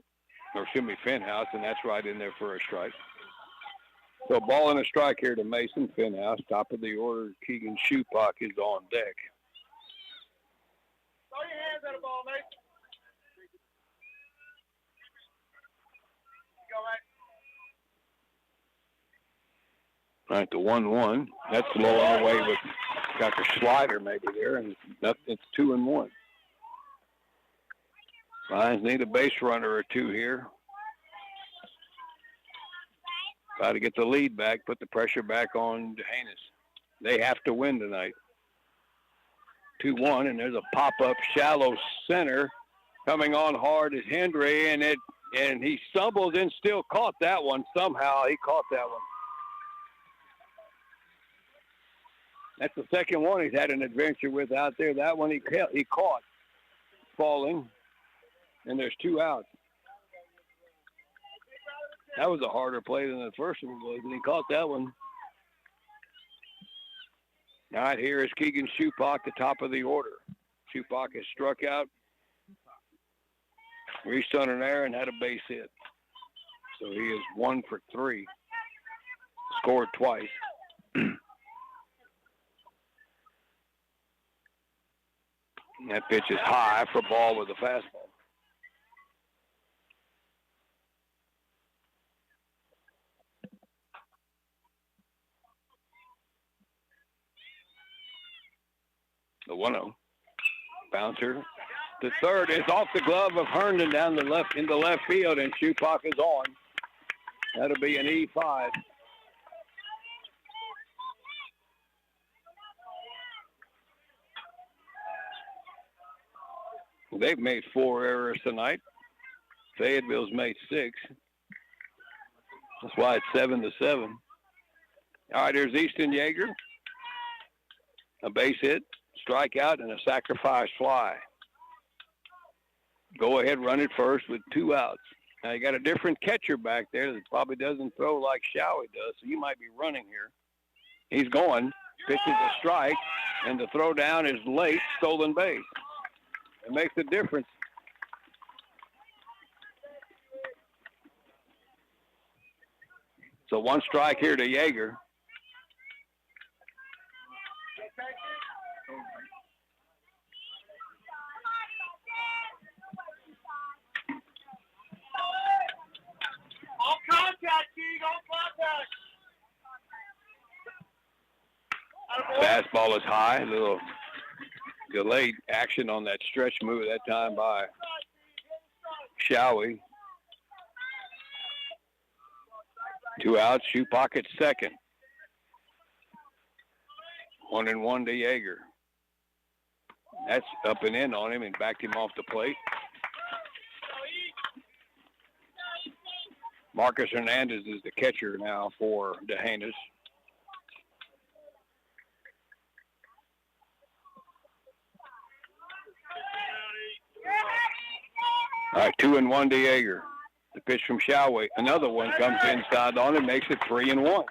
Speaker 2: or Finhouse, and that's right in there for a strike. So ball and a strike here to Mason Finhouse. Top of the order, Keegan Shupak is on deck.
Speaker 8: Throw your hands at the ball, mate.
Speaker 2: All right, the 1-1. That's low on the way with got the slider maybe there, and it's 2-1. Lions need a base runner or 2 here. Try to get the lead back, put the pressure back on Dehanis. They have to win tonight. 2-1, and there's a pop-up shallow center. Coming on hard is Hendry, and he stumbled and still caught that one. Somehow he caught that one. That's the second one he's had an adventure with out there. That one he caught falling, and there's 2 outs. That was a harder play than the first one was, and he caught that one. All right, here is Keegan Shupak, the top of the order. Shupak has struck out, reached on an error, and had a base hit. So he is 1 for 3. Scored twice. That pitch is high for ball with a fastball. The 1-0. Bouncer to third. It's off the glove of Herndon down the left into left field, and Shupak is on. That'll be an E5. They've made 4 errors tonight. Fayetteville's made 6. That's why it's 7-7. All right, there's Easton Yeager. A base hit, strikeout, and a sacrifice fly. Go ahead, run it first with 2 outs. Now you got a different catcher back there that probably doesn't throw like Shawey does, so you might be running here. He's going. Pitches a strike, and the throw down is late, stolen base. It makes a difference. So one strike here to Yeager.
Speaker 8: All contact, Keeg, all contact.
Speaker 2: Fastball is high. A little delayed action on that stretch move that time by Showie. 2 outs, shoe pocket second. 1-1 to Yeager. That's up and in on him and backed him off the plate. Marcus Hernandez is the catcher now for D'Hanis. All right, 2-1 to Yeager. The pitch from Showie. Another one comes inside on it, makes it 3-1.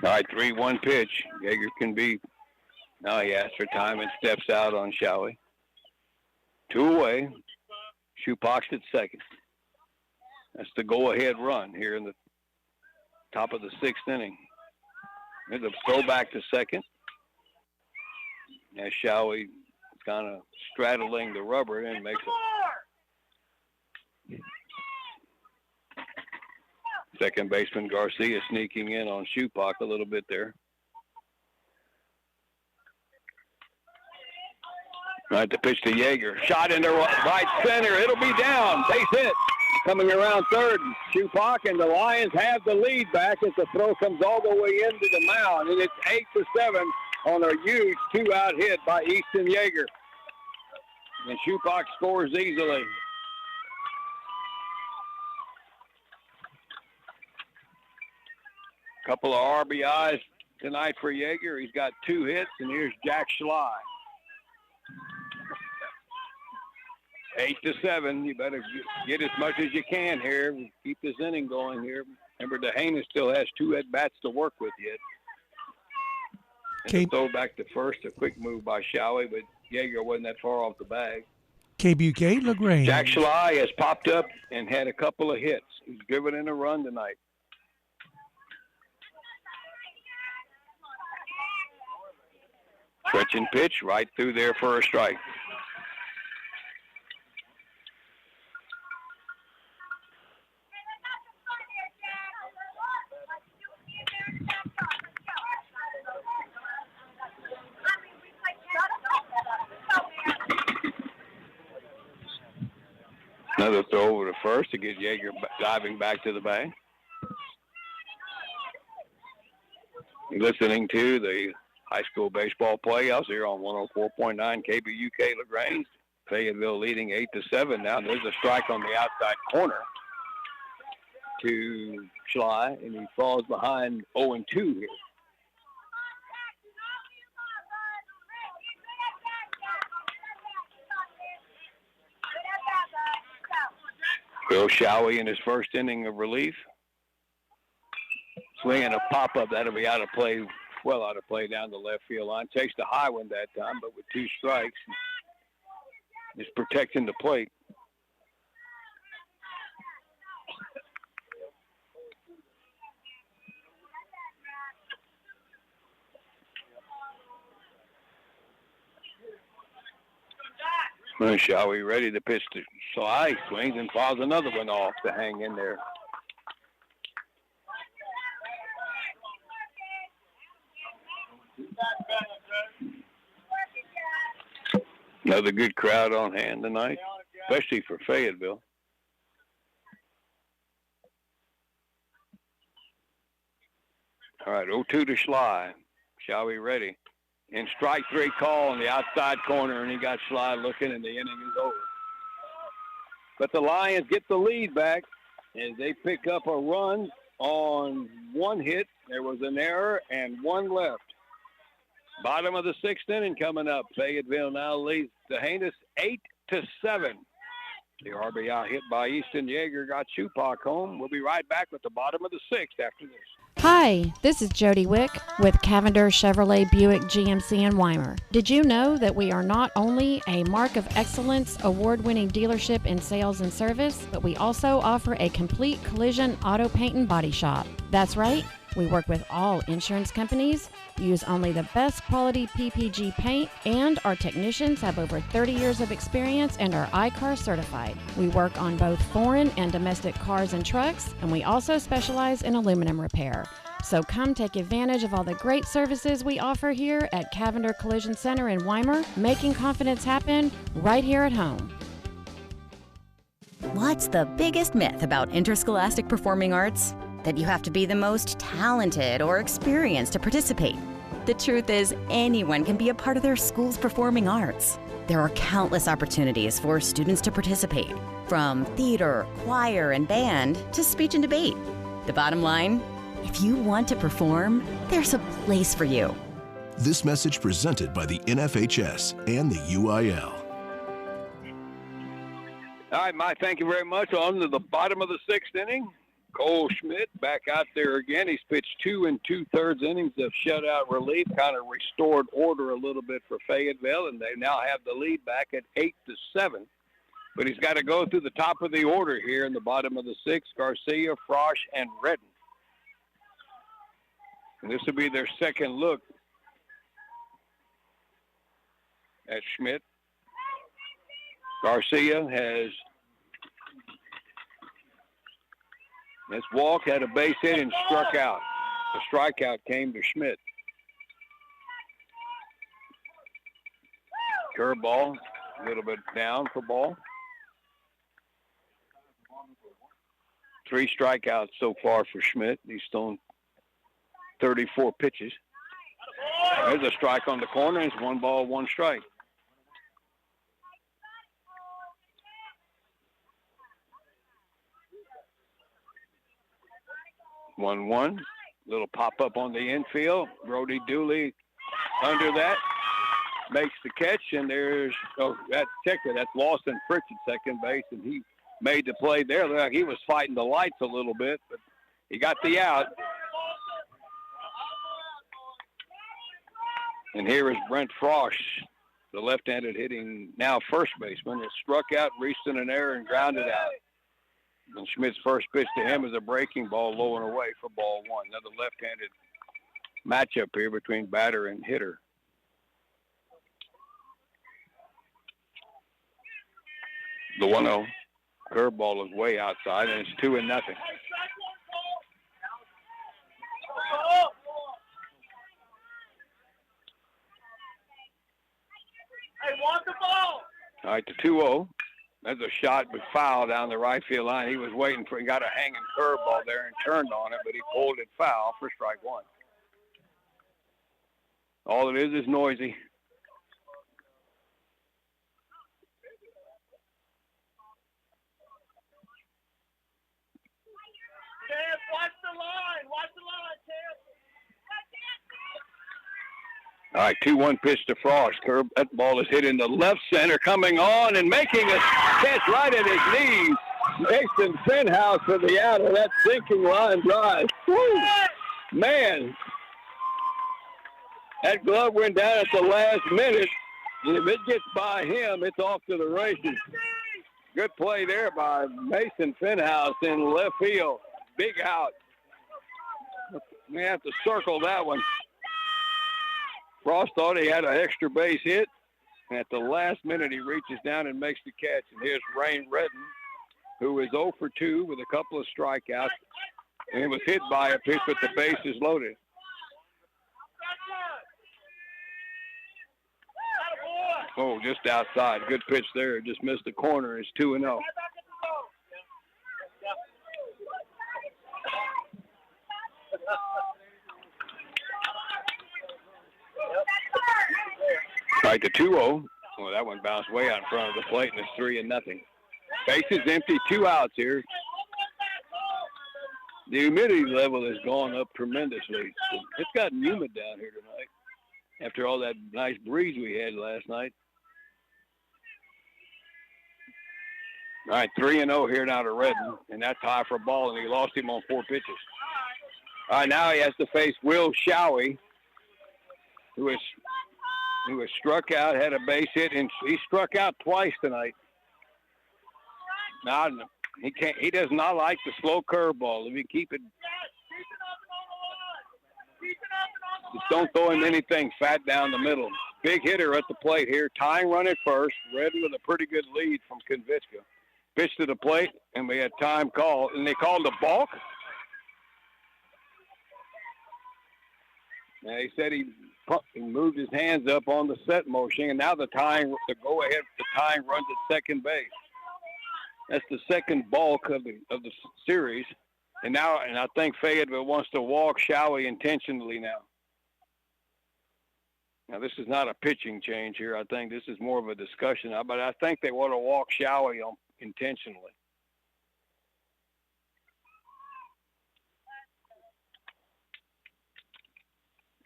Speaker 2: All right, 3-1 pitch. Yeager can be. Now he asks for time and steps out on Showie. 2 away. Shoepox at second. That's the go-ahead run here in the top of the 6th inning. There's a throw back to second. As Showie kind of straddling the rubber and makes it. Second baseman Garcia sneaking in on Shoepock a little bit there. Right, the pitch to Yeager. Shot into right center. It'll be down. Base hit. Coming around third, Shoepock, and the Lions have the lead back as the throw comes all the way into the mound. And it's 8-7 on a huge 2-out hit by Easton Yeager. And Shoepock scores easily. Couple of RBIs tonight for Yeager. He's got 2 hits, and here's Jack Schley. 8-7. You better get as much as you can here. Keep this inning going here. Remember, D'Hanis still has 2 at-bats to work with yet. And throw back to first, a quick move by Showie, but Yeager wasn't that far off the bag.
Speaker 1: KBUK LaGrange.
Speaker 2: Jack Schley has popped up and had a couple of hits. He's driven in a run tonight. Stretch and pitch right through there for a strike. Another throw over to first to get Yeager diving back to the bag. You're listening to the high school baseball playoffs here on 104.9 KBUK LaGrange. Fayetteville leading 8-7 now. There's a strike on the outside corner to Schley, and he falls behind 0-2 here. Bill Showie in his first inning of relief. Swinging a pop-up, that'll be out of play, well out of play down the left field line. Takes the high one that time, but with 2 strikes, is protecting the plate. Showie ready to pitch to Schley. Swings and fouls another one off to hang in there. Another good crowd on hand tonight, especially for Fayetteville. All right, 0-2 to Schley. Showie ready. And strike 3 call on the outside corner, and he got Schley looking, and the inning is over. But the Lions get the lead back as they pick up a run on 1 hit. There was an error and 1 left. Bottom of the 6th inning coming up. Fayetteville now leads Haines 8-7. The RBI hit by Easton Yeager got Chupak home. We'll be right back with the bottom of the 6th after this.
Speaker 15: Hi, this is Jody Wick with Cavender Chevrolet Buick GMC in Weimar. Did you know that we are not only a Mark of Excellence award-winning dealership in sales and service, but we also offer a complete collision auto paint and body shop? That's right. We work with all insurance companies, use only the best quality PPG paint, and our technicians have over 30 years of experience and are I-CAR certified. We work on both foreign and domestic cars and trucks, and we also specialize in aluminum repair. So come take advantage of all the great services we offer here at Cavender Collision Center in Weimar, making confidence happen right here at home.
Speaker 16: What's the biggest myth about interscholastic performing arts? That you have to be the most talented or experienced to participate. The truth is, anyone can be a part of their school's performing arts. There are countless opportunities for students to participate, from theater, choir, and band to speech and debate. The bottom line, if you want to perform, there's a place for you.
Speaker 14: This message presented by the NFHS and the UIL.
Speaker 2: All right, Mike, thank you very much. On to the bottom of the 6th inning. Cole Schmidt back out there again. He's pitched 2 2/3 innings of shutout relief, kind of restored order a little bit for Fayetteville, and they now have the lead back at 8-7. But he's got to go through the top of the order here in the bottom of the 6th, Garcia, Frosch, and Redden. And this will be their second look at Schmidt. Garcia has this walk, had a base hit, and struck out. The strikeout came to Schmidt. Curveball, a little bit down for ball. 3 strikeouts so far for Schmidt. He's thrown 34 pitches. There's a strike on the corner. It's 1 ball, 1 strike. One. Little pop-up on the infield. Brody Dooley under that. Makes the catch, and there's, that's Lawson Fritz at second base, and he made the play there. Looked like he was fighting the lights a little bit, but he got the out. And here is Brent Frosch, the left-handed hitting now first baseman. It struck out, reached in an error, and grounded out. And Schmidt's first pitch to him is a breaking ball low and away for ball 1. Another left-handed matchup here between batter and hitter. The 1-0 curveball is way outside, and it's 2-0.
Speaker 8: Hey, want the ball.
Speaker 2: All right, the 2-0. That's a shot, but foul down the right field line. He was waiting for, he got a hanging curveball there and turned on it, but he pulled it foul for strike 1. All it is noisy.
Speaker 8: Chad, watch the line. Watch the line, Chad.
Speaker 2: All right, 2-1 pitch to Frost. That ball is hit in the left center, coming on and making a catch right at his knees. Mason Fenhouse for the out of that sinking line drive. Woo! Man, that glove went down at the last minute. And if it gets by him, it's off to the races. Good play there by Mason Fenhouse in left field. Big out. We have to circle that one. Frost thought he had an extra base hit. And at the last minute, he reaches down and makes the catch. And here's Rain Redden, who is 0 for 2 with a couple of strikeouts. And it was hit by a pitch, but the base is loaded. Oh, just outside. Good pitch there. Just missed the corner. It's 2-0. All right, the 2-0. Well, that one bounced way out in front of the plate, and it's 3-0. Bases empty, 2 outs here. The humidity level has gone up tremendously. It's gotten humid down here tonight. after all that nice breeze we had last night. All right, 3-0 here now to Redden, and that's high for a ball, and he lost him on 4 pitches. All right, now he has to face Will Showie, who was struck out, had a base hit, and he struck out twice tonight. Now he does not like the slow curveball. If you keep it, just don't throw him anything fat down the middle. Big hitter at the plate here, tying run at first. Redden with a pretty good lead from Konviska. Pitch to the plate, and we had time call, and they called the balk. And he said he moved his hands up on the set motion, and now the tying run at second base. That's the second balk of the series, and I think Fayetteville wants to walk Showie intentionally now. Now this is not a pitching change here. I think this is more of a discussion, but I think they want to walk Showie intentionally.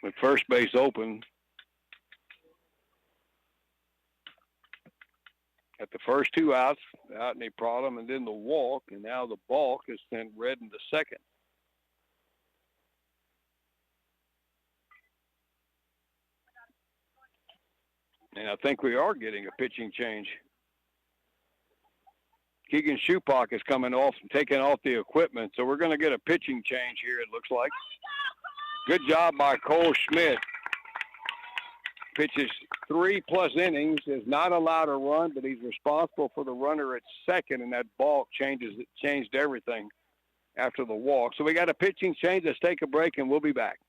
Speaker 2: With first base open, at the first 2 outs, out any problem, and then the walk, and now the balk is sent Redden to second. And I think we are getting a pitching change. Keegan Shupak is coming off and taking off the equipment, so we're going to get a pitching change here, it looks like. Good job by Cole Schmidt. Pitches 3+ innings, is not allowed to run, but he's responsible for the runner at second, and that balk changed everything after the walk. So we got a pitching change. Let's take a break, and we'll be back.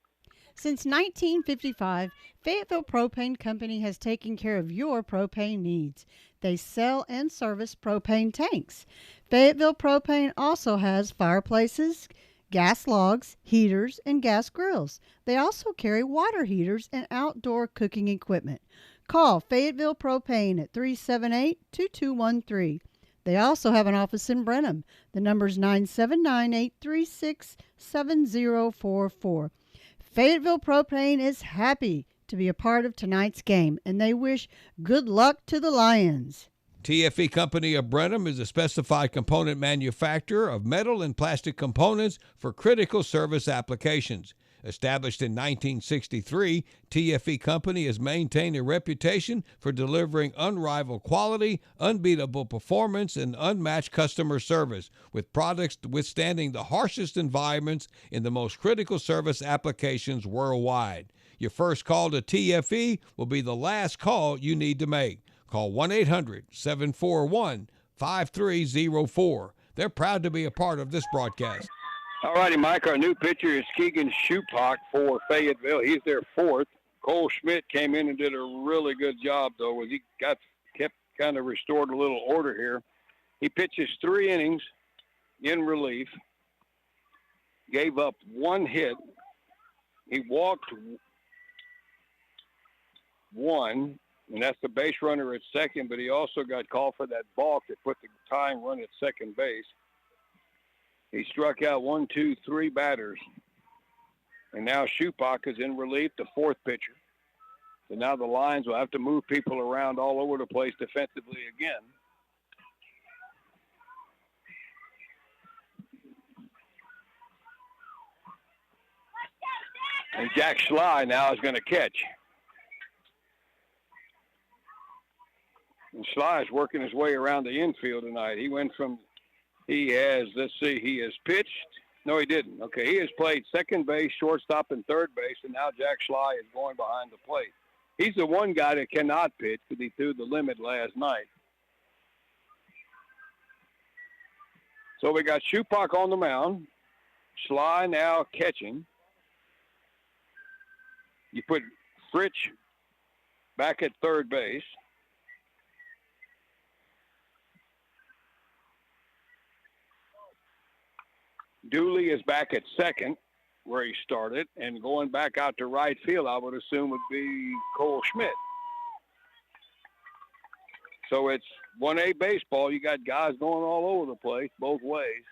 Speaker 3: Since 1955, Fayetteville Propane Company has taken care of your propane needs. They sell and service propane tanks. Fayetteville Propane also has fireplaces, gas logs, heaters, and gas grills. They also carry water heaters and outdoor cooking equipment. Call Fayetteville Propane at 378-2213. They also have an office in Brenham. The number is 979-836-7044. Fayetteville Propane is happy to be a part of tonight's game, and they wish good luck to the Lions.
Speaker 4: TFE Company of Brenham is a specified component manufacturer of metal and plastic components for critical service applications. Established in 1963, TFE Company has maintained a reputation for delivering unrivaled quality, unbeatable performance, and unmatched customer service, with products withstanding the harshest environments in the most critical service applications worldwide. Your first call to TFE will be the last call you need to make. Call 1-800-741-5304. They're proud to be a part of this broadcast.
Speaker 2: All righty, Mike, our new pitcher is Keegan Shupak for Fayetteville. He's their fourth. Cole Schmidt came in and did a really good job, though, as he kept kind of restored a little order here. He pitches 3 innings in relief, gave up 1 hit. He walked 1, and that's the base runner at second, but he also got called for that balk that put the tying run at second base. He struck out 1, 2, 3 batters. And now Shupak is in relief, the fourth pitcher. So now the Lions will have to move people around all over the place defensively again. And Jack Schley now is going to catch. And Schley is working his way around the infield tonight. He has pitched. No, he didn't. Okay, he has played second base, shortstop, and third base, and now Jack Schley is going behind the plate. He's the one guy that cannot pitch because he threw the limit last night. So we got Shupak on the mound. Schley now catching. You put Fritsch back at third base. Dooley is back at second, where he started, and going back out to right field, I would assume would be Cole Schmidt. So it's 1A baseball. You got guys going all over the place, both ways.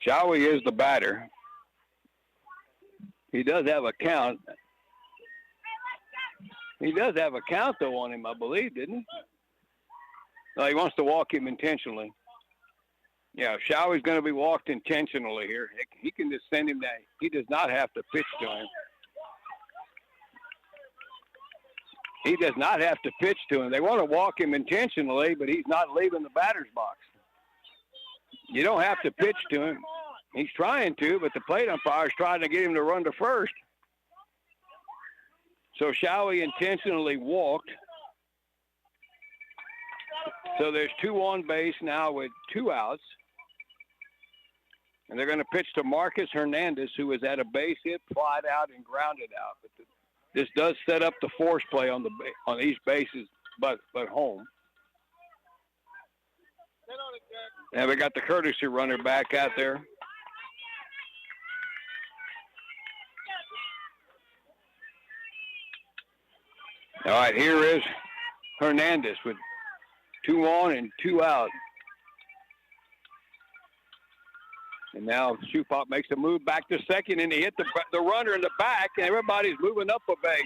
Speaker 2: Showie is the batter. He does have a count. He does have a count, though, on him, I believe, didn't he? No, he wants to walk him intentionally. Yeah, Showie's going to be walked intentionally here. He can just send him down. He does not have to pitch to him. He does not have to pitch to him. They want to walk him intentionally, but he's not leaving the batter's box. You don't have to pitch to him. He's trying to, but the plate umpire's trying to get him to run to first. So Showie intentionally walked. So there's 2 on base now with 2 outs. And they're going to pitch to Marcus Hernandez, who is at a base hit, flied out, and grounded out. But this does set up the force play on each bases, but home. And we got the courtesy runner back out there. All right, here is Hernandez with 2 on and 2 out. And now Shupop makes a move back to second, and he hit the runner in the back, and everybody's moving up a base.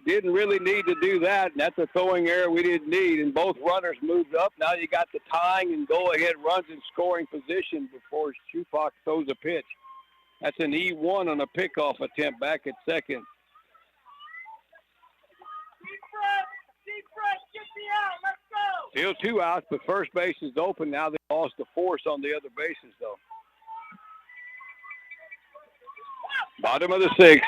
Speaker 2: Didn't really need to do that, and that's a throwing error we didn't need, and both runners moved up. Now you got the tying and go-ahead runs in scoring position before Shupop throws a pitch. That's an E1 on a pickoff attempt back at second.
Speaker 8: Deep breath, get me out, let's go.
Speaker 2: Still 2 outs, but first base is open. Now they lost the force on the other bases, though. Bottom of the 6th.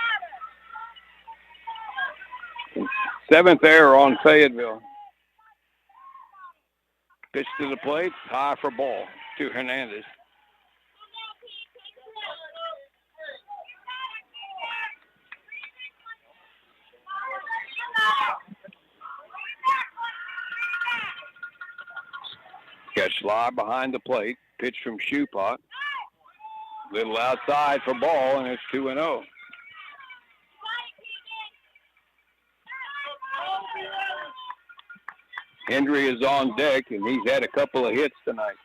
Speaker 2: 7th error on Fayetteville. Pitch to the plate, high for ball to Hernandez. Got Schleib behind the plate. Pitch from Shupop. Little outside for ball, and it's 2-0. Hendry is on deck, and he's had a couple of hits tonight.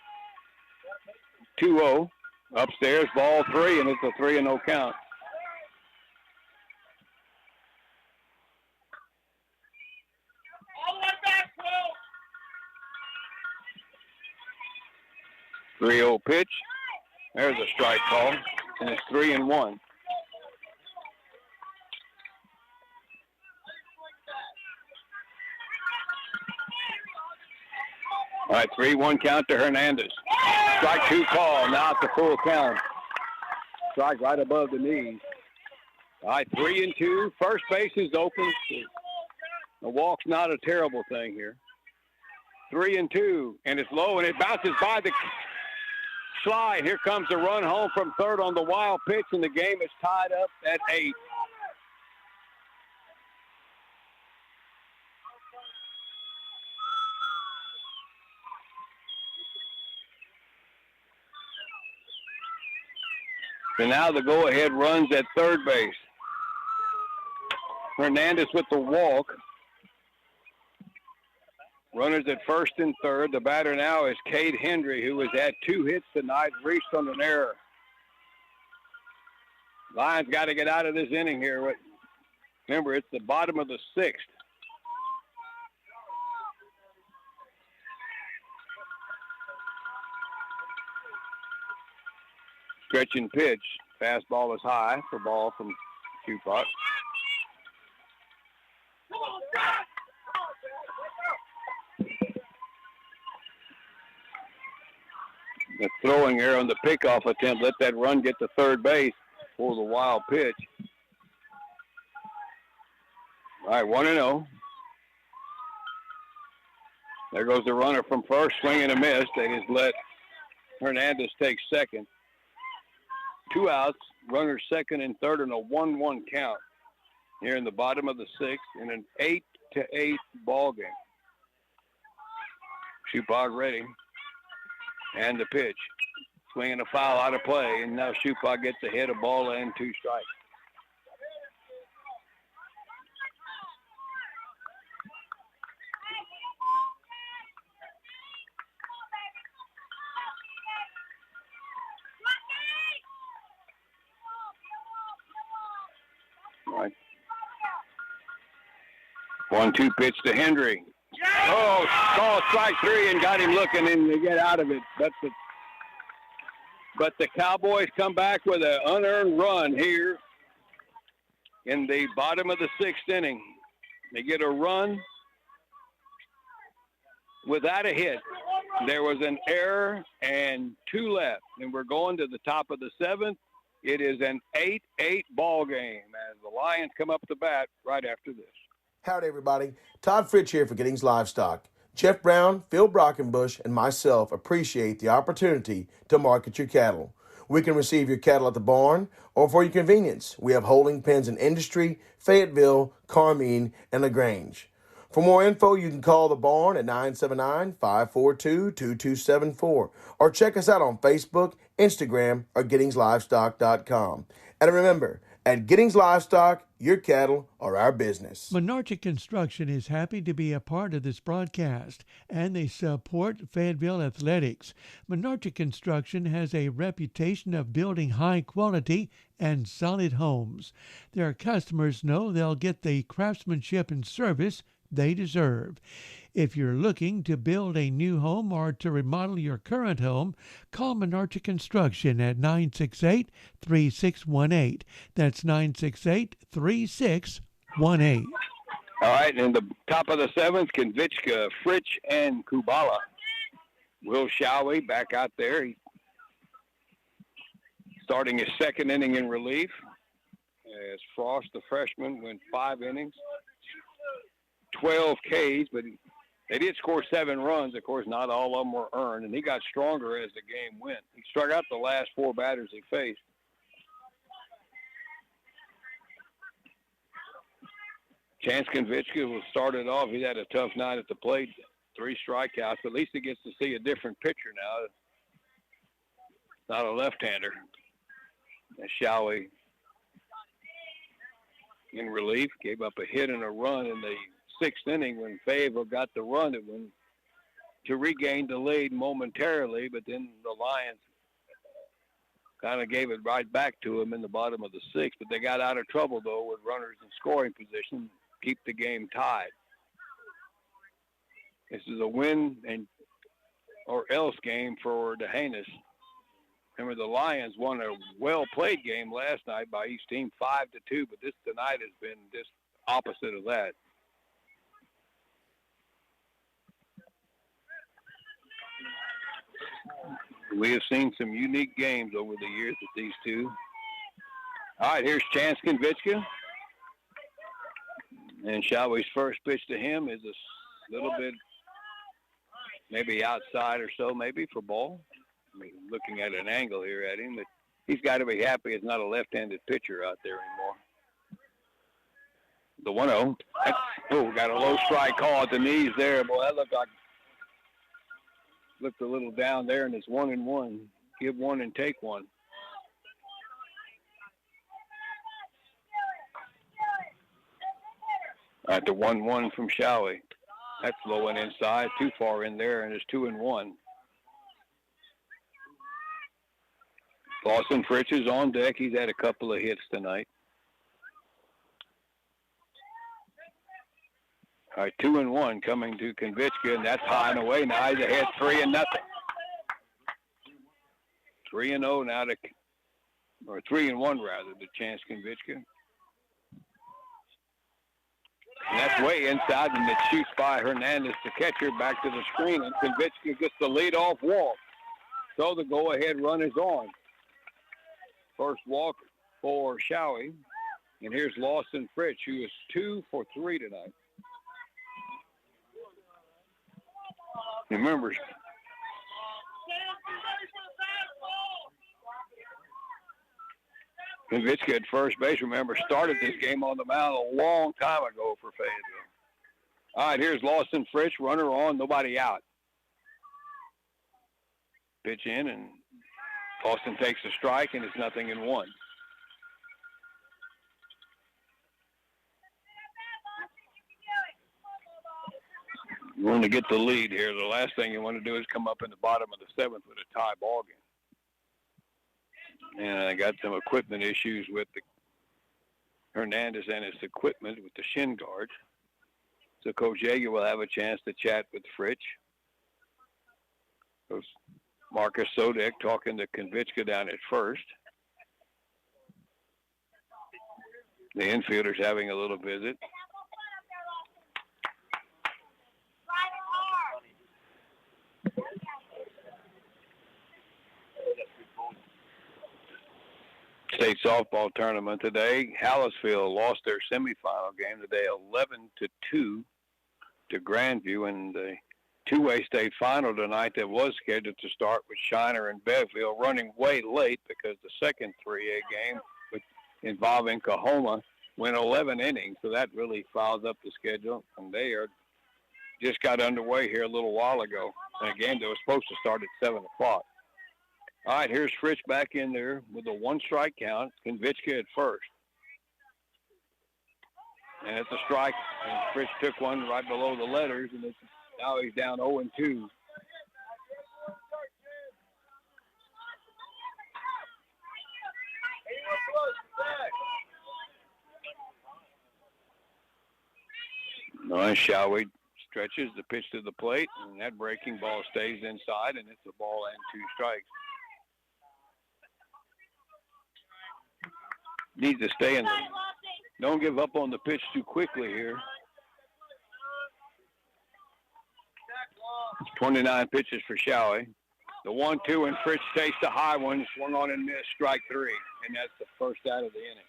Speaker 2: 2-0. Upstairs, ball 3, and it's a 3-0 count.
Speaker 8: All the way back, Will.
Speaker 2: 3-0 pitch. There's a strike call, and it's 3-1. All right, 3-1 count to Hernandez. Strike 2 call, now it's a full count. Strike right above the knees. All right, 3-2. First base is open. The walk's not a terrible thing here. 3-2, and it's low, and it bounces by the slide. Here comes the run home from third on the wild pitch, and the game is tied up at 8. So now the go-ahead runs at third base. Hernandez with the walk. Runners at first and third. The batter now is Cade Hendry, who has had 2 hits tonight, reached on an error. Lions got to get out of this inning here. Remember, it's the bottom of the 6th. Stretching pitch. Fastball is high for ball from Shupop. The throwing error on the pickoff attempt. Let that run get to third base for the wild pitch. All right, 1-0. There goes the runner from first, swing and a miss. They just let Hernandez take second. 2 outs, runners second and third, and a 1-1 count here in the bottom of the 6th in an 8-8 ball game. Shupog ready. And the pitch. Swinging a foul out of play, and now Shupog gets a hit, a ball, and 2 strikes. 1-2 pitch to Hendry. Oh, saw strike three and got him looking and to get out of it. But the Cowboys come back with an unearned run here in the bottom of the sixth inning. They get a run without a hit. There was an error and 2 left, and we're going to the top of the seventh. It is an 8-8 ball game as the Lions come up to bat right after this.
Speaker 6: Howdy, everybody. Todd Fritsch here for Giddings Livestock. Jeff Brown, Phil Brockenbush, and myself appreciate the opportunity to market your cattle. We can receive your cattle at the barn or for your convenience. We have holding pens in Industry, Fayetteville, Carmine, and LaGrange. For more info, you can call the barn at 979-542-2274 or check us out on Facebook, Instagram, or GittingsLivestock.com. And remember, at Giddings Livestock, your cattle are our business.
Speaker 1: Menarche Construction is happy to be a part of this broadcast, and they support Fayetteville athletics. Menarche Construction has a reputation of building high quality and solid homes. Their customers know they'll get the craftsmanship and service they deserve. If you're looking to build a new home or to remodel your current home, call Menarche Construction at 968-3618. That's 968-3618.
Speaker 2: All right, in the top of the seventh, Konvichka, Fritsch, and Kubala. Will Showie back out there. He's starting his second inning in relief. As Frost, the freshman, went 5 innings. 12 Ks, but they did score 7 runs. Of course, not all of them were earned, and he got stronger as the game went. He struck out the last 4 batters he faced. Chance Konvichka was started off. He had a tough night at the plate, 3 strikeouts. But at least he gets to see a different pitcher now. Not a left-hander. And Showie in relief, gave up a hit and a run in the 6th inning when Fayetteville got the run to regain the lead momentarily, but then the Lions kind of gave it right back to them in the bottom of the 6th. But they got out of trouble, though, with runners in scoring position, keep the game tied. This is a win and or else game for the Hainas. Remember, the Lions won a well-played game last night by each team 5-2, but this tonight has been just opposite of that. We have seen some unique games over the years with these two. All right, here's Chance Konvichka. And Showey's first pitch to him is a little bit maybe outside or so, maybe for ball. I mean, looking at an angle here at him, but he's got to be happy it's not a left-handed pitcher out there anymore. The 1-0. Oh, got a low strike call at the knees there. Boy, that looked a little down there, and it's 1-1. Give one and take one. All right, the 1-1 from Showie. That's low and inside, too far in there, and it's 2-1. Lawson Fritsch is on deck. He's had a couple of hits tonight. All right, 2-1 coming to Konvichka, and that's high and away. Now he's ahead 3-0. 3-0 now to, or 3-1 rather, to Chance Konvichka. And that's way inside, and it shoots by Hernandez, the catcher, back to the screen, and Konvichka gets the leadoff walk. So the go-ahead run is on. First walk for Showie. And here's Lawson Fritsch, who is 2 for 3 tonight. Remember, Konvichka at first base, remember, started this game on the mound a long time ago for Fayetteville. All right, here's Lawson Fritsch, runner on, nobody out. Pitch in, and Austin takes a strike, and it's 0-1. You want to get the lead here. The last thing you want to do is come up in the bottom of the 7th with a tie ball game. And I got some equipment issues with the Hernandez and his equipment with the shin guards. So Coach Yeager will have a chance to chat with Fritch. Coach Marcus Sodek talking to Konvichka down at first. The infielders having a little visit. State softball tournament today. Hallisville lost their semifinal game today, 11-2 to Grandview, and the two-way state final tonight that was scheduled to start with Shiner and Beville running way late because the second 3A game involving Coahoma went 11 innings, so that really fouls up the schedule, and they just got underway here a little while ago, and a game that was supposed to start at 7 o'clock. All right, here's Fritch back in there with a one-strike count. Konvichka at first. And it's a strike, and Fritch took one right below the letters, and now he's down 0-2. Nice, Showie stretches the pitch to the plate, and that breaking ball stays inside, and it's a ball and 2 strikes. Needs to stay in there. Don't give up on the pitch too quickly here. 29 pitches for Showie. The 1-2, and Fritch takes the high one, swung on and missed, strike 3, and that's the first out of the inning.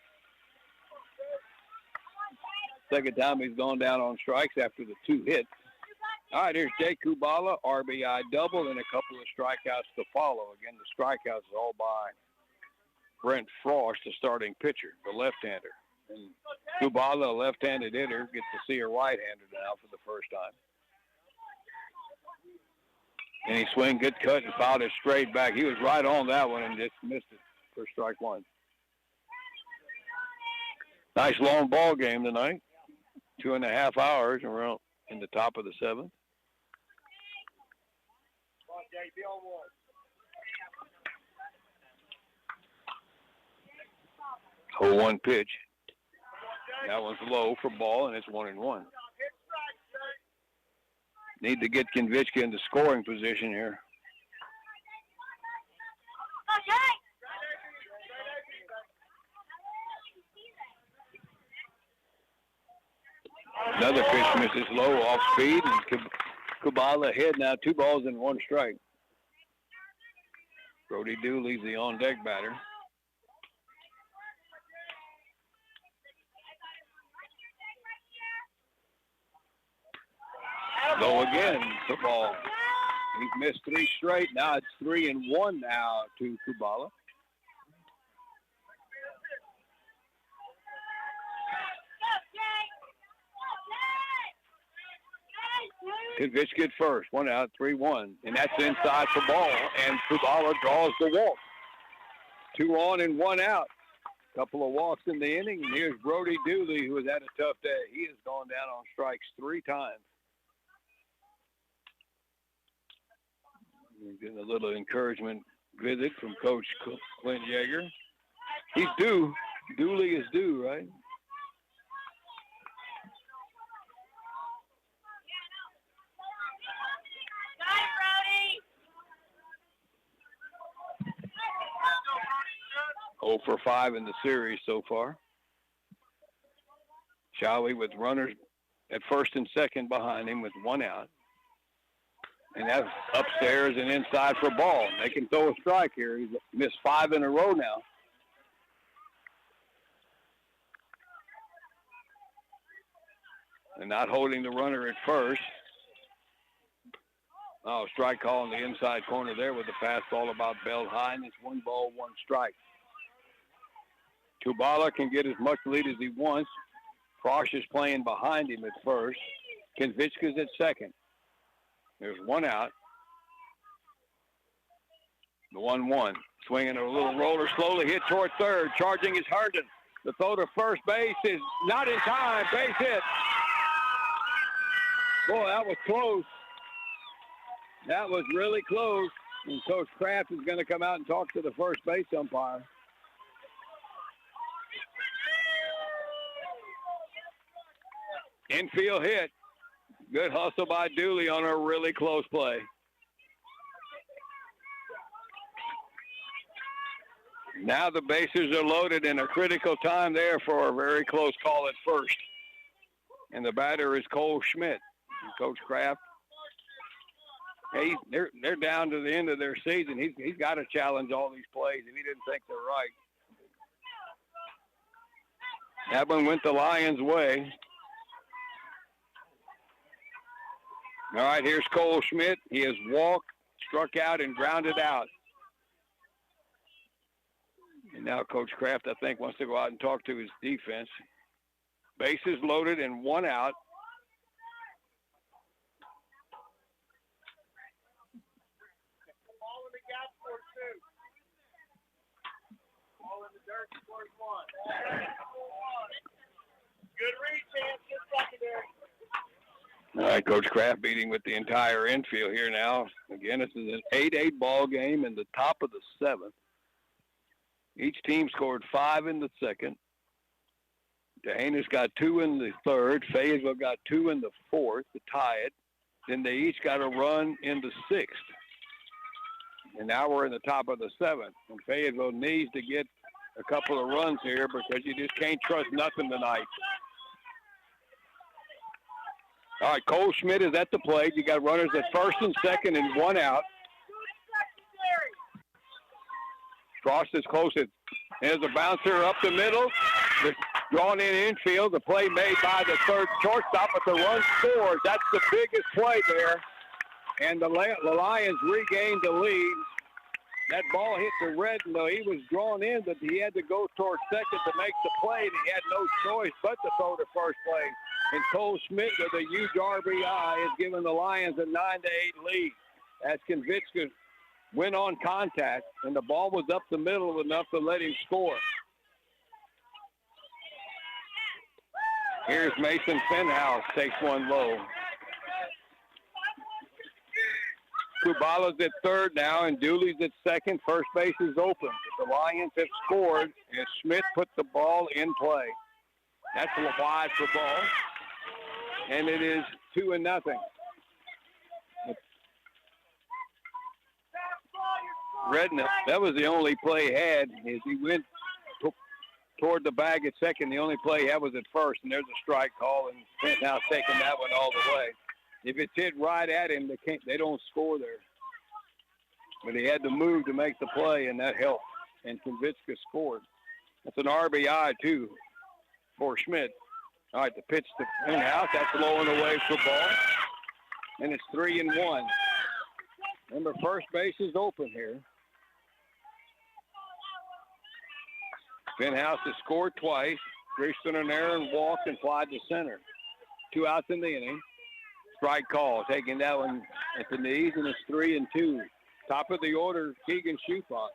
Speaker 2: Second time he's gone down on strikes after the 2 hits. All right, here's Jay Kubala, RBI double, and a couple of strikeouts to follow. Again, the strikeouts are all by Brent Frost, the starting pitcher, the left-hander. And Kubala, a left-handed hitter, gets to see a right-hander now for the first time. And he swung, good cut, and fouled it straight back. He was right on that one and just missed it for strike 1. Nice long ball game tonight. 2.5 hours, and we're in the top of the 7th. 0-1 pitch. That one's low for ball, and it's 1-1. Need to get Konvichka into scoring position here. Another pitch misses low off speed, and Kubala ahead now, 2 balls and 1 strike. Brody Dooley's the on-deck batter. Low again, the ball. He's missed 3 straight. Now it's 3-1 now to Kubala. Konvichka at first, 1 out, 3-1, and that's inside for ball, and Kubala draws the walk. 2 on and 1 out. Couple of walks in the inning, and here's Brody Dooley, who has had a tough day. He has gone down on strikes 3 times. We're getting a little encouragement visit from Coach Clint Yeager. He's due. Dooley is due, right? Oh for 5 in the series so far. Showie with runners at first and second behind him with 1 out. And that's upstairs and inside for ball. They can throw a strike here. He's missed 5 in a row now. And not holding the runner at first. Oh, strike call in the inside corner there with the fastball about belt high, and it's 1 ball, 1 strike. Kubala can get as much lead as he wants. Frosch is playing behind him at first. Konvichka's at second. There's 1 out. The 1-1. Swinging a little roller, slowly hit toward third. Charging is Herndon. The throw to first base is not in time. Base hit. Boy, that was close. That was really close. And Coach Kraft is going to come out and talk to the first base umpire. Infield hit. Good hustle by Dooley on a really close play. Now the bases are loaded in a critical time there for a very close call at first. And the batter is Cole Schmidt. Coach Kraft, hey, they're down to the end of their season. He's got to challenge all these plays if he didn't think they're right. That one went the Lions' way. All right, here's Cole Schmidt. He has walked, struck out, and grounded out. And now Coach Kraft, I think, wants to go out and talk to his defense. Bases loaded and one out.
Speaker 8: Ball in the gap, scores 2. Ball in the dirt, scores 1. Good read, Chance. Good secondary.
Speaker 2: All right, Coach Kraft meeting with the entire infield here now. Again, this is an 8-8 ball game in the top of the 7th. Each team scored 5 in the 2nd. Dehanis got 2 in the 3rd. Fayetteville got 2 in the 4th to tie it. Then they each got a run in the 6th. And now we're in the top of the 7th. And Fayetteville needs to get a couple of runs here because you just can't trust nothing tonight. All right, Cole Schmidt is at the plate. You got runners at first and second and one out. Frost is close. There's a bouncer up the middle. It's drawn in infield. The play made by the third shortstop, but the run scores. That's the biggest play there. And the Lions regained the lead. That ball hit the red. No, he was drawn in, but he had to go towards second to make the play, and he had no choice but to throw to first place. And Cole Schmidt with a huge RBI has given the Lions a 9-8 lead. As Konvitska went on contact, and the ball was up the middle enough to let him score. Here's Mason Fenhouse, takes one low. Kubala's at third now, and Dooley's at second. First base is open. The Lions have scored, and Schmidt put the ball in play. That's wide for ball, and it is 2-0. Redknapp, that was the only play he had. As he went toward the bag at second, the only play he had was at first, and there's a strike call, and Fenhouse taking that one all the way. If it's hit right at him, they don't score there. But he had to move to make the play, and that helped. And Konvitska scored. That's an RBI, too, for Schmidt. All right, the pitch to Fenhouse. That's low and away for ball. And it's 3-1. Remember, first base is open here. Fenhouse has scored twice. Christian and Aaron walked and flied to center. 2 outs in the inning. Strike call, taking that one at the knees, and it's 3-2. Top of the order, Keegan Schupot.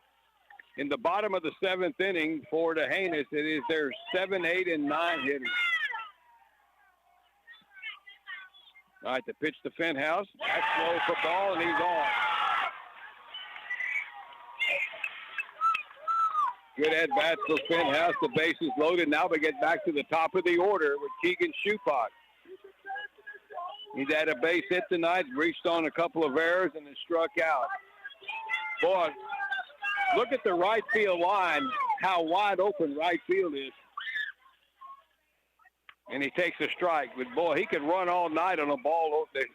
Speaker 2: In the bottom of the 7th inning for Dehanis, it is their 7, 8, and 9 hitters. All right, the pitch to Fenhouse. That's low for ball, and he's on. Good at-bat for Fenhouse. The base is loaded. Now we get back to the top of the order with Keegan Schupot. He's had a base hit tonight, reached on a couple of errors, and then struck out. Boy, look at the right field line, how wide open right field is. And he takes a strike. But, boy, he could run all night on a ball that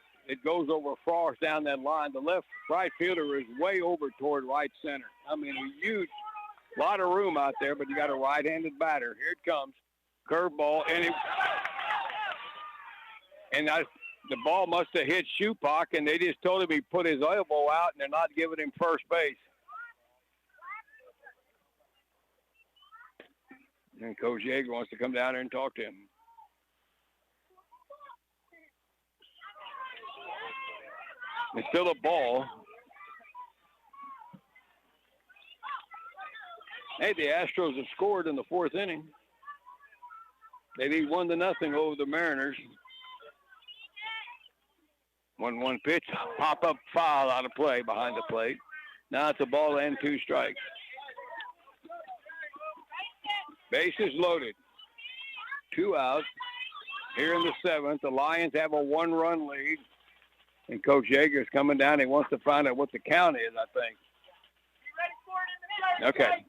Speaker 2: goes over Frost down that line. The left right fielder is way over toward right center. I mean, a huge lot of room out there, but you got a right-handed batter. Here it comes. Curveball, and the ball must have hit Schupot, and they just told him he put his elbow out, and they're not giving him first base. And Coach Yeager wants to come down there and talk to him. It's still a ball. Hey, the Astros have scored in the 4th inning. They lead 1-0 over the Mariners. 1-1 pitch, pop-up foul out of play behind the plate. Now it's a ball and 2 strikes. Bases loaded. 2 outs. here in the 7th. The Lions have a 1-run lead. And Coach Yeager's coming down. He wants to find out what the count is, I think. Okay.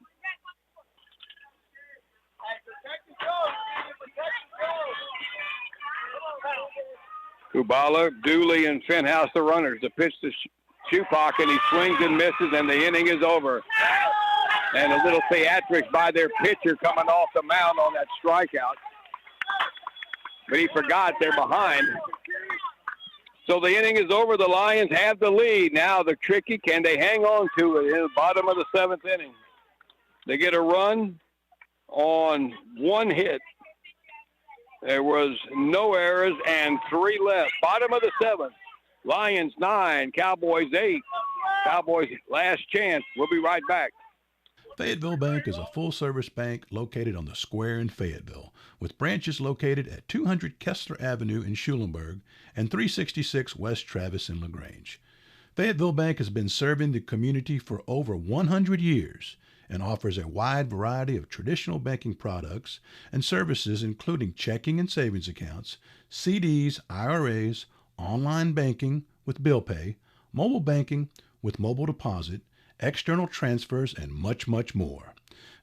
Speaker 2: Kubala, Dooley, and Fenhouse, the runners. The pitch to Chupak, and he swings and misses, and the inning is over. And a little theatrics by their pitcher coming off the mound on that strikeout. But he forgot they're behind. So the inning is over. The Lions have the lead. Now they're tricky. Can they hang on to it in the bottom of the 7th inning? They get a run on 1 hit. There was no errors and 3 left. Bottom of the 7th. Lions 9, Cowboys 8. Cowboys last chance. We'll be right back.
Speaker 5: Fayetteville Bank is a full-service bank located on the square in Fayetteville, with branches located at 200 Kessler Avenue in Schulenburg and 366 West Travis in LaGrange. Fayetteville Bank has been serving the community for over 100 years and offers a wide variety of traditional banking products and services, including checking and savings accounts, CDs, IRAs, online banking with bill pay, mobile banking with mobile deposit, external transfers, and much, much more.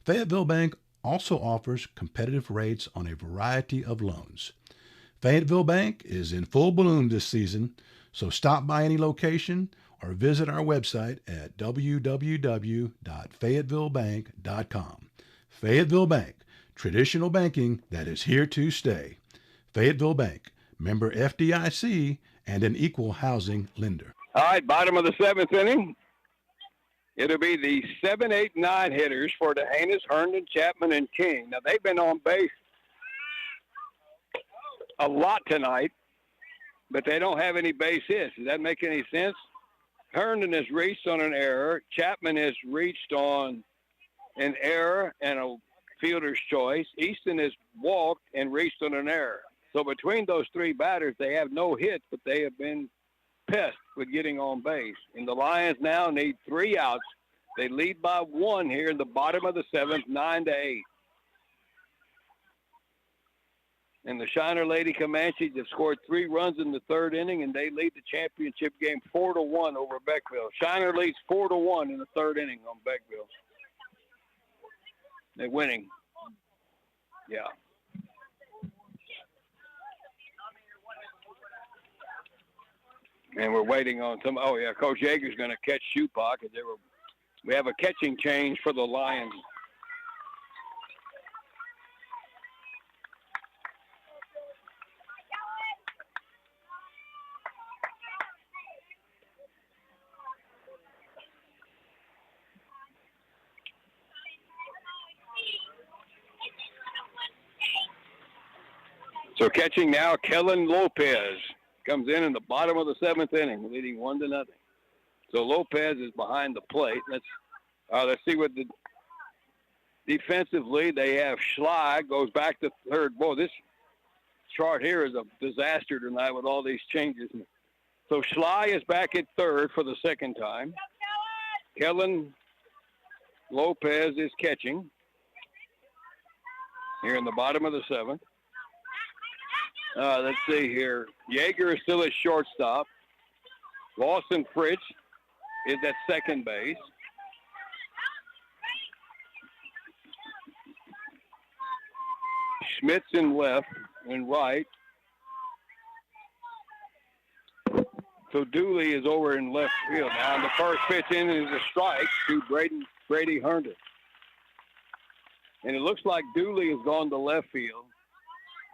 Speaker 5: Fayetteville Bank also offers competitive rates on a variety of loans. Fayetteville Bank is in full bloom this season, so stop by any location or visit our website at www.fayettevillebank.com. Fayetteville Bank, traditional banking that is here to stay. Fayetteville Bank, member FDIC, and an equal housing lender.
Speaker 2: All right, bottom of the 7th inning. It'll be the 7, 8, 9 hitters for DeHanis, Herndon, Chapman, and King. Now, they've been on base a lot tonight, but they don't have any base hits. Does that make any sense? Herndon has reached on an error. Chapman has reached on an error and a fielder's choice. Easton has walked and reached on an error. So between those 3 batters, they have no hits, but they have been pest with getting on base. And the Lions now need 3 outs. They lead by 1 here in the bottom of the 7th, 9-8. And the Shiner Lady Comanches have scored 3 runs in the 3rd inning, and they lead the championship game 4-1 over Beckville. Shiner leads 4-1 in the 3rd inning on Beckville. They're winning. Yeah. And we're waiting on some. Oh, yeah, Coach Yeager's going to catch Chupak. We have a catching change for the Lions. So catching now, Kellen Lopez comes in the bottom of the 7th inning, leading 1-0. So Lopez is behind the plate. Let's see what the defensively they have. Schley goes back to 3rd. Boy, this chart here is a disaster tonight with all these changes. So Schley is back at 3rd for the 2nd time. Kellen Lopez is catching here in the bottom of the 7th. Let's see here. Yeager is still at shortstop. Lawson Fritz is at 2nd base. Schmidt's in left and right. So Dooley is over in left field now. And the first pitch in is a strike to Brady Herndon. And it looks like Dooley has gone to left field.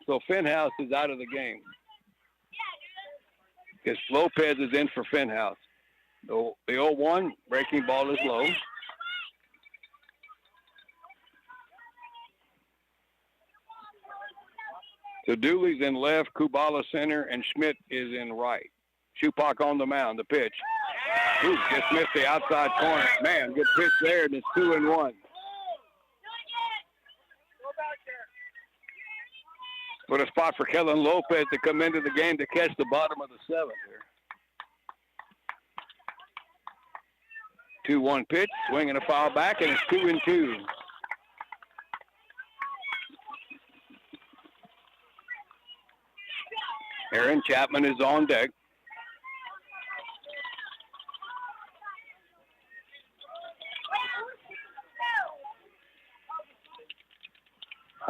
Speaker 2: So Fenhouse is out of the game. Because Lopez is in for Fenhouse. The 0-1, breaking ball is low. So Dooley's in left, Kubala center, and Schmidt is in right. Chupak on the mound, the pitch. Ooh, just missed the outside corner. Man, good pitch there, and it's 2-1. What a spot for Kellen Lopez to come into the game to catch the bottom of the 7th here. 2-1 pitch, swing and a foul back, and it's 2-2. Aaron Chapman is on deck.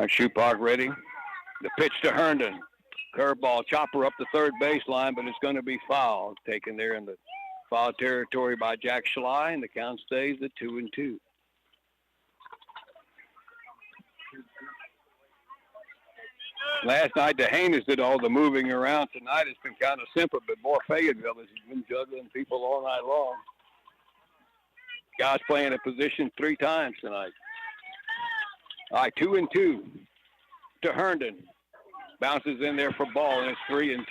Speaker 2: Shupak ready. The pitch to Herndon. Curveball, chopper up the third baseline, but it's going to be fouled. Taken there in the foul territory by Jack Schley, and the count stays at 2-2. Last night, Dehanis did all the moving around. Tonight, it's been kind of simple, but more Fayetteville has been juggling people all night long. Guys playing a position 3 times tonight. All right, 2-2 to Herndon. Bounces in there for ball, and it's 3-2.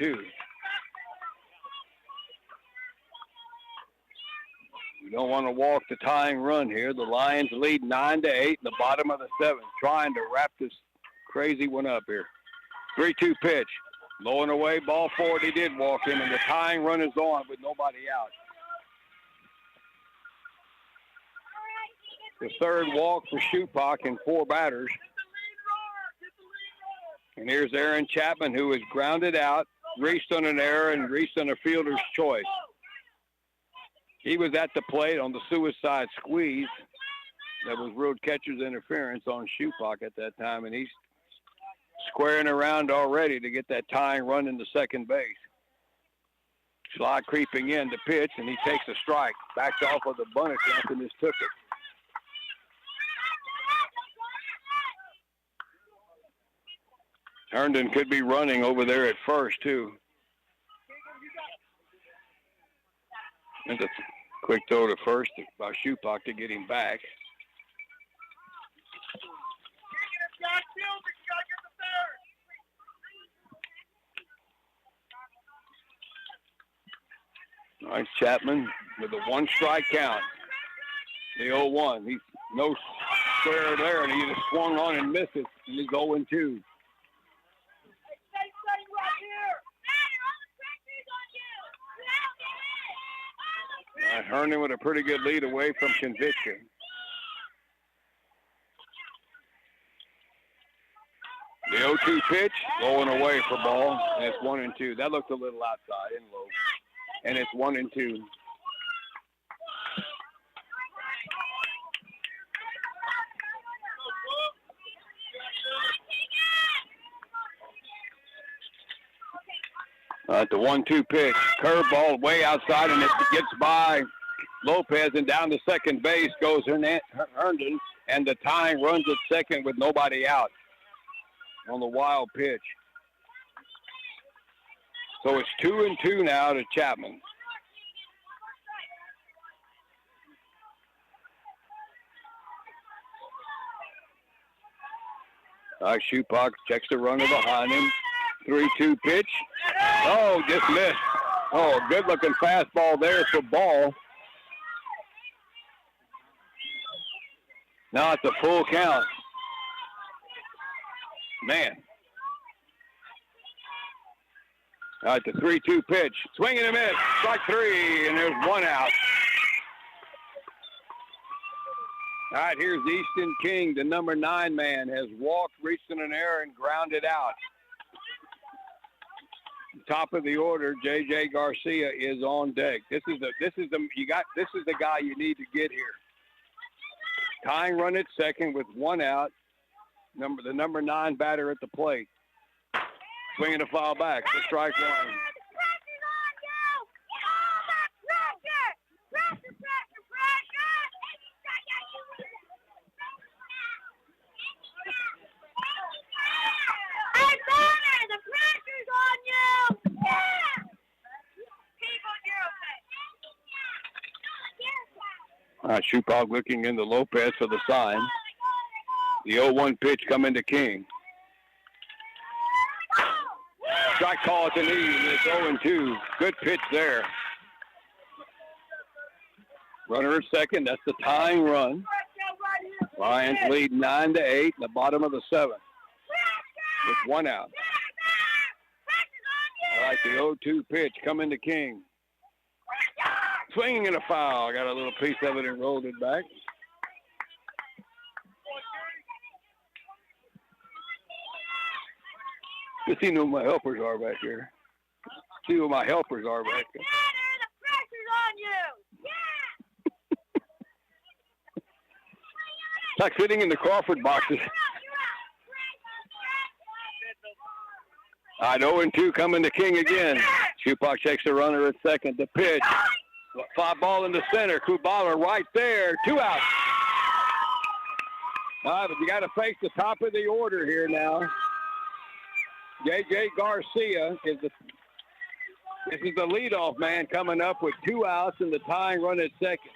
Speaker 2: You don't want to walk the tying run here. The Lions lead 9-8 in the bottom of the 7th, trying to wrap this crazy one up here. 3-2 pitch. Low and away, ball forward. He did walk him, and the tying run is on with nobody out. The third walk for Shupak and 4 batters. And here's Aaron Chapman, who is grounded out, reached on an error, and reached on a fielder's choice. He was at the plate on the suicide squeeze. That was road catcher's interference on Shupak at that time, and he's squaring around already to get that tying run into second base. Schley creeping in to pitch, and he takes a strike. Backs off of the bunt attempt and just took it. Herndon could be running over there at first, too. And a quick throw to first by Shupak to get him back. All right, Chapman with a 1-strike count. The 0-1. He's no square there, and he just swung on and missed it, and he's 0-2. Herndon with a pretty good lead away from conviction. The 0-2 pitch, low and away for ball, and it's 1-2. That looked a little outside and low, and it's 1-2. The 1-2 pitch, curveball way outside, and it gets by Lopez, and down to second base goes Herndon, and the tying runs at second with nobody out on the wild pitch. So it's 2-2 now to Chapman. Shupak checks the runner behind him. 3-2 pitch. Oh, just missed. Oh, good-looking fastball there for ball. Now it's a full count. Man. All right, the 3-2 pitch. Swing and a miss. Strike 3, and there's 1 out. All right, here's Easton King, the number 9 man, has walked, reached in an error, and grounded out. Top of the order, J.J. Garcia is on deck. This is the guy you need to get here. Tying run at second with 1 out. The number 9 batter at the plate. Swinging a foul back for strike 1. Shupak looking into Lopez for the sign. The 0-1 pitch coming to King. Strike call at the knee, and it's 0-2. Good pitch there. Runner at second. That's the tying run. Lions lead 9-8 in the bottom of the 7th with 1 out. All right, the 0-2 pitch coming to King. Swinging and a foul. Got a little piece of it and rolled it back. Just see who my helpers are back here. See who my helpers are back there.
Speaker 8: The pressure's on you. Yeah.
Speaker 2: It's like sitting in the Crawford boxes. All right, 0-2 coming to King again. Shupak takes the runner at second. The pitch. Fly ball in the center. Kubala right there. 2 outs. All right, but you got to face the top of the order here now. J.J. Garcia is the leadoff man coming up with 2 outs and the tying run at second.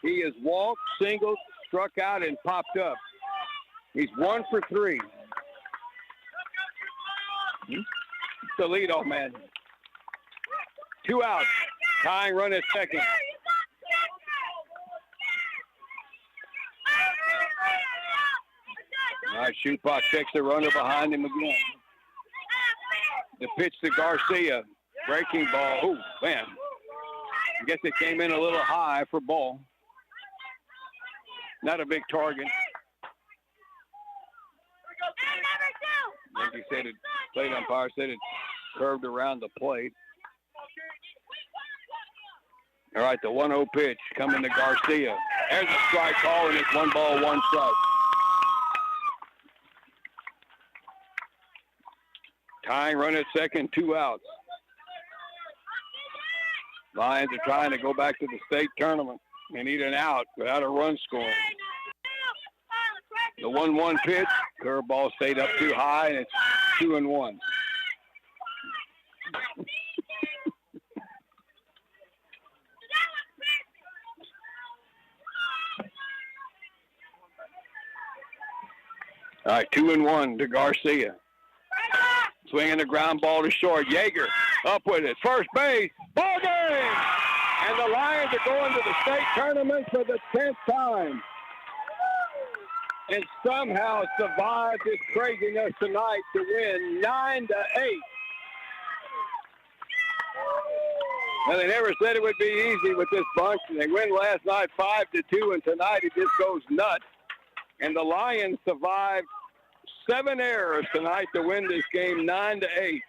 Speaker 2: He has walked, singled, struck out, and popped up. He's 1 for 3. The leadoff man. 2 outs. Tying run at second. All right, Shupak takes the runner behind him again. The pitch to Garcia. Breaking ball. Oh, man. I guess it came in a little high for ball. Not a big target. I think he said it, plate umpire said it curved around the plate. All right, the 1-0 pitch coming to Garcia. There's a strike call, and it's 1 ball, 1 strike. Tying run at second, 2 outs. Lions are trying to go back to the state tournament. They need an out without a run scoring. The 1-1 pitch, curveball stayed up too high, and it's 2-1. All right, 2-1 to Garcia. Swinging the ground ball to short. Yeager up with it. First base. Ball game! And the Lions are going to the state tournament for the 10th time. And somehow survived this craziness tonight to win 9-8. Well, they never said it would be easy with this bunch. And they win last night 5-2, and tonight it just goes nuts. And the Lions survived 7 errors tonight to win this game 9-8.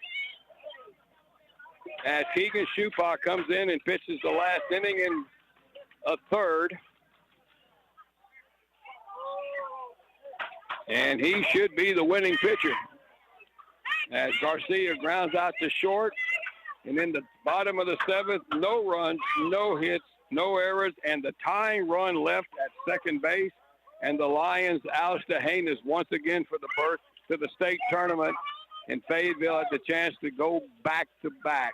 Speaker 2: As Keegan Shupak comes in and pitches the last inning in a third. And he should be the winning pitcher. As Garcia grounds out to short. And in the bottom of the 7th, no runs, no hits, no errors, and the tying run left at second base. And the Lions oust DeHanes once again for the berth to the state tournament. And Fayetteville had the chance to go back-to-back.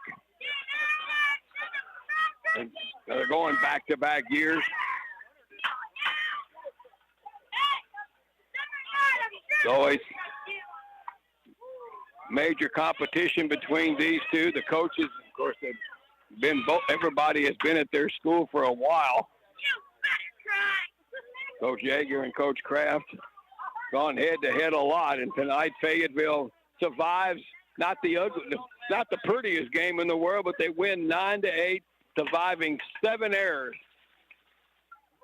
Speaker 2: And they're going back-to-back years. So it's major competition between these two. The coaches, of course, have been everybody has been at their school for a while. Coach Yeager and Coach Kraft gone head-to-head a lot, and tonight Fayetteville survives not the prettiest game in the world, but they win 9-8, surviving 7 errors.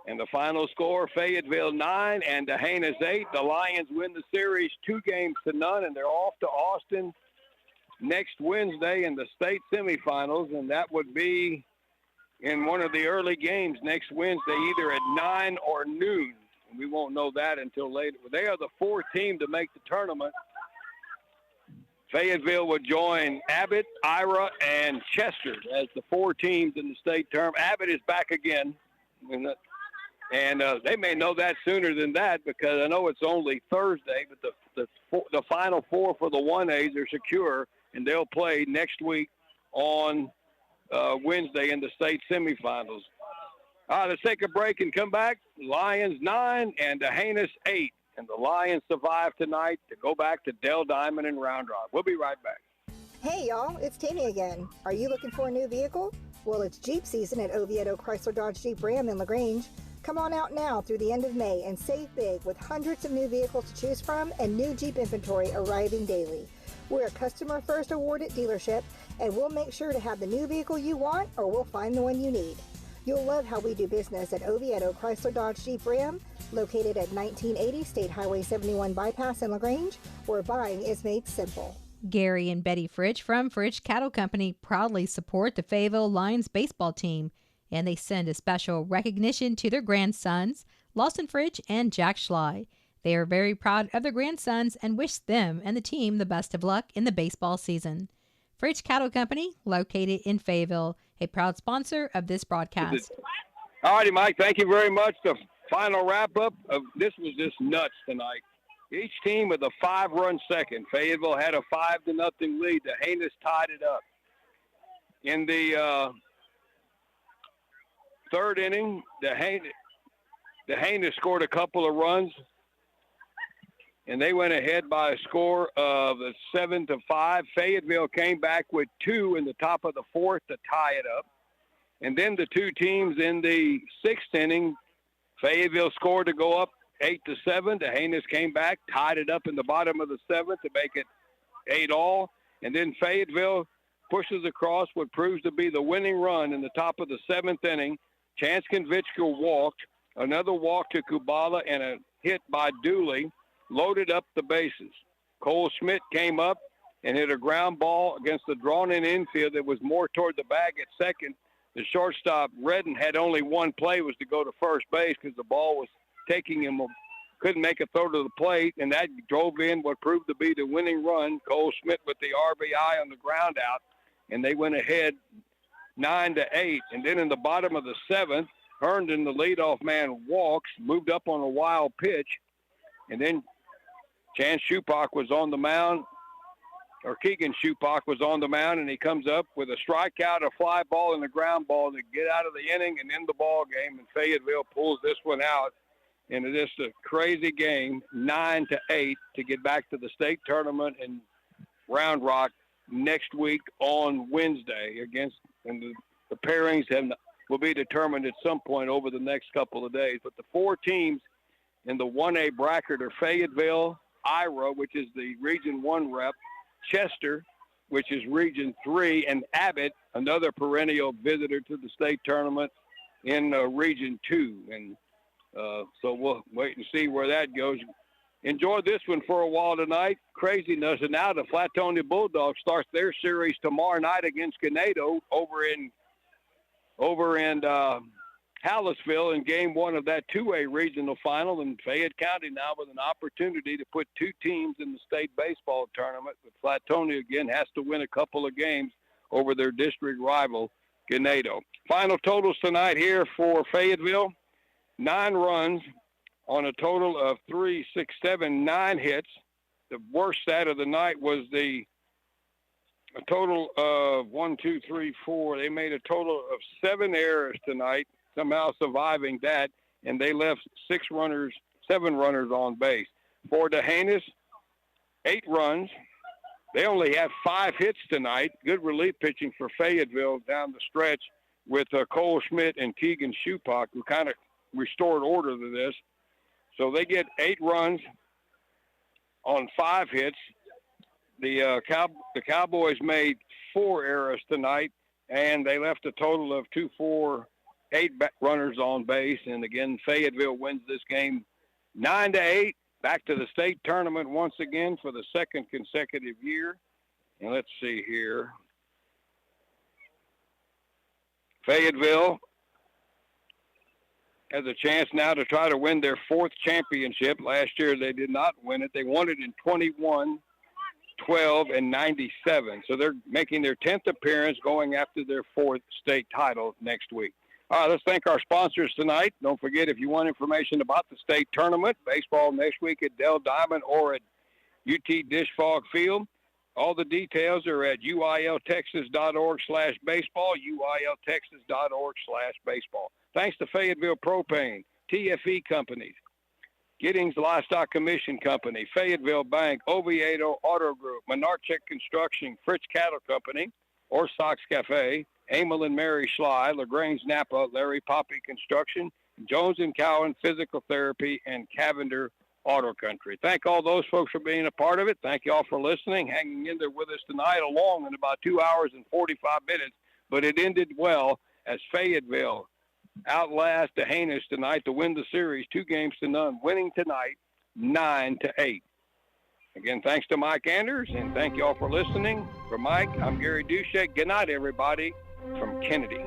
Speaker 2: And the final score, Fayetteville 9 and DeHanes 8. The Lions win the series 2-0, and they're off to Austin next Wednesday in the state semifinals, and that would be in one of the early games next Wednesday, either at 9 or noon. And we won't know that until later. They are the 4th team to make the tournament. Fayetteville would join Abbott, Ira, and Chester as the 4 teams in the state tournament. Abbott is back again. And they may know that sooner than that because I know it's only Thursday, but the final 4 for the 1As are secure, and they'll play next week on Wednesday in the state semifinals. Let's take a break and come back. Lions 9 and DeHanes 8. And the Lions survive tonight to go back to Dell Diamond and Round Rock. We'll be right back.
Speaker 7: Hey, y'all, it's Tammy again. Are you looking for a new vehicle? Well, it's Jeep season at Oviedo Chrysler Dodge Jeep Ram in LaGrange. Come on out now through the end of May and save big with hundreds of new vehicles to choose from and new Jeep inventory arriving daily. We're a customer first awarded dealership, and we'll make sure to have the new vehicle you want, or we'll find the one you need. You'll love how we do business at Oviedo Chrysler Dodge Jeep Ram, located at 1980 State Highway 71 Bypass in LaGrange, where buying is made simple.
Speaker 9: Gary and Betty Fritsch from Fritsch Cattle Company proudly support the Fayetteville Lions baseball team, and they send a special recognition to their grandsons, Lawson Fritsch and Jack Schley. They are very proud of their grandsons and wish them and the team the best of luck in the baseball season. Fritsch Cattle Company, located in Fayetteville, a proud sponsor of this broadcast.
Speaker 2: All righty, Mike, thank you very much. The final wrap-up of this was just nuts tonight. Each team with a 5-run second. Fayetteville had a 5-0 lead. The Hainis tied it up. In the third inning, the Hainis scored a couple of runs, and they went ahead by a score of 7-5. Fayetteville came back with 2 in the top of the fourth to tie it up. And then the two teams in the sixth inning, Fayetteville scored to go up 8-7. The Hainis came back, tied it up in the bottom of the seventh to make it 8-all. And then Fayetteville pushes across what proves to be the winning run in the top of the seventh inning. Chance Konvichka walked, another walk to Kubala, and a hit by Dooley loaded up the bases. Cole Schmidt came up and hit a ground ball against the drawn-in infield that was more toward the bag at second. The shortstop, Redden, had only one play, was to go to first base because the ball was taking him, couldn't make a throw to the plate, and that drove in what proved to be the winning run. Cole Schmidt with the RBI on the ground out, and they went ahead 9-8. And then in the bottom of the seventh, Herndon, the leadoff man, walks, moved up on a wild pitch, and then Chance Shupak was on the mound, or Keegan Shupak was on the mound, and he comes up with a strikeout, a fly ball, and a ground ball to get out of the inning and end the ball game. And Fayetteville pulls this one out. And it is a crazy game, 9-8, to get back to the state tournament in Round Rock next week on Wednesday and the pairings will be determined at some point over the next couple of days. But the four teams in the 1A bracket are Fayetteville, Ira, which is the Region 1 rep, Chester, which is Region 3, and Abbott, another perennial visitor to the state tournament in Region 2. And so we'll wait and see where that goes. Enjoy this one for a while tonight. Craziness. And now the Flatonia Bulldogs starts their series tomorrow night against Ganado over in Hallisville in game one of that 2A regional final. And Fayette County now with an opportunity to put two teams in the state baseball tournament. But Flatonia, again, has to win a couple of games over their district rival, Ganado. Final totals tonight here for Fayetteville. 9 runs on a total of 9 hits. The worst stat of the night was a total of 4. They made a total of 7 errors tonight, somehow surviving that, and they left 7 runners on base. For the Hainis, 8 runs. They only have 5 hits tonight. Good relief pitching for Fayetteville down the stretch with Cole Schmidt and Keegan Shupak, who kind of restored order to this. So they get 8 runs on 5 hits. The Cowboys made 4 errors tonight, and they left a total of 8 runners on base. And again, Fayetteville wins this game 9-8, back to the state tournament once again for the second consecutive year. And let's see here. Fayetteville has a chance now to try to win their 4th championship. Last year they did not win it. They won it in 21, 12, and 97. So they're making their 10th appearance, going after their 4th state title next week. All right, let's thank our sponsors tonight. Don't forget, if you want information about the state tournament, baseball next week at Dell Diamond or at UT Dish-Fog Field, all the details are at uiltexas.org/baseball, uiltexas.org/baseball. Thanks to Fayetteville Propane, TFE Companies, Giddings Livestock Commission Company, Fayetteville Bank, Oviedo Auto Group, Menarchek Construction, Fritsch Cattle Company, Orsox Cafe, Emil and Mary Schley, LaGrange Napa, Larry Poppy Construction, Jones & Cowan Physical Therapy, and Cavender Auto Country. Thank all those folks for being a part of it. Thank you all for listening, hanging in there with us tonight, along in about 2 hours and 45 minutes. But it ended well as Fayetteville outlast the Hainis tonight to win the series 2-0, winning tonight 9-8. Again, thanks to Mike Anders, and thank you all for listening. For Mike, I'm Gary Dushek. Good night, everybody, from Kennedy.